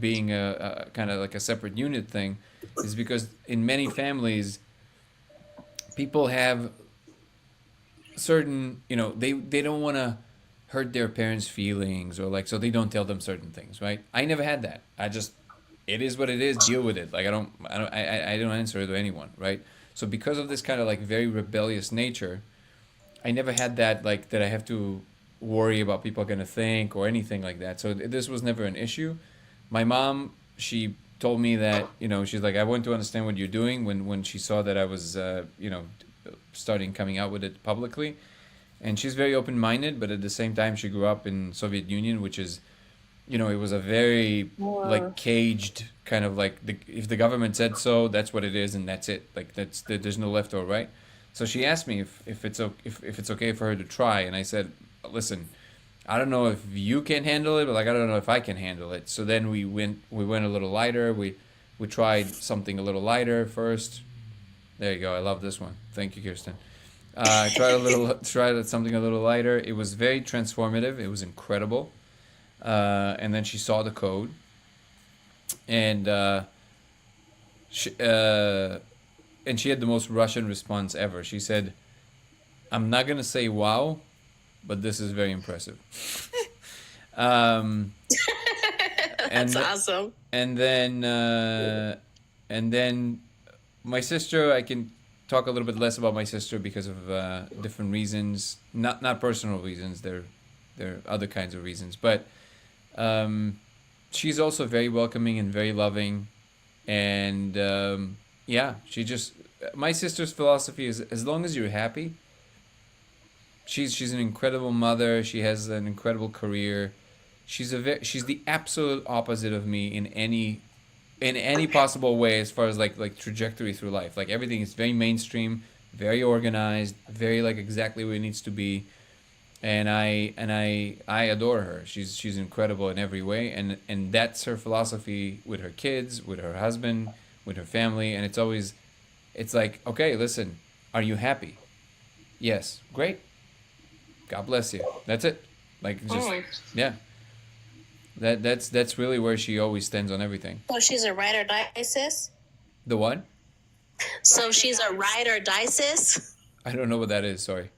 being a kind of like a separate unit thing, is because in many families, people have certain, they don't want to hurt their parents' feelings, or like, so they don't tell them certain things, right? I never had that. It is what it is. Deal with it. Like I don't answer to anyone, right? So because of this kind of like very rebellious nature, I never had that, like, that I have to worry about people are gonna think or anything like that. So this was never an issue. My mom, she told me that, she's like, I want to understand what you're doing, when she saw that I was, starting coming out with it publicly. And she's very open-minded, but at the same time, she grew up in Soviet Union, which is, it was a very like caged kind of like, if the government said so, that's what it is, and that's it. Like there's no left or right. So she asked me if it's okay for her to try, and I said, listen, I don't know if you can handle it, but like I don't know if I can handle it. So then we went a little lighter. We tried something a little lighter first. There you go. I love this one. Thank you, Kirsten. Tried something a little lighter. It was very transformative. It was incredible. And then she saw the code, and she, uh, and she had the most Russian response ever. She said, "I'm not gonna say wow, but this is very impressive." um, That's and awesome. and then my sister, I can talk a little bit less about my sister because of different reasons, not personal reasons. There are other kinds of reasons, but she's also very welcoming and very loving, and yeah, she just my sister's philosophy is as long as you're happy. She's an incredible mother. She has an incredible career. She's the absolute opposite of me in any possible way as far as like trajectory through life. Like everything is very mainstream, very organized, very like exactly where it needs to be. And I adore her. She's incredible in every way, and that's her philosophy with her kids, with her husband, with her family, and it's like, okay, listen, are you happy? Yes, great. God bless you. That's it. Like just yeah. That's really where she always stands on everything. So she's a ride or die sis? The what? So she's a ride or die sis? I don't know what that is. Sorry.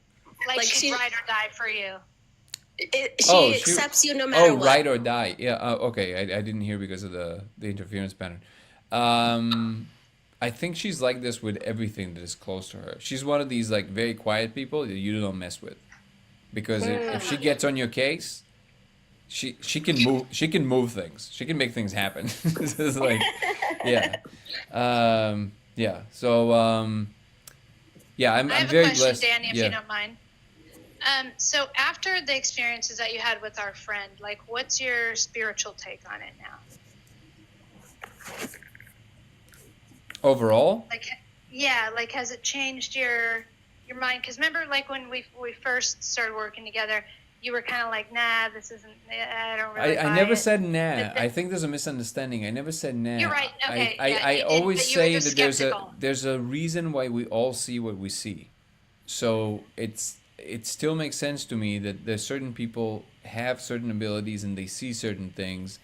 Like she'd ride or die for you. She accepts you no matter what. Ride or die. Yeah. Okay. I didn't hear because of the interference pattern. I think she's like this with everything that is close to her. She's one of these like very quiet people that you don't mess with, because if she gets on your case, she can move things. She can make things happen. It's like, yeah, yeah. So yeah, I'm I have very a question, blessed. Danny, if Yeah. you don't mind. So after the experiences that you had with our friend, like, what's your spiritual take on it now? Overall, Like, yeah, like, has it changed your mind? Because remember, like, when we first started working together, you were kind of like, nah, this isn't. I don't really. I buy never it. said nah. I think there's a misunderstanding. I never said nah. You're right. Okay. I yeah, I you did, always but you were say just that skeptical. there's a reason why we all see what we see. So it still makes sense to me that there's certain people have certain abilities and they see certain things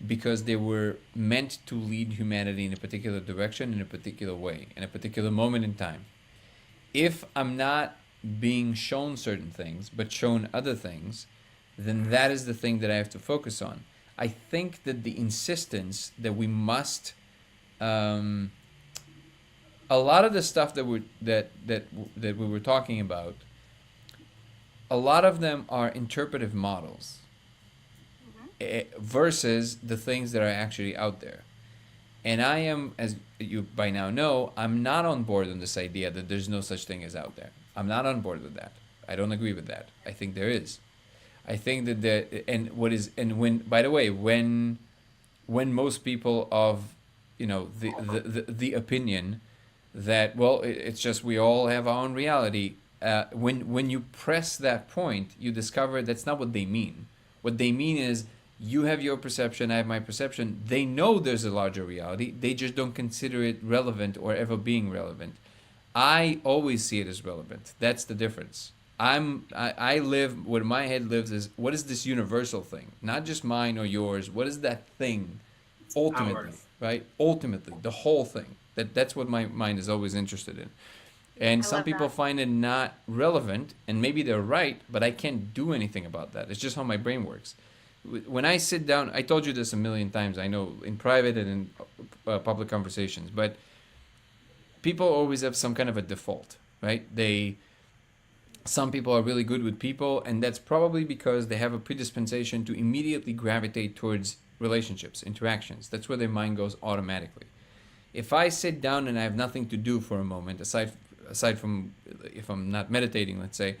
because they were meant to lead humanity in a particular direction, in a particular way, in a particular moment in time. If I'm not being shown certain things but shown other things, then that is the thing that I have to focus on. I think that the insistence that we must a lot of the stuff that we were talking about, a lot of them are interpretive models versus the things that are actually out there. And I am, as you by now know, I'm not on board on this idea that there's no such thing as out there. I'm not on board with that. I don't agree with that. I think there is. I think that when, by the way, when most people of, the opinion that, well, it's just we all have our own reality. When you press that point, you discover that's not what they mean. What they mean is you have your perception, I have my perception. They know there's a larger reality. They just don't consider it relevant or ever being relevant. I always see it as relevant. That's the difference. I live, what my head lives is, what is this universal thing? Not just mine or yours. What is that thing ultimately, right? Ultimately, the whole thing. That's what my mind is always interested in. And some people find it not relevant, and maybe they're right, but I can't do anything about that. It's just how my brain works. When I sit down, I told you this a million times, I know, in private and in public conversations, but people always have some kind of a default, right? Some people are really good with people, and that's probably because they have a predisposition to immediately gravitate towards relationships, interactions. That's where their mind goes automatically. If I sit down and I have nothing to do for a moment, aside from if I'm not meditating, let's say,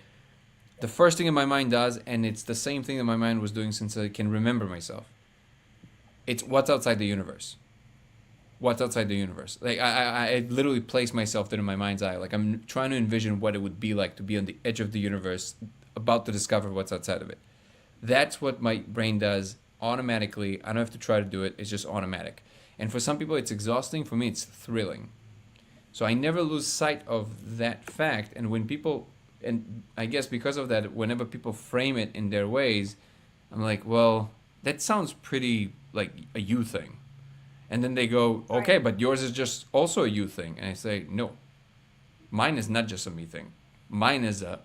the first thing in my mind does, and it's the same thing that my mind was doing since I can remember myself, it's what's outside the universe. What's outside the universe? Like I literally place myself there in my mind's eye. Like I'm trying to envision what it would be like to be on the edge of the universe, about to discover what's outside of it. That's what my brain does automatically. I don't have to try to do it. It's just automatic. And for some people, it's exhausting. For me, it's thrilling. So I never lose sight of that fact. And when people, and I guess because of that, whenever people frame it in their ways, I'm like, well, that sounds pretty like a you thing. And then they go, okay, but yours is just also a you thing. And I say, no, mine is not just a me thing. Mine is a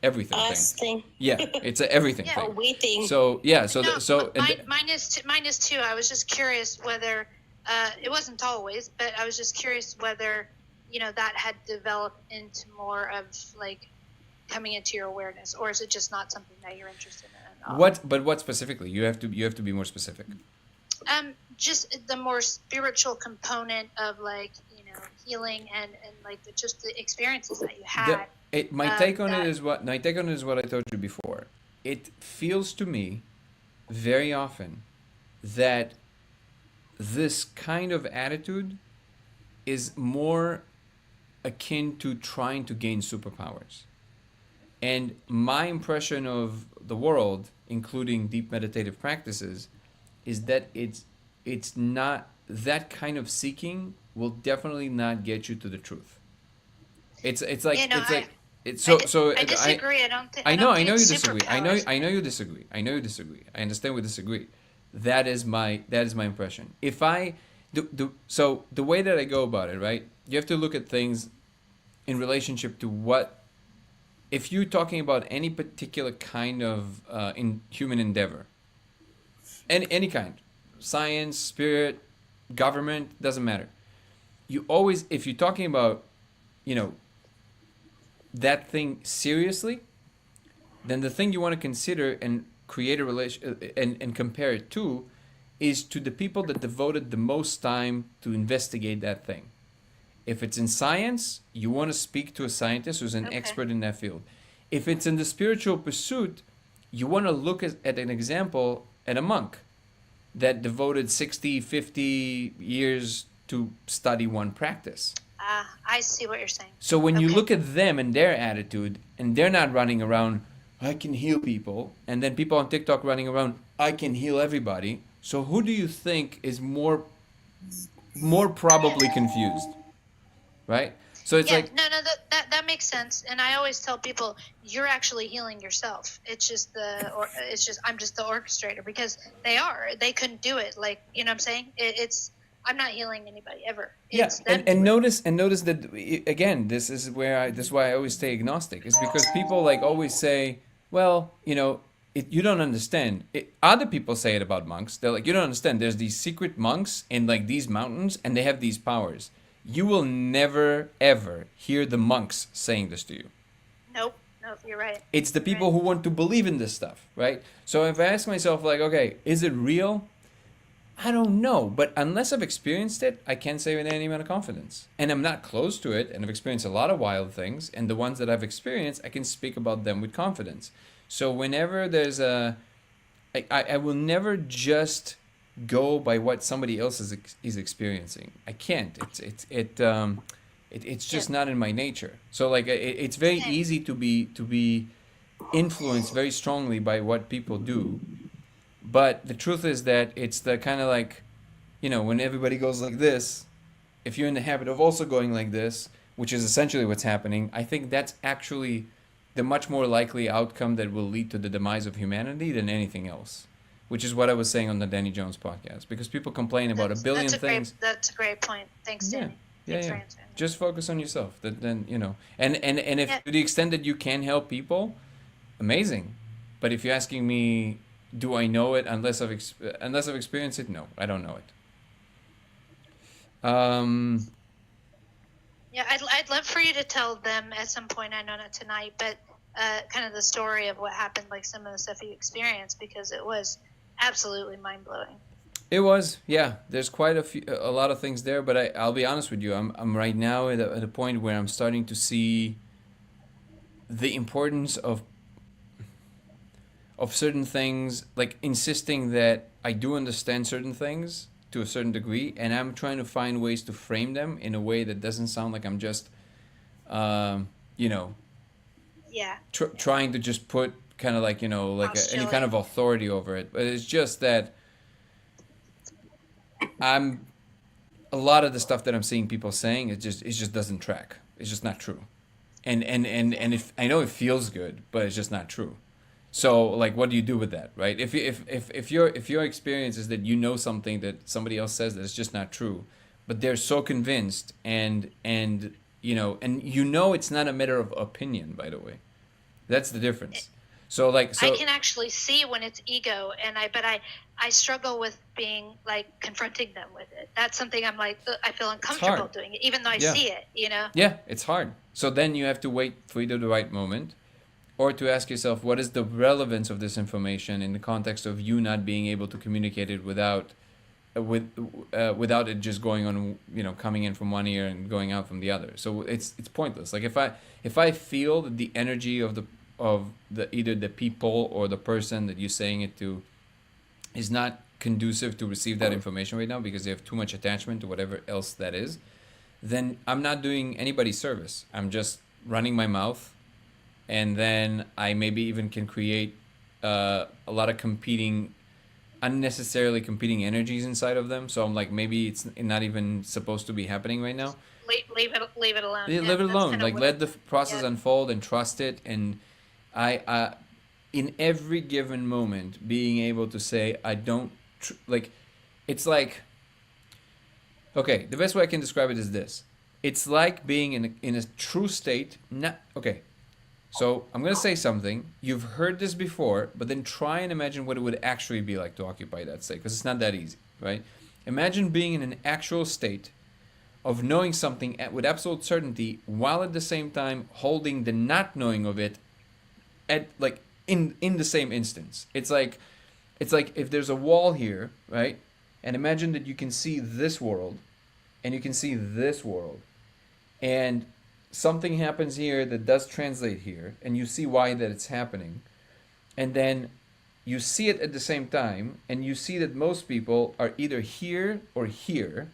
everything Us thing. thing. Yeah, it's a everything Yeah. thing. A we thing. So yeah, so No, so and mine is too. I was just curious whether it wasn't always, but I was just curious whether that had developed into more of like coming into your awareness, or is it just not something that you're interested in at all? what specifically? You have to be more specific. Just the more spiritual component of like healing and like just the experiences that you had. My take on that- it is what I told you before. It feels to me very often that this kind of attitude is more akin to trying to gain superpowers. And my impression of the world, including deep meditative practices, is that it's not that kind of seeking will definitely not get you to the truth. It's like it's like it's so I disagree. I don't think. I know think you it's disagree. I know superpowers. you disagree. I know you disagree. I understand we disagree. That is my impression. If I so the way that I go about it, right? You have to look at things in relationship to what if you're talking about any particular kind of in human endeavor, any kind, science, spirit, government, doesn't matter. You always, if you're talking about, that thing seriously, then the thing you want to consider and create a relation and compare it to is to the people that devoted the most time to investigate that thing. If it's in science, you want to speak to a scientist who's an expert in that field. If it's in the spiritual pursuit, you want to look at an example at a monk that devoted 60, 50 years to study one practice. I see what you're saying. So when you look at them and their attitude, and they're not running around, I can heal people, and then people on TikTok running around, I can heal everybody. So who do you think is more probably confused, right? So it's like no, that makes sense. And I always tell people, you're actually healing yourself. It's just I'm just the orchestrator, because they couldn't do it. Like, you know what I'm saying? I'm not healing anybody ever. yeah, It's them and doing it. notice that again, this is why I always stay agnostic. Is because people like always say, well, you don't understand. Other people say it about monks. They're like, you don't understand. There's these secret monks in like these mountains, and they have these powers. You will never ever hear the monks saying this to you. Nope, you're right. It's the people who want to believe in this stuff, right? So if I ask myself, like, okay, is it real? I don't know, but unless I've experienced it, I can't say with any amount of confidence. And I'm not close to it, and I've experienced a lot of wild things, and the ones that I've experienced, I can speak about them with confidence. So whenever there's I will never just go by what somebody else is experiencing. I can't. It's just not in my nature. So like it's very easy to be influenced very strongly by what people do. But the truth is that it's the kind of like, when everybody goes like this, if you're in the habit of also going like this, which is essentially what's happening, I think that's actually the much more likely outcome that will lead to the demise of humanity than anything else, which is what I was saying on the Danny Jones podcast. Because people complain about a billion things. That's a great point. Thanks, Danny. Thanks for answering. Just focus on yourself. Then and if to the extent that you can help people, amazing. But if you're asking me, do I know it unless I've experienced it? No, I don't know it. Yeah, I'd love for you to tell them at some point. I know not tonight, but kind of the story of what happened, like some of the stuff you experienced, because it was absolutely mind blowing. It was, yeah. There's quite a lot of things there, but I'll be honest with you. I'm right now at a point where I'm starting to see the importance of certain things, like insisting that I do understand certain things to a certain degree, and I'm trying to find ways to frame them in a way that doesn't sound like I'm just, trying to just put kind of like, you know, like any kind of authority over it. But it's just that a lot of the stuff that I'm seeing people saying, it just doesn't track. It's just not true. And if I know it feels good, but it's just not true. So like, what do you do with that, right? If your experience is that you know something that somebody else says that it's just not true, but they're so convinced, and you know it's not a matter of opinion, by the way. That's the difference. So like, so I can actually see when it's ego, but I struggle with being like confronting them with it. That's something I'm like, I feel uncomfortable doing it, even though I see it, you know? Yeah, it's hard. So then you have to wait for either the right moment, or to ask yourself, what is the relevance of this information in the context of you not being able to communicate it without it just going on, you know, coming in from one ear and going out from the other. So it's pointless. Like if I feel that the energy of the either the people or the person that you're saying it to is not conducive to receive that information right now because they have too much attachment to whatever else that is, then I'm not doing anybody service. I'm just running my mouth, and then I maybe even can create a lot of unnecessarily competing energies inside of them. So I'm like, maybe it's not even supposed to be happening right now. Leave it alone. Yeah, leave it alone. Like, let the process unfold and trust it. And I in every given moment, being able to say, I don't like, it's like, okay, the best way I can describe it is this. It's like being in a true state. Okay. So I'm going to say something. You've heard this before, but then try and imagine what it would actually be like to occupy that state, because it's not that easy, right? Imagine being in an actual state of knowing something with absolute certainty, while at the same time holding the not knowing of it at like in the same instance. It's like if there's a wall here, right? And imagine that you can see this world and you can see this world, and something happens here that does translate here, and you see why that it's happening, and then you see it at the same time, and you see that most people are either here or here,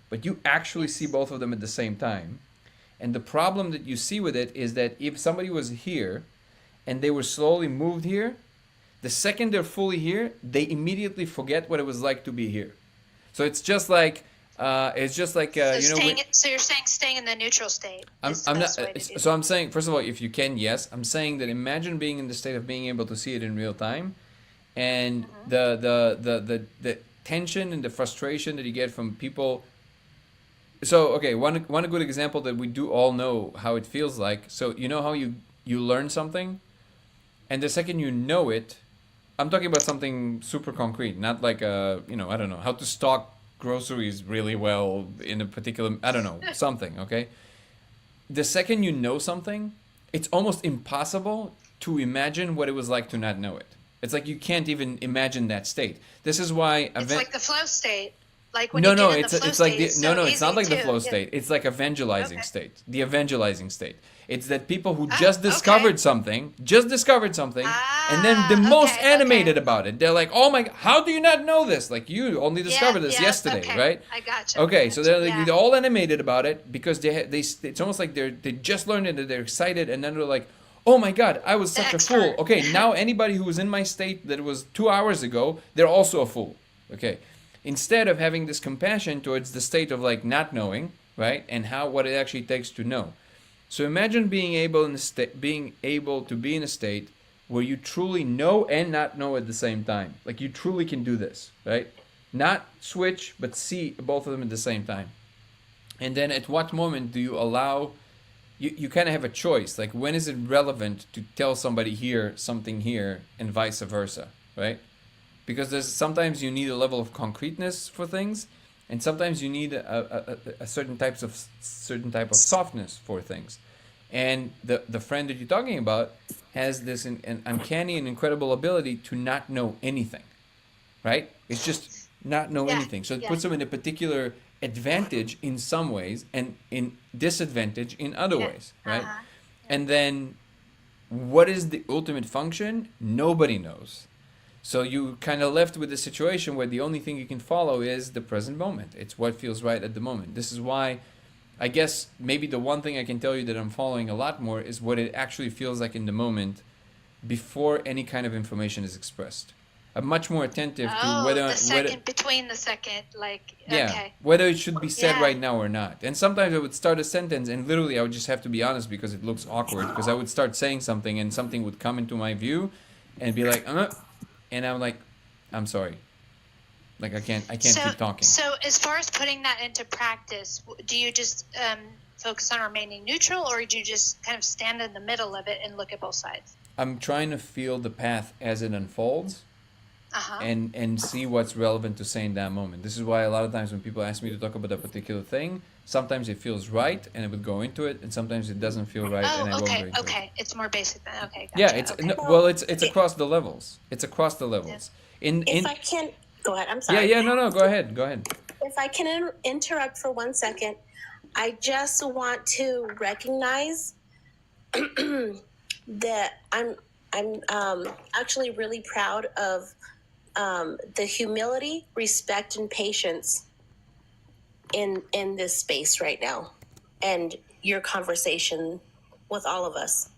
but you actually see both of them at the same time. And the problem that you see with it is that if somebody was here and they were slowly moved here, the second they're fully here, they immediately forget what it was like to be here. So it's just like so you're saying staying in the neutral state. I'm not. So I'm saying, first of all, if you can, yes. I'm saying that imagine being in the state of being able to see it in real time, and the tension and the frustration that you get from people. So okay, one good example that we do all know how it feels like. So you know how you learn something, and the second you know it, I'm talking about something super concrete, not like I don't know, how to stock groceries really well in a particular, I don't know, something, okay? The second you know something, it's almost impossible to imagine what it was like to not know it. It's like you can't even imagine that state. This is why it's like the flow state. Like when no, you no, get in it's the flow it's like state, the, no, no, it's not like the flow Yeah. state. It's like evangelizing state. The evangelizing state. It's that people who just discovered something, and then the most animated about it. They're like, "Oh my! How do you not know this? Like you only discovered this yesterday, right?" I gotcha. Okay, so they're all animated about it because they it's almost like they just learned it and they're excited, and then they're like, "Oh my God, I was such a fool." Okay, now anybody who was in my state that was 2 hours ago, they're also a fool. Okay, instead of having this compassion towards the state of like not knowing, right, and what it actually takes to know. So imagine being able to be in a state where you truly know and not know at the same time. Like you truly can do this, right? Not switch, but see both of them at the same time. And then at what moment do you allow, you kind of have a choice. Like when is it relevant to tell somebody here something here and vice versa, right? Because sometimes you need a level of concreteness for things, and sometimes you need a certain type of softness for things. And the friend that you're talking about has this an uncanny and incredible ability to not know anything, right? It's just not know anything. So it puts them in a particular advantage in some ways and in disadvantage in other ways, right? And then what is the ultimate function? Nobody knows. So you kind of left with a situation where the only thing you can follow is the present moment. It's what feels right at the moment. This is why I guess maybe the one thing I can tell you that I'm following a lot more is what it actually feels like in the moment, before any kind of information is expressed. I'm much more attentive to Oh, whether the second between the second, like yeah, okay. whether it should be said Yeah. right now or not. And sometimes I would start a sentence and literally I would just have to be honest because it looks awkward because I would start saying something and something would come into my view and be like, and I'm like, I'm sorry. Like I can't keep talking. So as far as putting that into practice, do you just focus on remaining neutral, or do you just kind of stand in the middle of it and look at both sides? I'm trying to feel the path as it unfolds. And see what's relevant to say in that moment. This is why a lot of times when people ask me to talk about a particular thing, sometimes it feels right and I would go into it, and sometimes it doesn't feel right and I won't go into it. Okay. It's more basic than okay. Gotcha. Yeah, it's okay. no, well, it's across the levels. It's across the levels. If I can go ahead, I'm sorry. Yeah, no, go ahead. If I can interrupt for 1 second, I just want to recognize that I'm actually really proud of the humility, respect, and patience in this space right now, and your conversation with all of us.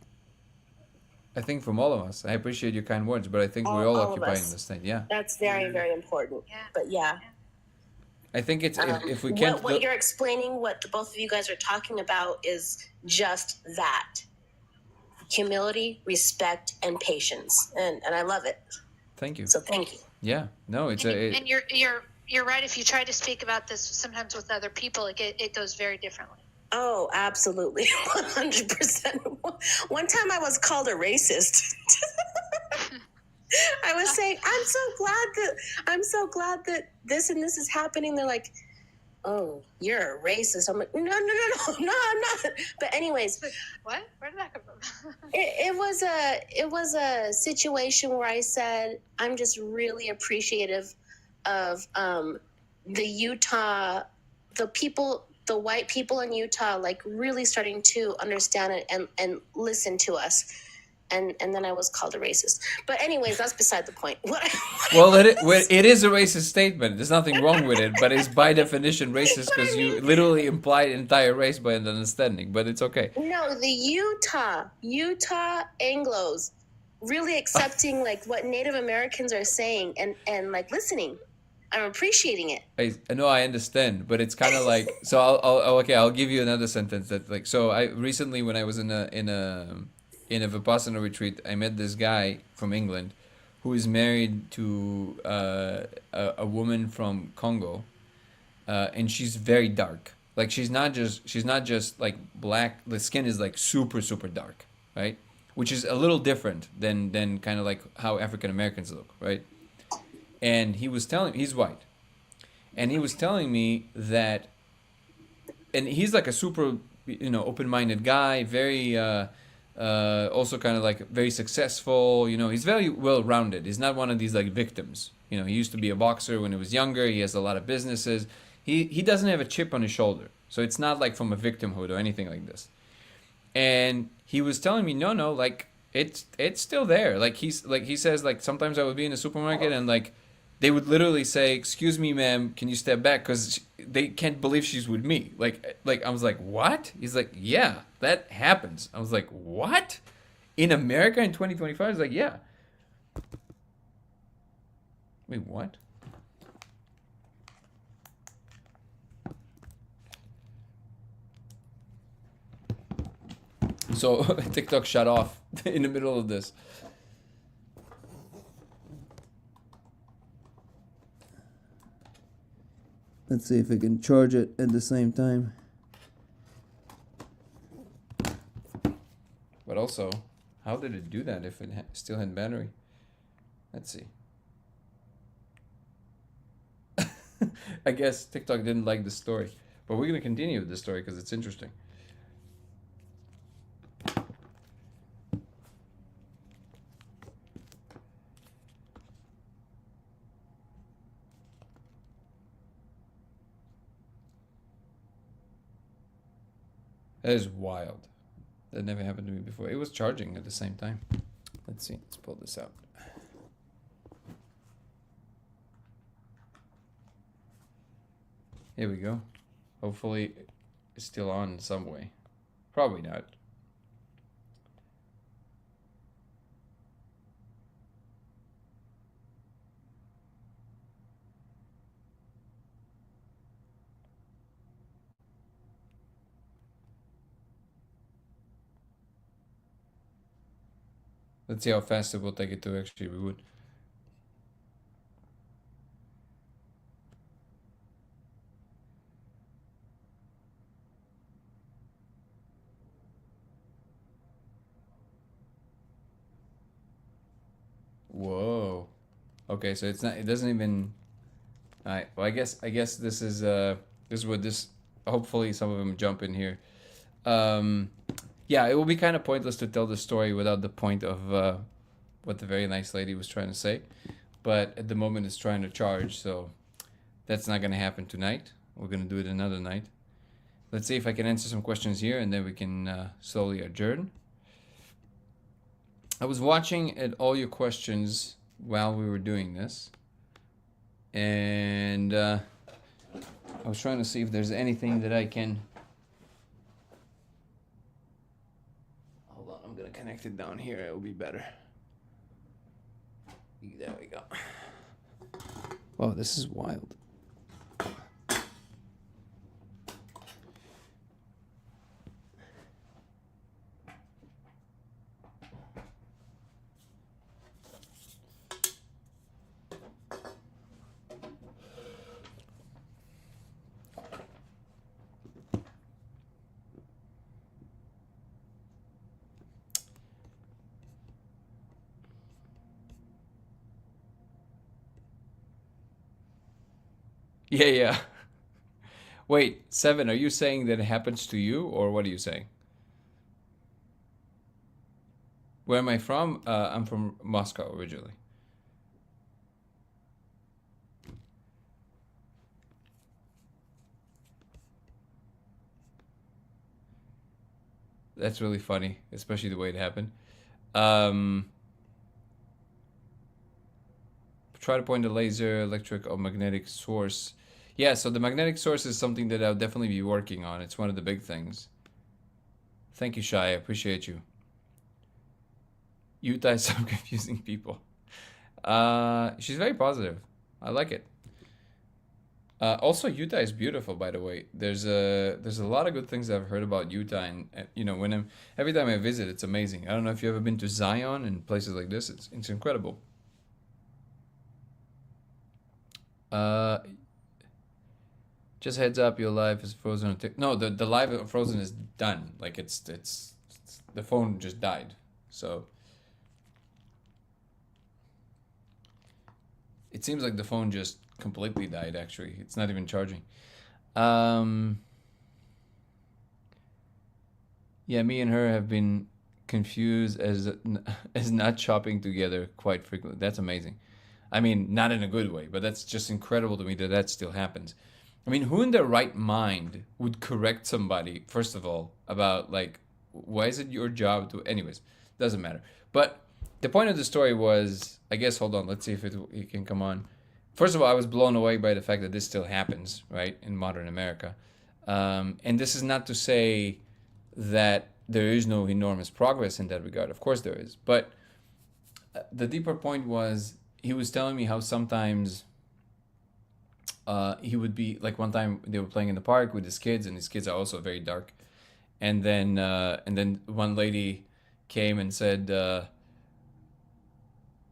I think from all of us. I appreciate your kind words, but I think we're all occupying this thing. Yeah. That's very, very important. Yeah. But yeah. I think it's if we can't. What you're explaining, what both of you guys are talking about, is just that: humility, respect, and patience, and I love it. Thank you. So thank you. Yeah. No, it's and you're right. If you try to speak about this sometimes with other people, it goes very differently. Oh, absolutely, 100%. One time I was called a racist. I was saying, I'm so glad that this and this is happening. They're like, oh, you're a racist. I'm like, no, I'm not. But anyways, what? Where did that come from? it was a situation where I said, I'm just really appreciative of the Utah, the white people in Utah, like really starting to understand it and listen to us. And then I was called a racist. But anyways, that's beside the point. Well, it is a racist statement. There's nothing wrong with it, but it's by definition racist because you literally implied entire race by an understanding. But it's okay. No, the Utah Anglos really accepting like what Native Americans are saying and like listening. I'm appreciating it. I know, I understand, but it's kind of like so. I'll give you another sentence that like so. I recently when I was in a Vipassana retreat, I met this guy from England who is married to a woman from Congo, and she's very dark. Like she's not just like black. The skin is like super dark, right? Which is a little different than kind of like how African Americans look, right? And he's white, and he was telling me that, and he's like a super open-minded guy, very also kind of like very successful. He's very well-rounded. He's not one of these like victims. He used to be a boxer when he was younger. He has a lot of businesses. He doesn't have a chip on his shoulder, so it's not like from a victimhood or anything like this. And he was telling me, no, like it's still there. Like he says, like sometimes I would be in a supermarket and like they would literally say, "Excuse me, ma'am, can you step back?" Because they can't believe she's with me. Like I was like, "What?" He's like, "Yeah, that happens." I was like, "What?" In America in 2025? He's like, "Yeah." Wait, what? So TikTok shut off in the middle of this. Let's see if I can charge it at the same time. But also, how did it do that if it still had battery? Let's see. I guess TikTok didn't like the story. But we're going to continue with the story because it's interesting. That is wild. That never happened to me before. It was charging at the same time. Let's see. Let's pull this out. Here we go. Hopefully it's still on in some way. Probably not. Let's see how fast it will take it to actually reboot. Whoa. Okay, so it's not. It doesn't even. All right. Well, I guess this is what this. Hopefully, some of them jump in here. Yeah, it will be kind of pointless to tell the story without the point of what the very nice lady was trying to say. But at the moment, it's trying to charge, so that's not gonna happen tonight. We're gonna do it another night. Let's see if I can answer some questions here, and then we can slowly adjourn. I was watching at all your questions while we were doing this, and I was trying to see if there's anything that I can. Hold on, I'm gonna connect it down here. It will be better. There we go. Wow, this is wild. Yeah, yeah. Wait, Seven, are you saying that it happens to you, or what are you saying? Where am I from? I'm from Moscow originally. That's really funny, especially the way it happened. Um, Try to point a laser, electric, or magnetic source. Yeah, so the magnetic source is something that I'll definitely be working on. It's one of the big things. Thank you, Shai. I appreciate you. Utah is some confusing people. She's very positive. I like it. Also, Utah is beautiful, by the way. There's a lot of good things I've heard about Utah, and you know, every time I visit, it's amazing. I don't know if you've ever been to Zion and places like this. It's incredible. Uh, just heads up, your live is frozen. No, the live of Frozen is done. Like it's the phone just died. So it seems like the phone just completely died. Actually, it's not even charging. Yeah, me and her have been confused as not shopping together quite frequently. That's amazing. I mean, not in a good way, but that's just incredible to me that that still happens. I mean, who in their right mind would correct somebody, first of all, about like, why is it your job to, anyways, doesn't matter. But the point of the story was, I guess, hold on, let's see if it can come on. First of all, I was blown away by the fact that this still happens, right, in modern America. And this is not to say that there is no enormous progress in that regard. Of course there is. But the deeper point was he was telling me how sometimes he would be like one time they were playing in the park with his kids, and his kids are also very dark. And then one lady came and said,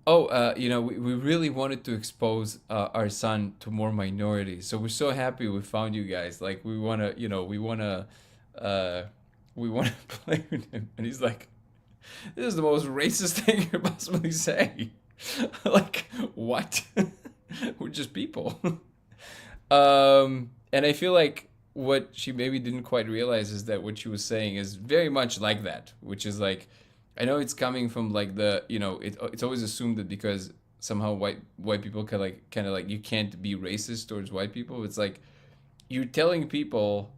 "Oh, you know, we really wanted to expose our son to more minorities, so we're so happy we found you guys. Like, we wanna, you know, uh, we wanna play with him." And he's like, "This is the most racist thing you could possibly say." Like, what? We're just people. And I feel like what she maybe didn't quite realize is that what she was saying is very much like that, which is like, I know it's coming from like the, you know, it's always assumed that because somehow white people kind of like you can't be racist towards white people. It's like you're telling people,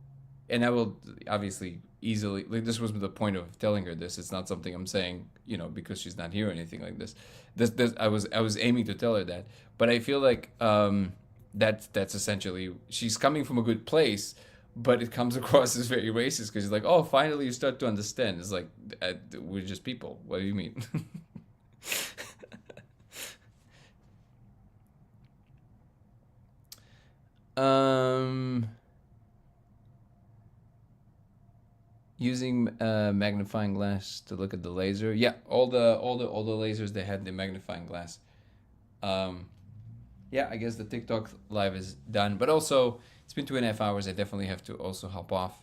and I will obviously easily, like, this was the point of telling her this. It's not something I'm saying, you know, because she's not here or anything like this. This I was aiming to tell her that, but I feel like that's essentially, she's coming from a good place, but it comes across as very racist because you're like, oh, finally you start to understand. It's like, we're just people. What do you mean? um Using magnifying glass to look at the laser. Yeah, all the lasers, they had the magnifying glass. Yeah, I guess the TikTok live is done, but also it's been 2.5 hours. I definitely have to also hop off.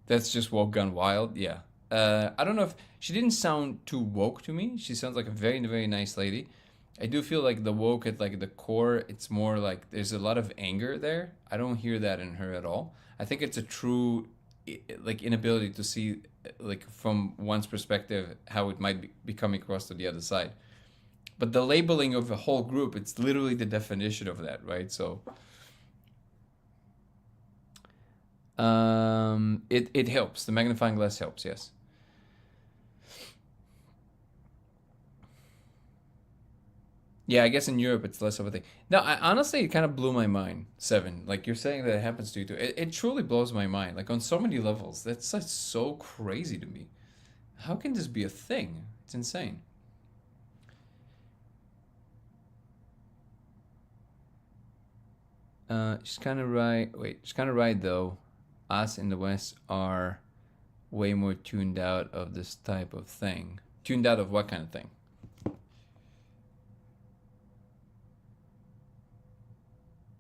That's just woke gone wild. Yeah. I don't know if she didn't sound too woke to me. She sounds like a very, very nice lady. I do feel like the woke at like the core, it's more like there's a lot of anger there. I don't hear that in her at all. I think it's a true like inability to see like from one's perspective how it might be coming across to the other side. But the labeling of a whole group, it's literally the definition of that, right? So it helps. The magnifying glass helps, yes. Yeah, I guess in Europe it's less of a thing. No, honestly, it kind of blew my mind, Seven. Like you're saying that it happens to you too. It truly blows my mind. Like on so many levels. That's so crazy to me. How can this be a thing? It's insane. She's kind of right. Wait, she's kind of right though. Us in the West are way more tuned out of this type of thing. Tuned out of what kind of thing?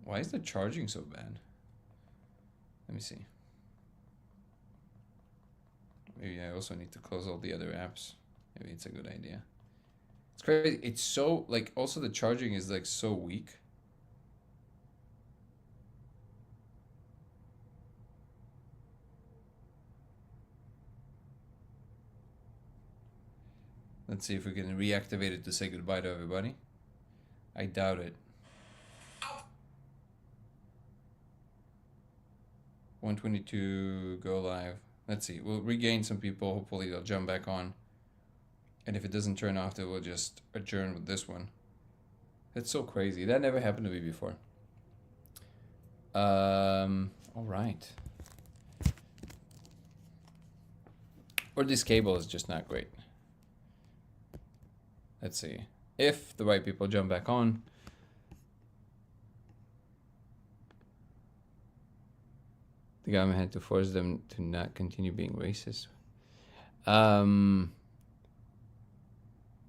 Why is the charging so bad? Let me see. Maybe I also need to close all the other apps. Maybe it's a good idea. It's crazy. It's so, like, also the charging is, like, so weak. Let's see if we can reactivate it to say goodbye to everybody. I doubt it. 122 go live. Let's see. We'll regain some people. Hopefully they'll jump back on. And if it doesn't turn off, then we'll just adjourn with this one. That's so crazy. That never happened to me before. All right. Or this cable is just not great. Let's see. If the right people jump back on. The government had to force them to not continue being racist.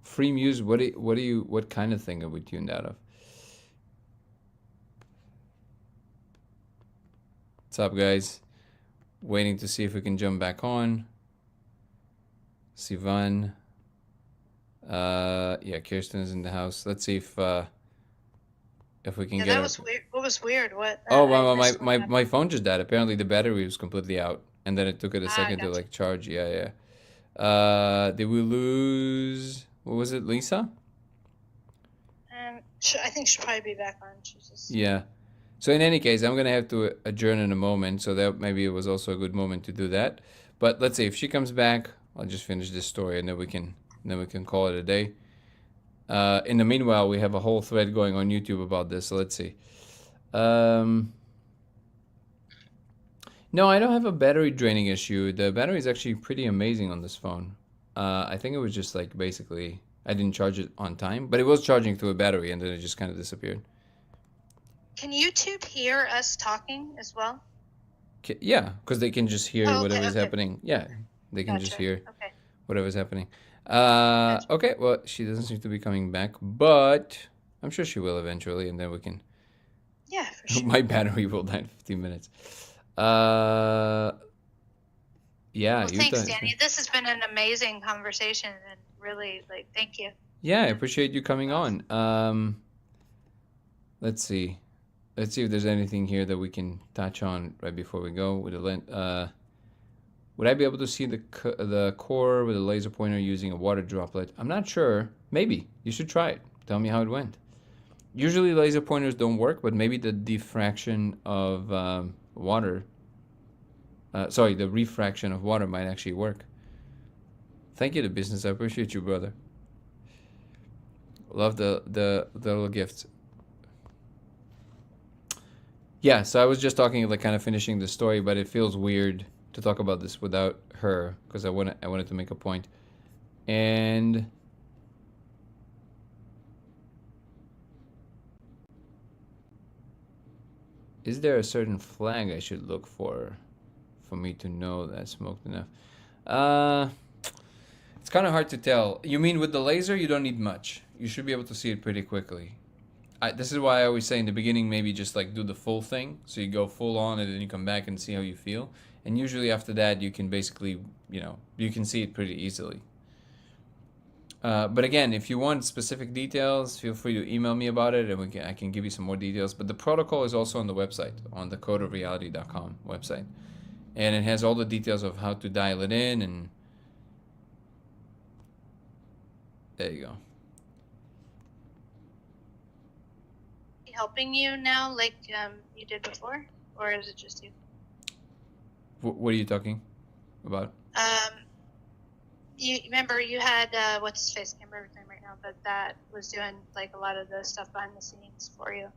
Free music. What kind of thing are we tuned out of? What's up, guys? Waiting to see if we can jump back on. Sivan. Yeah, Kirsten is in the house. Let's see if we can get. That was weird. What was weird? What? Oh, my phone just died. Apparently the battery was completely out, and then it took it a second to like charge. Yeah. Did we lose? What was it, Lisa? I think she'll probably be back on. Yeah. So in any case, I'm gonna have to adjourn in a moment. So that maybe it was also a good moment to do that. But let's see if she comes back. I'll just finish this story, and then we can call it a day. In the meanwhile, we have a whole thread going on YouTube about this. So let's see. No, I don't have a battery draining issue. The battery is actually pretty amazing on this phone. I think it was just like basically I didn't charge it on time, but it was charging through a battery and then it just kind of disappeared. Can YouTube hear us talking as well? Yeah, because they can just hear whatever's happening. Yeah, they can just hear whatever's happening. Okay, well, she doesn't seem to be coming back, but I'm sure she will eventually, and then we can... Yeah, for sure. My battery will die in 15 minutes. Yeah. Well, thanks, Danny. This has been an amazing conversation, and really, thank you. Yeah, I appreciate you coming on. Let's see. Let's see if there's anything here that we can touch on right before we go with the lens. Would I be able to see the core with a laser pointer using a water droplet? I'm not sure. Maybe. You should try it. Tell me how it went. Usually laser pointers don't work, but maybe the diffraction of water... the refraction of water might actually work. Thank you, the business. I appreciate you, brother. Love the little gifts. Yeah, so I was just talking, kind of finishing the story, but it feels weird to talk about this without her because I wanted to make a point. And is there a certain flag I should look for for me to know that I smoked enough. Uh, it's kind of hard to tell. You mean with the laser, you don't need much. You should be able to see it pretty quickly. This is why I always say in the beginning, maybe just like do the full thing. So you go full on and then you come back and see how you feel. And usually after that, you can basically, you can see it pretty easily. But again, if you want specific details, feel free to email me about it, and I can give you some more details. But the protocol is also on the website, on the codeofreality.com website, and it has all the details of how to dial it in. And there you go. Helping you now, like you did before, or is it just you? What are you talking about? You remember you had what's his face? I can't remember his name right now, but that was doing like a lot of the stuff behind the scenes for you.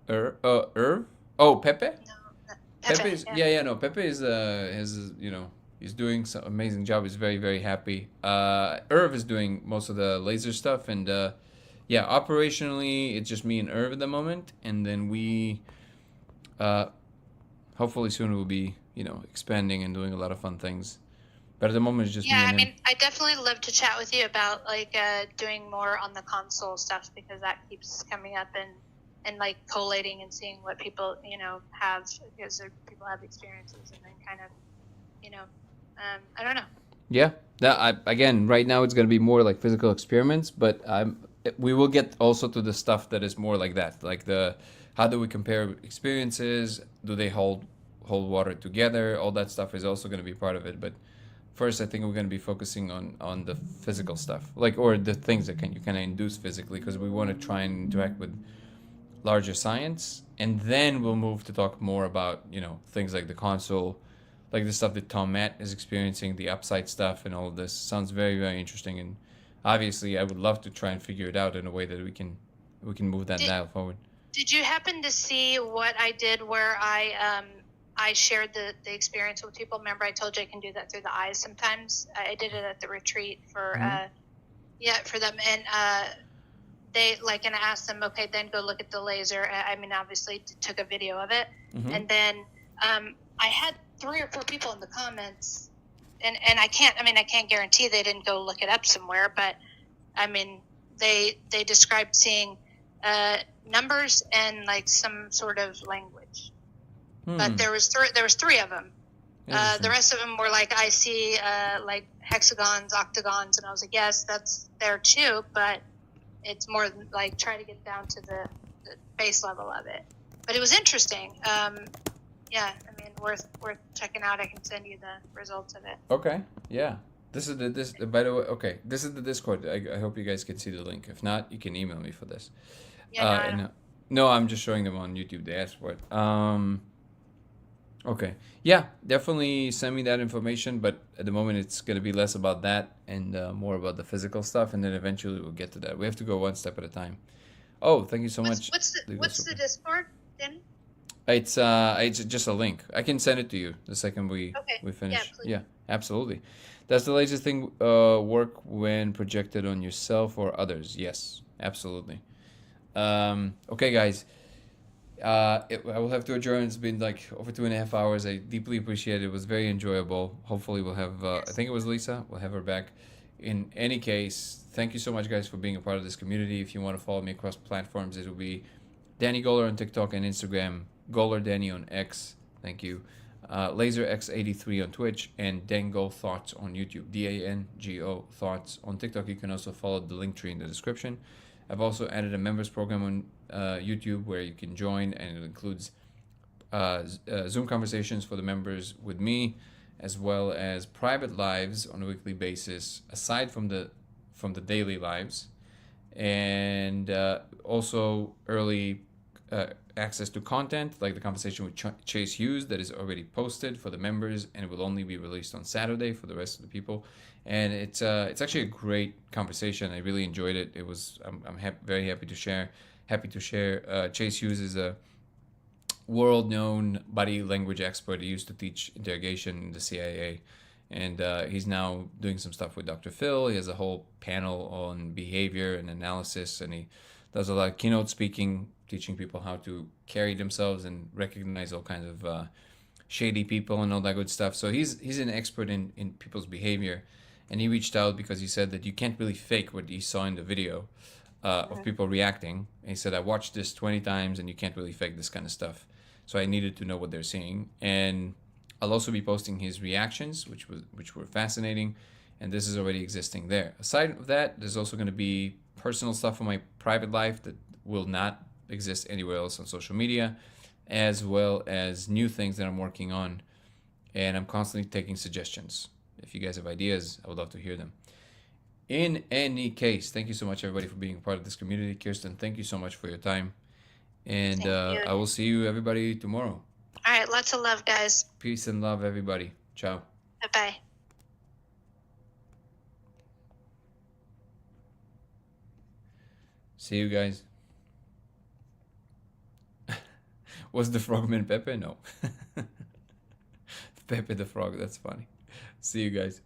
Irv? Oh, Pepe? No, Pepe is, no, Pepe is he's doing some amazing job. He's very, very happy. Irv is doing most of the laser stuff, and operationally it's just me and Irv at the moment, and then we hopefully soon we'll be expanding and doing a lot of fun things. But at the moment, it's just me and him. I definitely love to chat with you about like doing more on the console stuff, because that keeps coming up, and like collating and seeing what people have, because people have experiences, and then kind of I don't know. Yeah, again, right now it's going to be more like physical experiments, but we will get also to the stuff that is more like that, like how do we compare experiences? Do they hold water together? All that stuff is also going to be part of it, but. First, I think we're going to be focusing on the physical stuff, or the things that you kind of induce physically, because we want to try and interact with larger science, and then we'll move to talk more about things like the console, like the stuff that Tom Matt is experiencing, the upside stuff, and all of this. Sounds very, very interesting, and obviously, I would love to try and figure it out in a way that we can move that dial forward. Did you happen to see what I did where I shared the experience with people? Remember, I told you I can do that through the eyes sometimes. I did it at the retreat for for them, and they and I asked them, okay, then go look at the laser. I mean, obviously took a video of it, and then I had 3 or 4 people in the comments, and I can't guarantee they didn't go look it up somewhere, but I mean, they described seeing numbers and like some sort of language. But there was 3 of them. The rest of them were like, I see like hexagons, octagons, and I was like, yes, that's there too, but it's more like try to get down to the base level of it. But it was interesting. Worth checking out. I can send you the results of it. Okay. Yeah. This is by the way. Okay, this is the Discord. I hope you guys can see the link. If not, you can email me for this. Yeah. No, I'm just showing them on YouTube. They asked for it. Okay. Yeah, definitely send me that information, but at the moment it's going to be less about that and more about the physical stuff, and then eventually we'll get to that. We have to go one step at a time. Oh, thank you so much. What's the Discord, Danny? It's just a link. I can send it to you the second we finish. Yeah, please. Yeah, absolutely. Does the laser thing work when projected on yourself or others? Yes, absolutely. Okay, guys. I will have to adjourn. It's been like over 2.5 hours. I deeply appreciate it. It was very enjoyable. Hopefully we'll have, I think it was Lisa. We'll have her back. In any case, thank you so much, guys, for being a part of this community. If you want to follow me across platforms, it will be Danny Goller on TikTok and Instagram, Goller Danny on X. Thank you. LaserX83 on Twitch, and Dango Thoughts on YouTube. DANGO Thoughts on TikTok. You can also follow the link tree in the description. I've also added a members program on YouTube where you can join, and it includes Zoom conversations for the members with me, as well as private lives on a weekly basis, aside from the daily lives, and also early access to content like the conversation with Chase Hughes that is already posted for the members, and it will only be released on Saturday for the rest of the people. And it's actually a great conversation. I really enjoyed it. I'm very happy to share. Chase Hughes is a world-known body language expert. He used to teach interrogation in the CIA, and he's now doing some stuff with Dr. Phil. He has a whole panel on behavior and analysis, and he does a lot of keynote speaking, teaching people how to carry themselves and recognize all kinds of shady people and all that good stuff. So he's an expert in people's behavior, and he reached out because he said that you can't really fake what he saw in the video of people reacting. And he said, I watched this 20 times and you can't really fake this kind of stuff. So I needed to know what they're seeing. And I'll also be posting his reactions, which were fascinating, and this is already existing there. Aside of that, there's also going to be personal stuff from my private life that will not exist anywhere else on social media, as well as new things that I'm working on, and I'm constantly taking suggestions. If you guys have ideas, I would love to hear them. In any case, thank you so much, everybody, for being a part of this community. Kirsten, thank you so much for your time. And I will see you, everybody, tomorrow. All right, lots of love, guys. Peace and love, everybody. Ciao. Bye-bye. See you guys. Was the frogman Pepe? No. Pepe the frog, that's funny. See you guys.